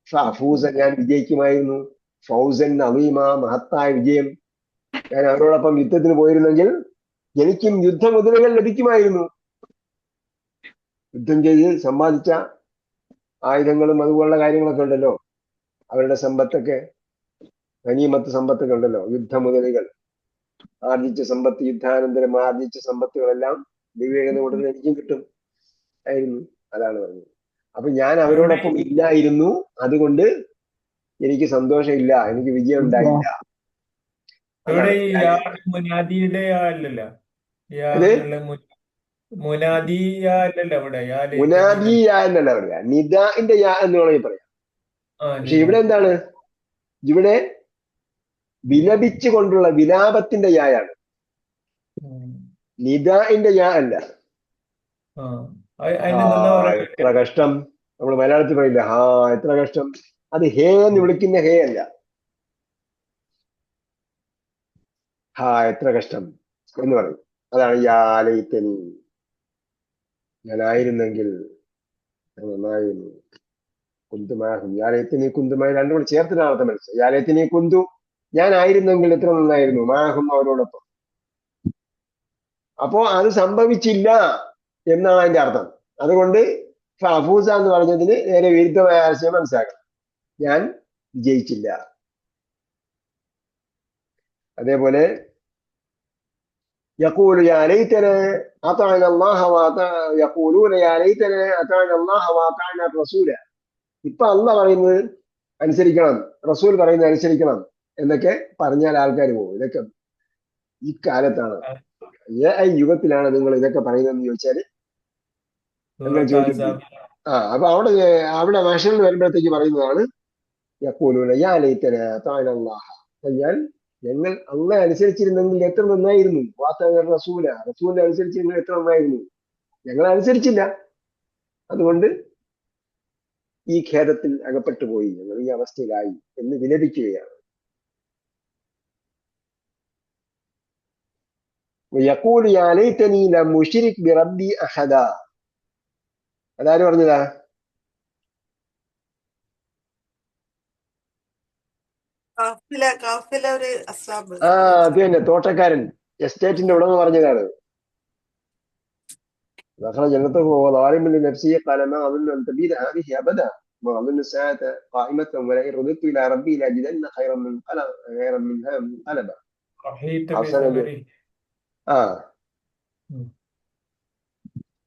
ഫഅഫൂസ, ഞാൻ വിജയിക്കുമായിരുന്നു. ഫൗസൻ അദീമ, മഹത്തായ വിജയം. ഞാൻ അവരോടൊപ്പം യുദ്ധത്തിന് പോയിരുന്നെങ്കിൽ എനിക്കും യുദ്ധമുതലുകൾ ലഭിക്കുമായിരുന്നു. യുദ്ധം ചെയ്ത് സമ്പാദിച്ച ആയുധങ്ങളും അതുപോലുള്ള കാര്യങ്ങളൊക്കെ ഉണ്ടല്ലോ, അവരുടെ സമ്പത്തൊക്കെ, ഗനീമത്ത് സമ്പത്തൊക്കെ ഉണ്ടല്ലോ, യുദ്ധമുതലുകൾ, ആർജിച്ച സമ്പത്ത്, യുദ്ധാനന്തരം ആർജിച്ച സമ്പത്തുകളെല്ലാം ദിവ്യഗത ഉടനെ എനിക്കും കിട്ടും ആയിരുന്നു. അതാണ് പറഞ്ഞത്. അപ്പൊ ഞാൻ അവരോടൊപ്പം ഇല്ലായിരുന്നു, അതുകൊണ്ട് എനിക്ക് സന്തോഷമില്ല, എനിക്ക് വിജയം ഉണ്ടായില്ല. മുനാദിയുടെ അല്ലല്ലോ, മുനാദിയല്ല പറയാ, നിദാന്റെ യാ എന്ന് വേണമെങ്കിൽ പറയാം. പക്ഷെ ഇവിടെ എന്താണ്? ഇവിടെ വിലപിച്ചു കൊണ്ടുള്ള വിലാപത്തിന്റെ യായാണ്, നിദാന്റെ യാ അല്ല. എത്ര കഷ്ടം, നമ്മൾ മലയാളത്തിൽ പറയില്ല, എത്ര കഷ്ടം. അത് ഹേ എന്ന് വിളിക്കുന്ന ഹേ അല്ല. എത്ര കഷ്ടം എന്ന് പറയും. അതാണ് യാലൈതനി, ഞാനായിരുന്നെങ്കിൽ നന്നായിരുന്നു. കുന്തുമാഹും യാലൈതനി കുന്തുമായി രണ്ടും കൂടി ചേർത്തിട്ടാണ് അർത്ഥം മനസ്സിലായി. യാലൈതനി കുന്തു, ഞാനായിരുന്നെങ്കിൽ എത്ര നന്നായിരുന്നു, മാഹും അവരോടൊപ്പം. അപ്പോ അത് സംഭവിച്ചില്ല എന്നാണ് അതിന്റെ അർത്ഥം. അതുകൊണ്ട് ഫഅഫൂസ എന്ന് പറഞ്ഞതിന് നേരെ വിരുദ്ധമായ ആശയം മനസ്സിലാക്കണം. ഞാൻ വിജയിച്ചില്ല. അതേപോലെ يقول يا ليتنا أطعنا الله يقولون يا ليتنا أطعنا الله وأطعنا الرسول. ഇപ്പൊ അള്ളാഹ് പറയുന്നത് അനുസരിക്കണം, റസൂൽ പറയുന്നത് അനുസരിക്കണം എന്നൊക്കെ പറഞ്ഞാൽ ആൾക്കാർ പോകും. ഇതൊക്കെ ഈ കാലത്താണ്, യുഗത്തിലാണ് നിങ്ങൾ ഇതൊക്കെ പറയുന്നതെന്ന് ചോദിച്ചാല് നിങ്ങൾ ചോദിക്കും. അപ്പൊ അവിടെ മഹ്ശറിൽ വരുമ്പോഴത്തേക്ക് പറയുന്നതാണ് യഖൂലൂന യാ ലൈതനാ അതഅന അല്ലാഹ. ഞാൻ ഞങ്ങൾ അള്ളാഹ് അനുസരിച്ചിരുന്നെങ്കിൽ എത്ര നന്നായിരുന്നു. റസൂലിനെ അനുസരിച്ചിരുന്നെങ്കിൽ എത്ര നന്നായിരുന്നു. ഞങ്ങൾ അനുസരിച്ചില്ല, അതുകൊണ്ട് ഈ ഖേദത്തിൽ അകപ്പെട്ടു പോയി, ഞങ്ങൾ ഈ അവസ്ഥയിലായി എന്ന് വിലപിക്കുകയാണ്. യഖൂലു യാ ലൈതനി ലം ഉശ്രിക് ബിറബ്ബി അഹദ. അതാര് പറഞ്ഞതാ? കൗഫിലെ ഒരു അസ്ഹാബ്. ആ അത് തന്നെ, തോട്ടക്കാരൻ, എസ്റ്റേറ്റിന്റെ ഉടമ പറഞ്ഞതാണ്. دخل جنته وهو ظالم لنفسه قال ما أظن أن تبيد هذه أبدا ما أظن الساعة قائمة ولئن رددت إلى ربي لأجدن خيرا منها منقلبا.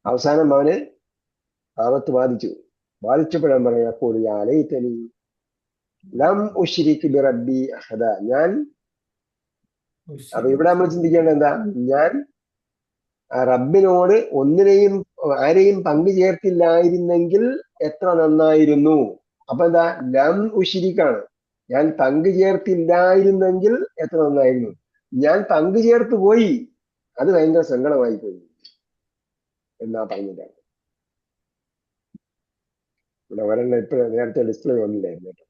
അവസാനം അവന് ആപത്ത് ബാധിച്ചപ്പോഴാണ് പറയാ യഖൂലു യാ ലൈതനി ലം ഉശ്രിക് ബിറബ്ബി അഹദ. ഞാൻ അപ്പൊ ഇവിടെ നമ്മൾ ചിന്തിക്കേണ്ടത് എന്താ? ഞാൻ റബ്ബിനോട് ആരെയും പങ്കു ചേർത്തില്ലായിരുന്നെങ്കിൽ എത്ര നന്നായിരുന്നു. അപ്പൊ എന്താ? ലം ഉശ്രിക്കാണ്, ഞാൻ പങ്കു ചേർത്തില്ലായിരുന്നെങ്കിൽ എത്ര നന്നായിരുന്നു. ഞാൻ പങ്കു ചേർത്ത് പോയി, അത് ഭയങ്കര സങ്കടമായി പോയി എന്നാ പറഞ്ഞിട്ടാണ്. ഇവിടെ ഒരെണ്ണം ഇപ്പോഴും നേരത്തെ ഡിസ്പ്ലേ വന്നില്ലായിരുന്നു കേട്ടോ.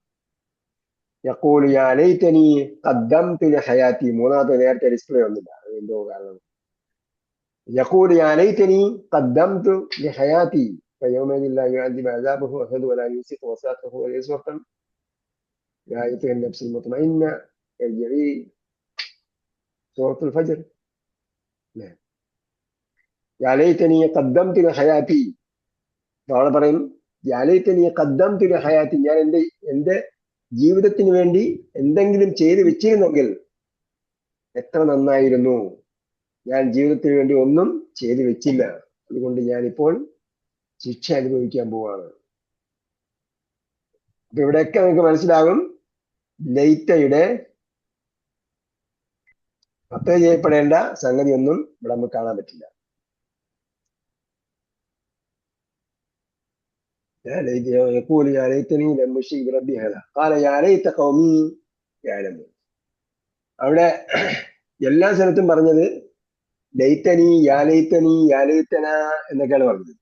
യഖൂലു യാ ലൈതനി ഖദ്ദംതു ലിഹയാതി. മൂന്നാമത്തെ നേരത്തെ ഡിസ്പ്ലേ വന്നില്ല, എന്തോ കാരണം. يقول يا ليتني قدمت لحياتي فيومئذ لا يعذب عذابه أحد ولا يوثق وثاقه ولا يسوق. يا أيتها النفس المطمئنة ارجعي. سورة الفجر. يا ليتني قدمت لحياتي. നാളെ പറയും യാ ലൈതനി ഖദ്ദംതു ലിഹയാതി, ഞാൻ എന്റെ ജീവിതത്തിന് വേണ്ടി എന്തെങ്കിലും ചെയ്തു വെച്ചിരുന്നെങ്കിൽ എത്ര നന്നായിരുന്നു. ഞാൻ ജീവിതത്തിന് വേണ്ടി ഒന്നും ചെയ്തു വെച്ചില്ല, അതുകൊണ്ട് ഞാനിപ്പോൾ ശിക്ഷ അനുഭവിക്കാൻ പോവാണ്. അപ്പൊ ഇവിടെയൊക്കെ നമുക്ക് മനസ്സിലാകും ലൈറ്റയുടെ അപ്ലൈ ചെയ്യപ്പെടേണ്ട സംഗതി ഒന്നും ഇവിടെ നമുക്ക് കാണാൻ പറ്റില്ല. يقول يا ليتني لم أشرك بربي أحدا قال يا ليت قومي يعلمون. അവിടെ എല്ലാ സ്ഥലത്തും പറഞ്ഞത് ലൈതനി യാ ലൈതനി യാ ലൈതന എന്നൊക്കെയാണ് പറഞ്ഞത്.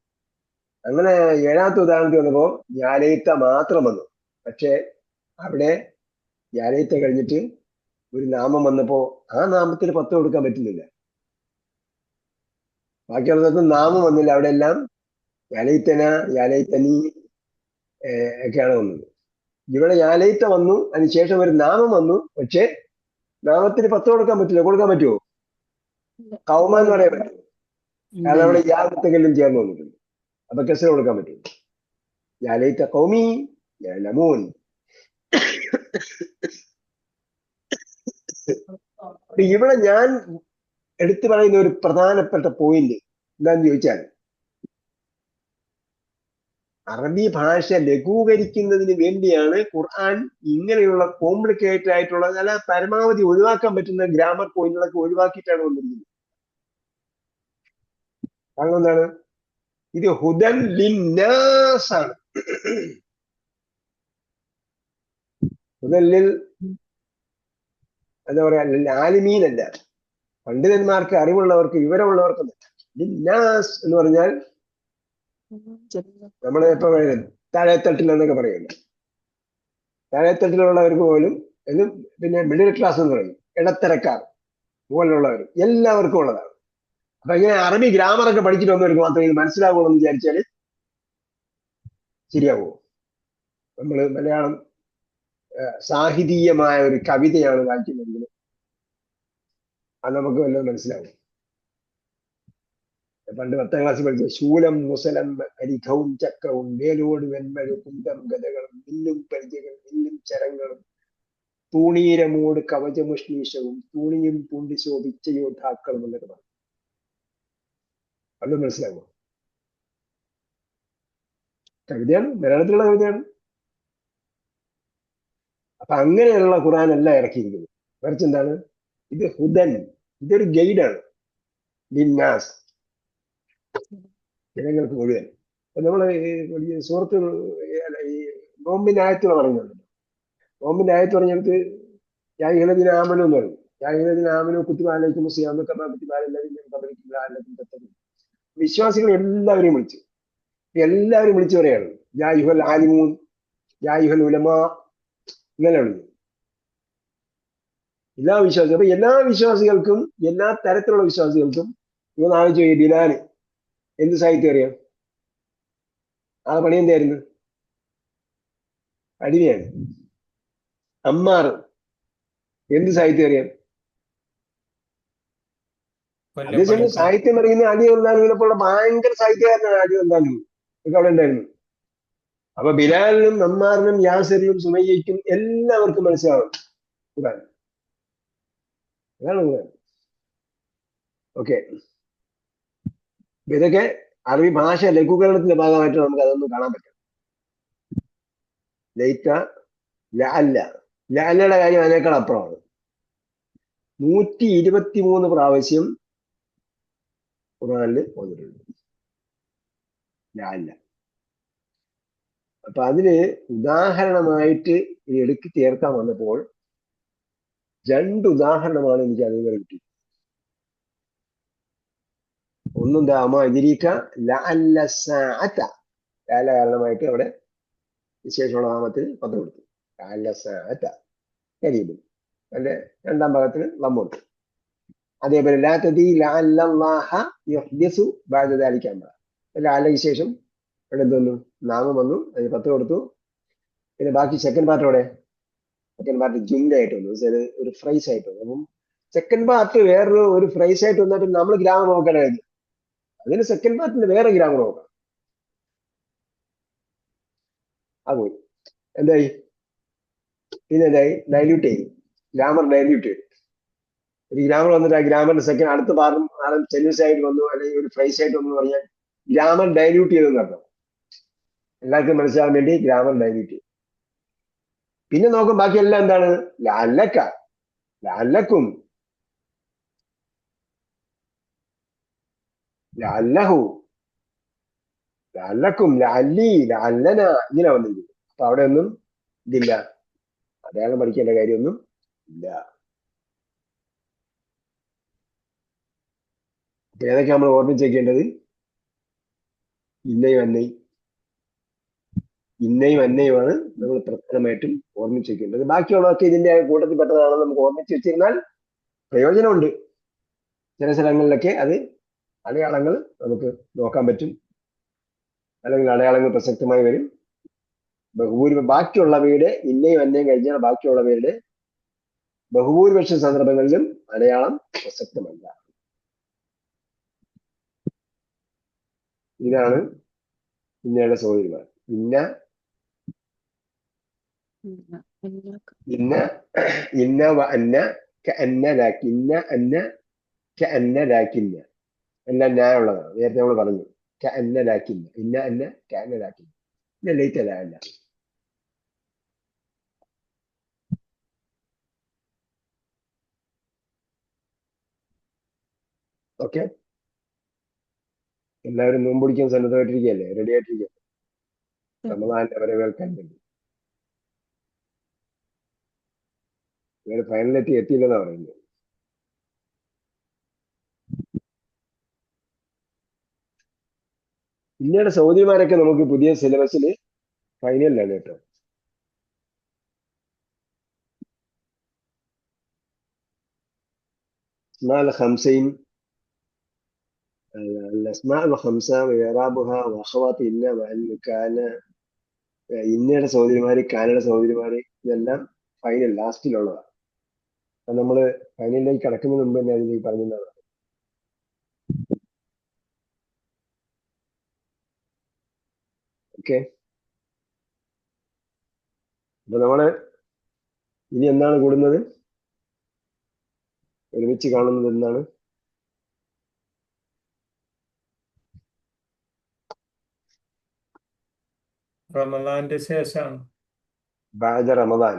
അങ്ങനെ ഏഴാമത്തെ ഉദാഹരണത്തിൽ വന്നപ്പോ യാ ലൈത മാത്രം വന്നു. പക്ഷെ അവിടെ യാ ലൈത കഴിഞ്ഞിട്ട് ഒരു നാമം വന്നപ്പോ ആ നാമത്തിന് 10 കൊടുക്കാൻ പറ്റുന്നില്ല. ബാക്കിയുള്ളതൊന്നും നാമം വന്നില്ല, അവിടെ എല്ലാം യാ ലൈതന യാ ലൈതനി ഒക്കെയാണ് വന്നത്. ഇവിടെ യാ ലൈത വന്നു, അതിനുശേഷം ഒരു നാമം വന്നു, പക്ഷെ നാമത്തിന് 10 കൊടുക്കാൻ പറ്റില്ല. കൊടുക്കാൻ പറ്റുമോ? കൗമ എന്ന് പറയാൻ പറ്റും, കാരണം അവിടെ യാതൊക്കെല്ലാം ചേർന്ന് വന്നിട്ടുണ്ട്. അപ്പൊ കെസർ കൊടുക്കാൻ പറ്റും. യാ ലൈത ഖൗമി യഅലമൂൻ. ഇവിടെ ഞാൻ എടുത്തു പറയുന്ന ഒരു പ്രധാനപ്പെട്ട പോയിന്റ് എന്താന്ന് ചോദിച്ചാൽ, അറബി ഭാഷ ലഘൂകരിക്കുന്നതിന് വേണ്ടിയാണ് ഖുർആൻ ഇങ്ങനെയുള്ള കോംപ്ലിക്കേറ്റഡ് ആയിട്ടുള്ള അല്ല പരമാവധി ഒഴിവാക്കാൻ പറ്റുന്ന ഗ്രാമർ പോയിന്റുകളൊക്കെ ഒഴിവാക്കിയിട്ടാണ് വന്നിരിക്കുന്നത്. കാരണം എന്താണ്? ഇത് ഹുദൻ ലിന്നാസ് ആണ്. ഹുദൻ ലിൽ എന്താ പറയാ, ആലിമീനല്ല, പണ്ഡിതന്മാർക്ക്, അറിവുള്ളവർക്ക്, വിവരമുള്ളവർക്ക്. ലിന്നാസ് എന്ന് പറഞ്ഞാൽ നമ്മളെ ഇപ്പൊ പറയുന്നത് താഴെത്തട്ടിൽ എന്നൊക്കെ പറയുന്നത്, താഴെത്തട്ടിലുള്ളവർക്ക് പോലും എന്നും, പിന്നെ മിഡിൽ ക്ലാസ് എന്ന് പറയും, ഇടത്തരക്കാർ പോലുള്ളവർ, എല്ലാവർക്കും ഉള്ളതാണ്. അപ്പൊ ഇങ്ങനെ അറബി ഗ്രാമറൊക്കെ പഠിച്ചിട്ട് വന്നവർക്ക് മാത്രമേ ഇത് മനസ്സിലാവുള്ളൂ എന്ന് വിചാരിച്ചാല് ശരിയാവുമോ? നമ്മള് മലയാളം സാഹിതീയമായ ഒരു കവിതയാണ് വായിക്കുന്നതെങ്കിൽ അത് നമുക്ക് വല്ലതും മനസ്സിലാവും. പണ്ട് 10ാം ക്ലാസ്സിൽ പഠിച്ച ശൂലം മുസലം അരിഖവും ചക്രവും വേലോട് വെൺമഴു കുന്തം ഗതകളും മില്ലും പരിചകളും മില്ലും ചരങ്ങളും തൂണീരമോട് കവചമുഷ്ണീഷവും തൂണിയും പൂണ്ടി ശോഭിച്ച യോദ്ധാക്കളും എന്നൊക്കെ പറഞ്ഞു. അത് മനസ്സിലാകുമോ? കവിതയാണ്, മലയാളത്തിലുള്ള കവിതയാണ്. അപ്പൊ അങ്ങനെയുള്ള ഖുർആനല്ല ഇറക്കിയിരിക്കുന്നത്. മറിച്ച് എന്താണ്? ഇത് ഹുദൻ, ഇതൊരു ഗൈഡാണ് ലിന്നാസ്, ജനങ്ങൾക്ക് മുഴുവൻ. നമ്മള് സുഹൃത്ത് ഈ നോമ്പിന്റെ ആയത്തുള്ള പറയുന്നുണ്ട്. നോമ്പിന്റെ ആയത്ത് പറഞ്ഞെടുത്ത് യാഹിലദിന ആമനു എന്ന് പറയും. യാഹിലദിന ആമനു കുത്തിബാലയ്ക്കും വിശ്വാസികൾ എല്ലാവരെയും വിളിച്ചു, എല്ലാവരും വിളിച്ചു പറയാണ് യാ യുഹൽ ആലിമൂൻ യാ യുഹൽ ഉലമാ, ഇങ്ങനെ വിളിച്ചു. എല്ലാ വിശ്വാസികളും. അപ്പൊ എല്ലാ വിശ്വാസികൾക്കും, എല്ലാ തരത്തിലുള്ള വിശ്വാസികൾക്കും ഇവന്ന് ആലോചിച്ച് നോക്കി, ബിലാല് എന്ത് സാഹിത്യം അറിയാം? ആ പണി എന്തായിരുന്നു? അടിമയാണ്. അമ്മാർ എന്ത് സാഹിത്യം അറിയാം? അതേസമയം കൊല്ലപ്പണിക്കാർ. സാഹിത്യം അറിയുന്ന അലി ഒന്നാനുവിനെപ്പോലുള്ള ഭയങ്കര സാഹിത്യകാരനാണ് അലി ഒന്നാനു. ഒക്കെ അവിടെ ഉണ്ടായിരുന്നു. അപ്പൊ ബിലാലിനും അമ്മാറിനും യാസറിനും സുമയ്യയ്ക്കും എല്ലാവർക്കും മനസ്സിലാവും ഖുർആൻ. അതാണ് ഖുർആൻ. ഓക്കെ, ഇതൊക്കെ അറബി ഭാഷ ലഘൂകരണത്തിന്റെ ഭാഗമായിട്ട് നമുക്ക് അതൊന്നും കാണാൻ പറ്റും. ലൈറ്റ, ലഅല്ല, ലഅല്ലയുടെ കാര്യം അതിനേക്കാൾ അപ്പുറമാണ്. 123 പ്രാവശ്യം ഖുർആനിൽ വന്നിട്ടുണ്ട് ലഅല്ല. അപ്പൊ അതിന് ഉദാഹരണമായിട്ട് എടുക്കി ചേർക്കാൻ വന്നപ്പോൾ 2 ഉദാഹരണമാണ് എനിക്ക് അതിൽ നിന്ന് കിട്ടി. ഒന്നും അമാതിരിക്ക ലഅല്ല സഅത, ലഅല്ല കാരണമായിട്ട് അവിടെ വിശേഷമുള്ള നാമത്തിൽ പത്രം കൊടുത്തു. ലഅല്ല സഅത കരീബ്, അതിന്റെ 2ാം ഭാഗത്തിൽ നമ്മുണ്ട്. അതേപോലെ ലാ തദീ ലഅല്ലല്ലാഹ യുഹ്ദിസു ബഅദ ദാലിക അംറ, ലഅല്ലയ്ക്ക് ശേഷം അവിടെ എന്തോന്നു നാമം വന്നു, അതിന് 10 കൊടുത്തു. പിന്നെ ബാക്കി സെക്കൻഡ് പാർട്ട് അവിടെ, സെക്കൻഡ് പാർട്ട് ജുംലയായിട്ട് വന്നു, ഒരു ഫ്രൈസ് ആയിട്ട് വന്നു. അപ്പം സെക്കൻഡ് പാർട്ട് വേറൊരു ഒരു ഫ്രൈസ് ആയിട്ട് വന്നിട്ട് നമ്മൾ ഗ്രാമർ നോക്കണമായിരുന്നു. അതിന് സെക്കൻഡ് പാർട്ടിന് വേറെ ഗ്രാമർ നോക്കാം. അത് പോയി എന്തായി? പിന്നെ എന്തായി? ഡൈല്യൂട്ട് ചെയ്യും, ഗ്രാമർ ഡൈല്യൂട്ട് ചെയ്യും. ഒരു ഗ്രാമർ വന്നിട്ട് ആ ഗ്രാമറിന്റെ സെക്കൻഡ് അടുത്ത പാർട്ടും സെന്റൻസ് ആയിട്ട് വന്നു, അല്ലെങ്കിൽ ഒരു ഫ്രൈസ് ആയിട്ട് വന്നു പറഞ്ഞാൽ ഗ്രാമർ ഡൈല്യൂട്ട് ചെയ്തെന്ന് അർത്ഥം. എല്ലാവർക്കും മനസ്സിലാകാൻ വേണ്ടി ഗ്രാമർ ഡൈല്യൂട്ട് ചെയ്യും. പിന്നെ നോക്കും ബാക്കിയെല്ലാം എന്താണ്? ലഅല്ലക, ലഅല്ലക്കും, ലഅല്ലഹു, ലഅല്ലക്കും, ലഅല്ലി, ലഅല്ലന, ഇങ്ങനെ വന്നിരിക്കുന്നു. അപ്പൊ അവിടെ ഒന്നും ഇതില്ല, അടയാളം പഠിക്കേണ്ട കാര്യമൊന്നും ഇല്ല. അപ്പൊ ഏതൊക്കെ നമ്മൾ ഓർമ്മിച്ചേക്കേണ്ടത്? ഇന്നയും അന്നയും, ഇന്നയും അന്നയുമാണ് നമ്മൾ പ്രധാനമായിട്ടും ഓർമ്മിച്ചേക്കേണ്ടത്. ബാക്കിയുള്ളതൊക്കെ ഇതിന്റെ കൂട്ടത്തിൽ പെട്ടതാണെന്ന് നമുക്ക് ഓർമ്മിച്ച് വെച്ചിരുന്നാൽ പ്രയോജനമുണ്ട്. ചില സ്ഥലങ്ങളിലൊക്കെ അത് അടയാളങ്ങൾ നമുക്ക് നോക്കാൻ പറ്റും, അല്ലെങ്കിൽ അടയാളങ്ങൾ പ്രസക്തമായി വരും. ബാക്കിയുള്ളവയുടെ ഇന്നയും അന്നയും കഴിഞ്ഞാൽ ബാക്കിയുള്ളവയുടെ ബഹുഭൂരിപക്ഷ സന്ദർഭങ്ങളിലും അടയാളം പ്രസക്തമല്ല. ഇതാണ് ഇന്നയുടെ സഹോദരിമാർ. ഇന്ന, ഇന്ന, ഇന്ന വ അന്ന കഅന്ന ലാകിന്ന, അന്ന കഅന്ന ലാകിന്ന എല്ലാം ന്യായമുള്ളതാണ്. നേരത്തെ നമ്മൾ പറഞ്ഞു കഅന്ന ലാകിന്ന, ഇന്ന അന്ന കഅന്ന ലാകിന്ന, ഇന്ന ലൈത ലഅല്ല. ഓക്കെ, എല്ലാവരും നോമ്പ് പിടിക്കാൻ സന്നദ്ധമായിട്ടിരിക്കുകയല്ലേ? റെഡി ആയിട്ടിരിക്കുക റമദാന്റെ വരവേൽക്കാൻ വേണ്ടി. ഇവര് ഫൈനലെത്തി എത്തിയില്ലെന്നാ പറയുന്നത്. പിന്നീട് സൗദിമാരൊക്കെ നമുക്ക് പുതിയ സിലബസിൽ ഫൈനലിലാണ് കേട്ടോ. الأسماء الخمسة وإعرابها وأخواتهن وأن كان, ഇന്നയുടെ സഹോദരിമാര്, കാനയുടെ സഹോദരിമാര്, ഇതെല്ലാം ഫൈനൽ ലാസ്റ്റിലുള്ളതാണ്. അത് നമ്മള് ഫൈനലിലേക്ക് കടക്കുന്നതിന് മുമ്പ് തന്നെ അതിലേക്ക് പറഞ്ഞതാണ്. ഓക്കെ, അപ്പൊ നമ്മള് ഇനി എന്നാണ് കൂടുന്നത്? ഒരുമിച്ച് കാണുന്നത് എന്നാണ്? റമദാന്റെ ശേഷമാണ്. ബാദ റമദാൻ.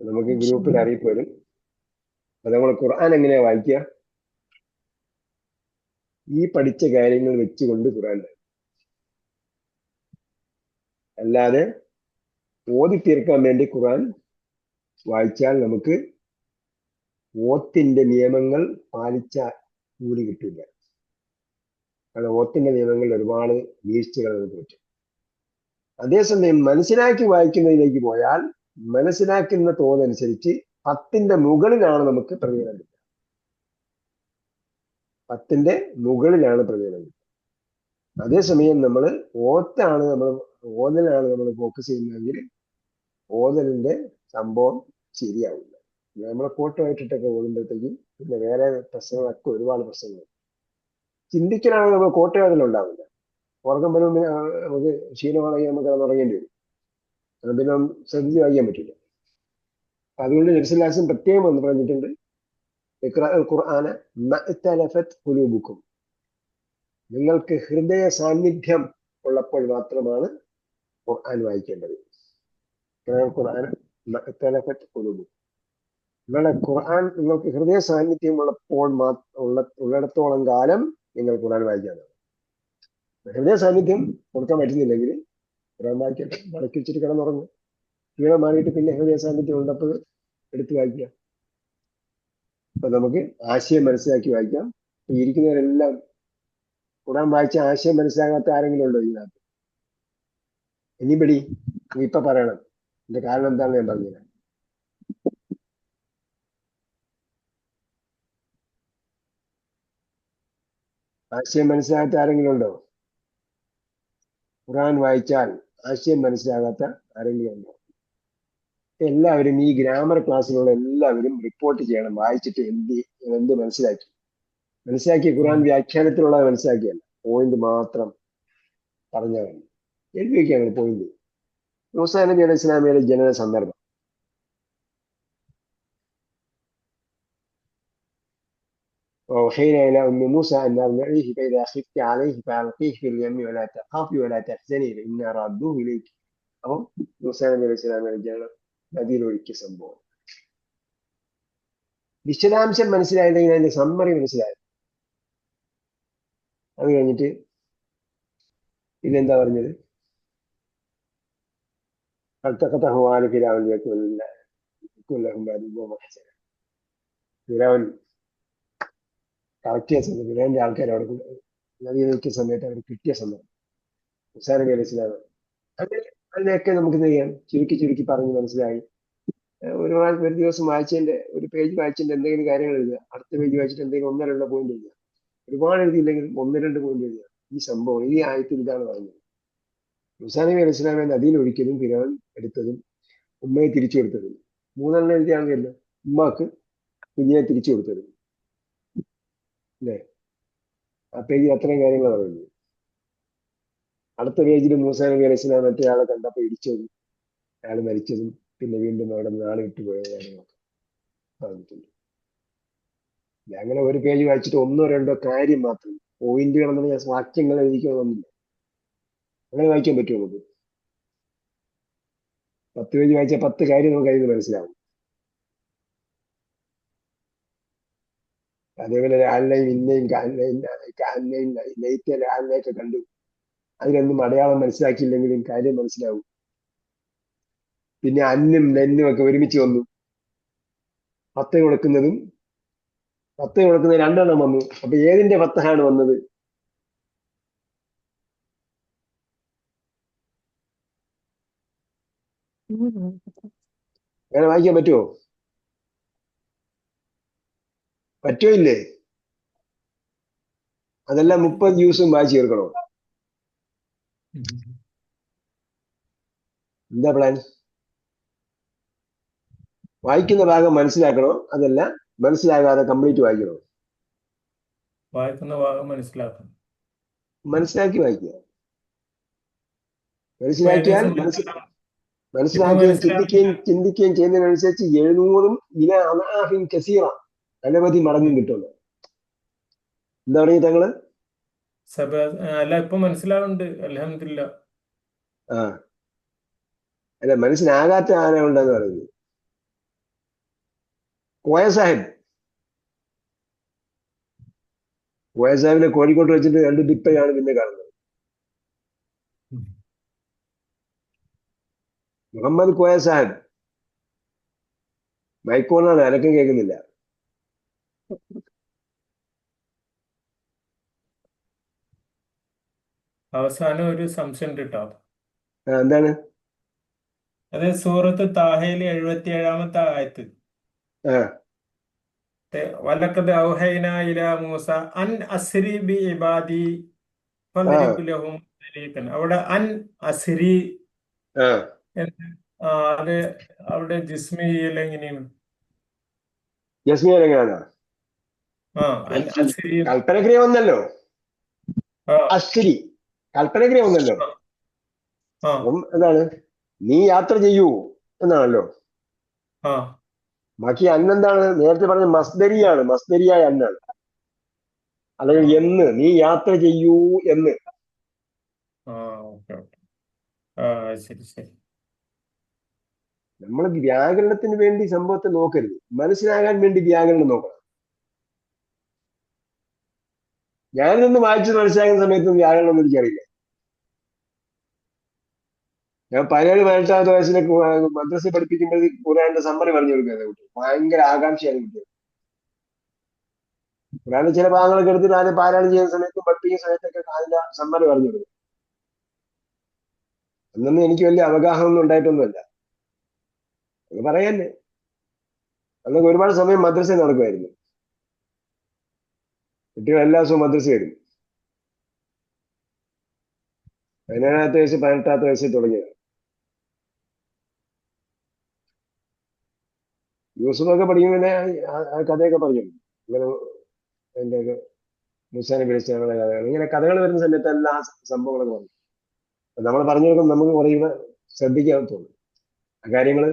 നമുക്ക് ഗ്രൂപ്പിൽ അറിയിപ്പ് വരും. അപ്പൊ നമ്മൾ ഖുർആൻ എങ്ങനെയാ വായിക്കുക? ഈ പഠിച്ച കാര്യങ്ങൾ വെച്ചുകൊണ്ട് ഖുർആൻ, അല്ലാതെ ഓതി തീർക്കാൻ വേണ്ടി ഖുർആൻ വായിച്ചാൽ നമുക്ക് ഓത്തിന്റെ നിയമങ്ങൾ പാലിച്ച കൂലി കിട്ടില്ല. കാരണം ഓത്തിന്റെ നിയമങ്ങളിൽ ഒരുപാട് വീഴ്ചകൾ നമുക്ക് പറ്റും. അതേസമയം മനസ്സിലാക്കി വായിക്കുന്നതിലേക്ക് പോയാൽ മനസ്സിലാക്കുന്ന തോതനുസരിച്ച് 10ന്റെ മുകളിലാണ് നമുക്ക് പ്രതിഫലം കിട്ടുക. 10ന്റെ മുകളിലാണ് പ്രതിഫലം കിട്ടുക. അതേസമയം നമ്മൾ ഓതലാണ് നമ്മൾ ഫോക്കസ് ചെയ്യുന്നതെങ്കിൽ ഓതലിന്റെ സംഭവം ശരിയാവില്ല. നമ്മളെ കോട്ടുമായിട്ടിട്ടൊക്കെ ഓടുമ്പോഴത്തേക്കും പിന്നെ വേറെ പ്രശ്നങ്ങളൊക്കെ ഒരുപാട് പ്രശ്നങ്ങൾ. ചിന്തിക്കലാണെങ്കിൽ നമ്മൾ കോട്ടയോതലുണ്ടാവില്ല. ഉറക്കം വരുമ്പോൾ നമുക്ക് ക്ഷീണമാണെങ്കിൽ നമുക്ക് അത് ഉറങ്ങേണ്ടി വരും. അത് പിന്നെ ശ്രദ്ധിച്ച് വായിക്കാൻ പറ്റില്ല. അതുകൊണ്ട് നബിസ്വല്ലാഹു പ്രത്യേകം എന്ന് പറഞ്ഞിട്ടുണ്ട്, ഖുർആന മഅ്തലഫത് ഖുലൂബുക്കും, നിങ്ങൾക്ക് ഹൃദയ സാന്നിധ്യം ഉള്ളപ്പോൾ മാത്രമാണ് ഖുർആൻ വായിക്കേണ്ടത്. ഖുർആന മഅ്തലഫത് ഖുലൂബുക്കും, നിങ്ങളുടെ ഖുർആൻ നിങ്ങൾക്ക് ഹൃദയ സാന്നിധ്യം ഉള്ളപ്പോൾ ഉള്ളിടത്തോളം കാലം നിങ്ങൾ ഖുർആൻ വായിക്കാനാണ്. ഹൃദയ സാന്നിധ്യം കൊടുക്കാൻ പറ്റുന്നില്ലെങ്കിൽ ഖുർആൻ വായിക്കട്ടെ, മടക്കി വെച്ചിട്ട് കിടന്നുറങ്ങും. ക്ഷീണം മാറിയിട്ട് പിന്നെ ഹൃദയ സാന്നിധ്യം ഉള്ളപ്പോൾ എടുത്ത് വായിക്കുക. അപ്പൊ നമുക്ക് ആശയം മനസ്സിലാക്കി വായിക്കാം. ഇരിക്കുന്നവരെല്ലാം ഖുർആൻ വായിച്ച ആശയം മനസ്സിലാകാത്ത ആരെങ്കിലും ഉണ്ടോ ഇതിനകത്ത്? എനിബഡി? ഇപ്പൊ പറയണം, ഇതിന്റെ കാരണം എന്താണെന്ന് ഞാൻ പറഞ്ഞുതരാം. ആശയം മനസ്സിലാകാത്ത ആരെങ്കിലും ഉണ്ടോ? ഖുർആൻ വായിച്ചാൽ ആശയം മനസ്സിലാകാത്ത ആരെങ്കിലും ഉണ്ടോ? എല്ലാവരും ഈ ഗ്രാമർ ക്ലാസ്സിലുള്ള എല്ലാവരും റിപ്പോർട്ട് ചെയ്യണം, വായിച്ചിട്ട് എന്ത് മനസ്സിലാക്കി. ഖുർആൻ വ്യാഖ്യാനത്തിലുള്ളത് മനസ്സിലാക്കിയല്ല, പോയിന്റ് മാത്രം പറഞ്ഞാൽ മതി. എഴുതി വയ്ക്കുകയാണ് പോയിന്റ്. മൂസാ നബി അലൈഹി ഇസ്ലാമിയുടെ ജനന സന്ദർഭം. وأوحينا إلى أم موسى أن أرضعيه فإذا خفت عليه فألقيه في اليم ولا تخافي ولا تحزني إنا رادوه إليك. അപ്പോൾ മൂസാ നബി അലൈഹി ഇസ്ലാമിയുടെ ജനനം നദിയിലൊഴുക്കിയ സംഭവം. വിശദാംശം മനസ്സിലായില്ലെങ്കിൽ അതിന്റെ സമ്മറി മനസ്സിലായി. അത് കഴിഞ്ഞിട്ട് ഇതെന്താ പറഞ്ഞത്? ഫിറഔൻ കറക്റ്റിയ സമയത്ത് ഫിറൗന്റെ ആൾക്കാർ അവിടെ നദിയിലൊഴുക്കിയ സമയത്ത് അവർ കിട്ടിയ സന്ദർഭം മൂസാ നബി അലൈഹി ഇസ്ലാം. അതിനെയൊക്കെ നമുക്ക് എന്ത് ചെയ്യാം, ചുരുക്കി പറഞ്ഞ് മനസ്സിലായി. ഒരു ദിവസം വായിച്ചതിന്റെ ഒരു പേജ് വായിച്ചതിന്റെ എന്തെങ്കിലും കാര്യങ്ങൾ എഴുതുക, അടുത്ത പേജ് വായിച്ചിട്ട് എന്തെങ്കിലും 1-2 പോയിന്റ് എഴുതുക. ഒരുപാട് എഴുതിയില്ലെങ്കിൽ 1-2 പോയിന്റ് എഴുതുക. ഈ സംഭവം ഈ ആയത്തിൽ ഇതാണ് പറഞ്ഞത്. മൂസാ നബി അലൈഹി ഇസ്ലാമിനെ നദിയിൽ ഒഴിക്കലും ഫിറൗൻ എടുത്തതും ഉമ്മയെ തിരിച്ചു കൊടുത്തതും 3 എഴുതിയാണെങ്കിലല്ലോ, ഉമ്മക്ക് കുഞ്ഞിനെ തിരിച്ചു കൊടുത്തതും അല്ലേ? ആ പേജിൽ അത്രയും കാര്യങ്ങൾ പറയുന്നത്. അടുത്ത പേജിൽ മൂസാ നബി അലൈഹി ഇസ്ലാം മറ്റേ ആളെ കണ്ടപ്പോൾ ഇടിച്ചതും അയാൾ മരിച്ചതും പിന്നെ വീണ്ടും അവിടെ നാട് വിട്ടുപോയ കാര്യങ്ങളൊക്കെ പറഞ്ഞിട്ടുണ്ട്. അങ്ങനെ ഒരു പേജ് വായിച്ചിട്ട് 1-2 കാര്യം മാത്രം പോയിന്റുകൾ എന്നുള്ള വാക്യങ്ങൾ എഴുതിക്കണമെന്നില്ല. അങ്ങനെ വായിക്കാൻ പറ്റുമോ നമുക്ക്? 10 പേജ് വായിച്ചാൽ 10 കാര്യം നമുക്ക് അതിന് മനസ്സിലാവും. അതേപോലെ ആലിനെയും ഇന്നയും ലൈറ്റ് ആലിനെയൊക്കെ കണ്ടു. അതിലൊന്നും അടയാളം മനസ്സിലാക്കിയില്ലെങ്കിലും കാര്യം മനസ്സിലാവും. പിന്നെ അന്നും നെന്നും ഒക്കെ ഒരുമിച്ച് വന്നു. 10 കൊടുക്കുന്നത് 2 വന്നു. അപ്പൊ ഏതിന്റെ 10 വന്നത്? അങ്ങനെ വായിക്കാൻ പറ്റുമോ? ഇല്ലേ? അതെല്ലാം 30 ജ്യൂസും വായിച്ചു തീർക്കണോ? എന്താ പ്ലാൻ? വായിക്കുന്ന ഭാഗം മനസ്സിലാക്കണോ, അതല്ല മനസ്സിലാകാതെ കംപ്ലീറ്റ് വായിക്കണോ? വായിക്കുന്ന ഭാഗം മനസ്സിലാക്കണം. മനസ്സിലാക്കി വായിക്കുക. മനസ്സിലാക്കുകയും ചിന്തിക്കുകയും ചെയ്യുന്നതിനനുസരിച്ച് 700 കസീറ അനവധി മടങ്ങും കിട്ടുന്നു. എന്താ പറയുക തങ്ങള്? അല്ല, ഇപ്പൊ മനസ്സിലാവുന്നുണ്ട്, അൽഹംദുലില്ലാ. അല്ല, മനസ്സിലാകാത്ത ആന ഉണ്ടെന്ന് പറയുന്നത്. കോയ സാഹിബിനെ കോഴിക്കോട്ട് വെച്ചിട്ട് 2 ഡിപ്പയാണ് പിന്നെ കാണുന്നത്. മുഹമ്മദ് കോയ സാഹിബ് മൈക്കോണാണ്, അനക്കം കേൾക്കുന്നില്ല. അവസാനം ഒരു സംശയം ഉണ്ട് കേട്ടോ. എന്താണ്? അത് സൂറത്ത് താഹയിലെ 77-ാമത്തെ ആയത്ത്. ആ വലക്കത് ഔഹൈന ഇലാ മൂസ അൻ അസ്രി ബി ഇബാദി ആ ഫദ്രിബ് ലഹും തരീഖൻ. അവിടെ അൻ അസ്രി ആ എന്ന് അത് അവിടെ ജിസ്മി ചെയ്യൽ എങ്ങനെയാണ്? ജസ്മിയൻ എങ്ങനെയാണ്? ആ അൻ അസ്രി. കൽപ്പനക്രിയ വന്നല്ലോ, ആ അശ്രി കൽപ്പനക്രിയ വന്നല്ലോ. ആ അപ്പം എന്താണ്? നീ യാത്ര ചെയ്യൂ എന്നാണല്ലോ. ആ ബാക്കി അന്നെന്താണ്? നേരത്തെ പറഞ്ഞ മസ്ദരിയാണ്, മസ്ദരിയായ അന്നാണ്. അല്ലെങ്കിൽ എന്ന്, നീ യാത്ര ചെയ്യൂ എന്ന്. ആ ഓക്കെ ഓക്കെ. ആ ശരി ശരി. നമ്മൾ വ്യാകരണത്തിന് വേണ്ടി സംഭവത്തെ നോക്കരുത്, മനസ്സിലാകാൻ വേണ്ടി വ്യാകരണം നോക്കണം. ഞാനിതൊന്ന് വായിച്ച് മനസ്സിലാക്കുന്ന സമയത്തും വ്യാകരണം ഒന്നും എനിക്കറിയില്ല. ഞാൻ 17-18 വയസ്സിലെ മദ്രസ പഠിപ്പിക്കുമ്പോൾ ഖുർആന്റെ സമ്മറി പറഞ്ഞു കൊടുക്കുന്നത് കുട്ടി ഭയങ്കര ആകാംക്ഷയാണ് കുട്ടികൾ. ഖുർആന്റെ ചില ഭാഗങ്ങളൊക്കെ എടുത്തിട്ട് ആദ്യം പാരായണം ചെയ്യുന്ന സമയത്തും പഠിപ്പിക്കുന്ന സമയത്തൊക്കെ അതിന്റെ സമ്മറി പറഞ്ഞു കൊടുക്കും. അന്നൊന്നും എനിക്ക് വലിയ അവഗാഹമൊന്നും ഉണ്ടായിട്ടൊന്നുമല്ല, അത് പറയാല്ലേ. അന്നൊക്കെ ഒരുപാട് സമയം മദ്രസ നടക്കുമായിരുന്നു. കുട്ടികൾ എല്ലാ ദിവസവും മദ്രസ വരും. 17-ാമത്തെ വയസ്സ് 18-ാമത്തെ വയസ്സിൽ തുടങ്ങിയത്. യൂസുഫൊക്കെ പഠിക്കുമ്പോൾ ആ കഥയൊക്കെ പറഞ്ഞു. ഇങ്ങനെ എന്റെ മൂസാനെ വിളിച്ചുള്ള കഥകൾ, ഇങ്ങനെ കഥകൾ വരുന്ന സമയത്ത് എല്ലാ സംഭവങ്ങളൊക്കെ പറഞ്ഞു. നമ്മൾ പറഞ്ഞു കൊടുക്കുമ്പോൾ നമുക്ക് കുറയുന്ന ശ്രദ്ധിക്കാൻ തോന്നും, ആ കാര്യങ്ങൾ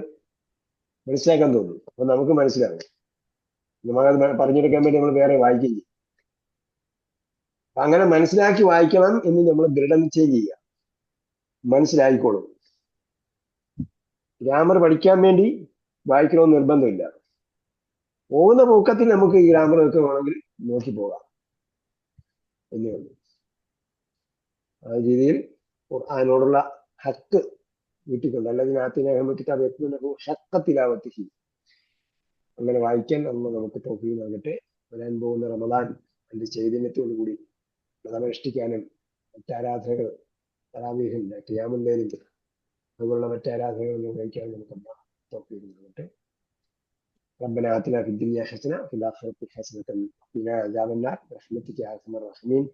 മനസ്സിലാക്കാൻ തോന്നും. അപ്പൊ നമുക്ക് മനസ്സിലാവും. നമ്മളത് പറഞ്ഞെടുക്കാൻ വേണ്ടി നമ്മൾ വേറെ വായിക്കുകയും ചെയ്യും. അപ്പൊ അങ്ങനെ മനസ്സിലാക്കി വായിക്കണം എന്ന് നമ്മൾ ദൃഢനിശ്ചയം ചെയ്യുക, മനസ്സിലായിക്കോളും. ഗ്രാമർ പഠിക്കാൻ വേണ്ടി വായിക്കണമെന്ന് നിർബന്ധമില്ല. പോകുന്ന പോക്കത്തിൽ നമുക്ക് ഈ ഗ്രാമർ ഒക്കെ വേണമെങ്കിൽ നോക്കി പോകാം എന്നേ ഉള്ളൂ. ആ രീതിയിൽ അതിനോടുള്ള ഹക്ക് വീട്ടിക്കൊണ്ട്, അല്ലെങ്കിൽ കിതാബ് ഹക്കത്തിലാവത്തി, അങ്ങനെ വായിക്കാൻ നമ്മൾ നമുക്ക് തോഫീക്ക് നൽകട്ടെ. വരാൻ പോകുന്ന റമദാൻ അതിന്റെ ചൈതന്യത്തോടു കൂടി പ്രഥമനുഷ്ഠിക്കാനും മറ്റാരാധനകൾ തറാവീഹിന്റെ ഖിയാമുൽ-ലൈലിന്റെ അതുപോലുള്ള മറ്റാരാധനകൾ നിർവഹിക്കാനും നമുക്ക് തോഫീക്ക് നൽകട്ടെ. ربنا آتنا في الدنيا حسنة وفي الآخرة حسنة وقنا عذاب النار برحمتك يا أرحم الراحمين.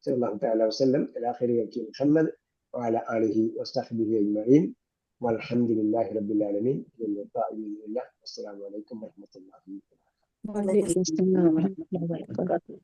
صلى الله تعالى وسلم على خير خلق محمد وعلى آله وصحبه أجمعين والحمد لله رب العالمين. واللقاء بإذن الله. والسلام عليكم ورحمة الله وبركاته. വലൈക്കും അസ്സലാം വറഹ്മത്തുള്ളാഹി വബറകാതുഹു.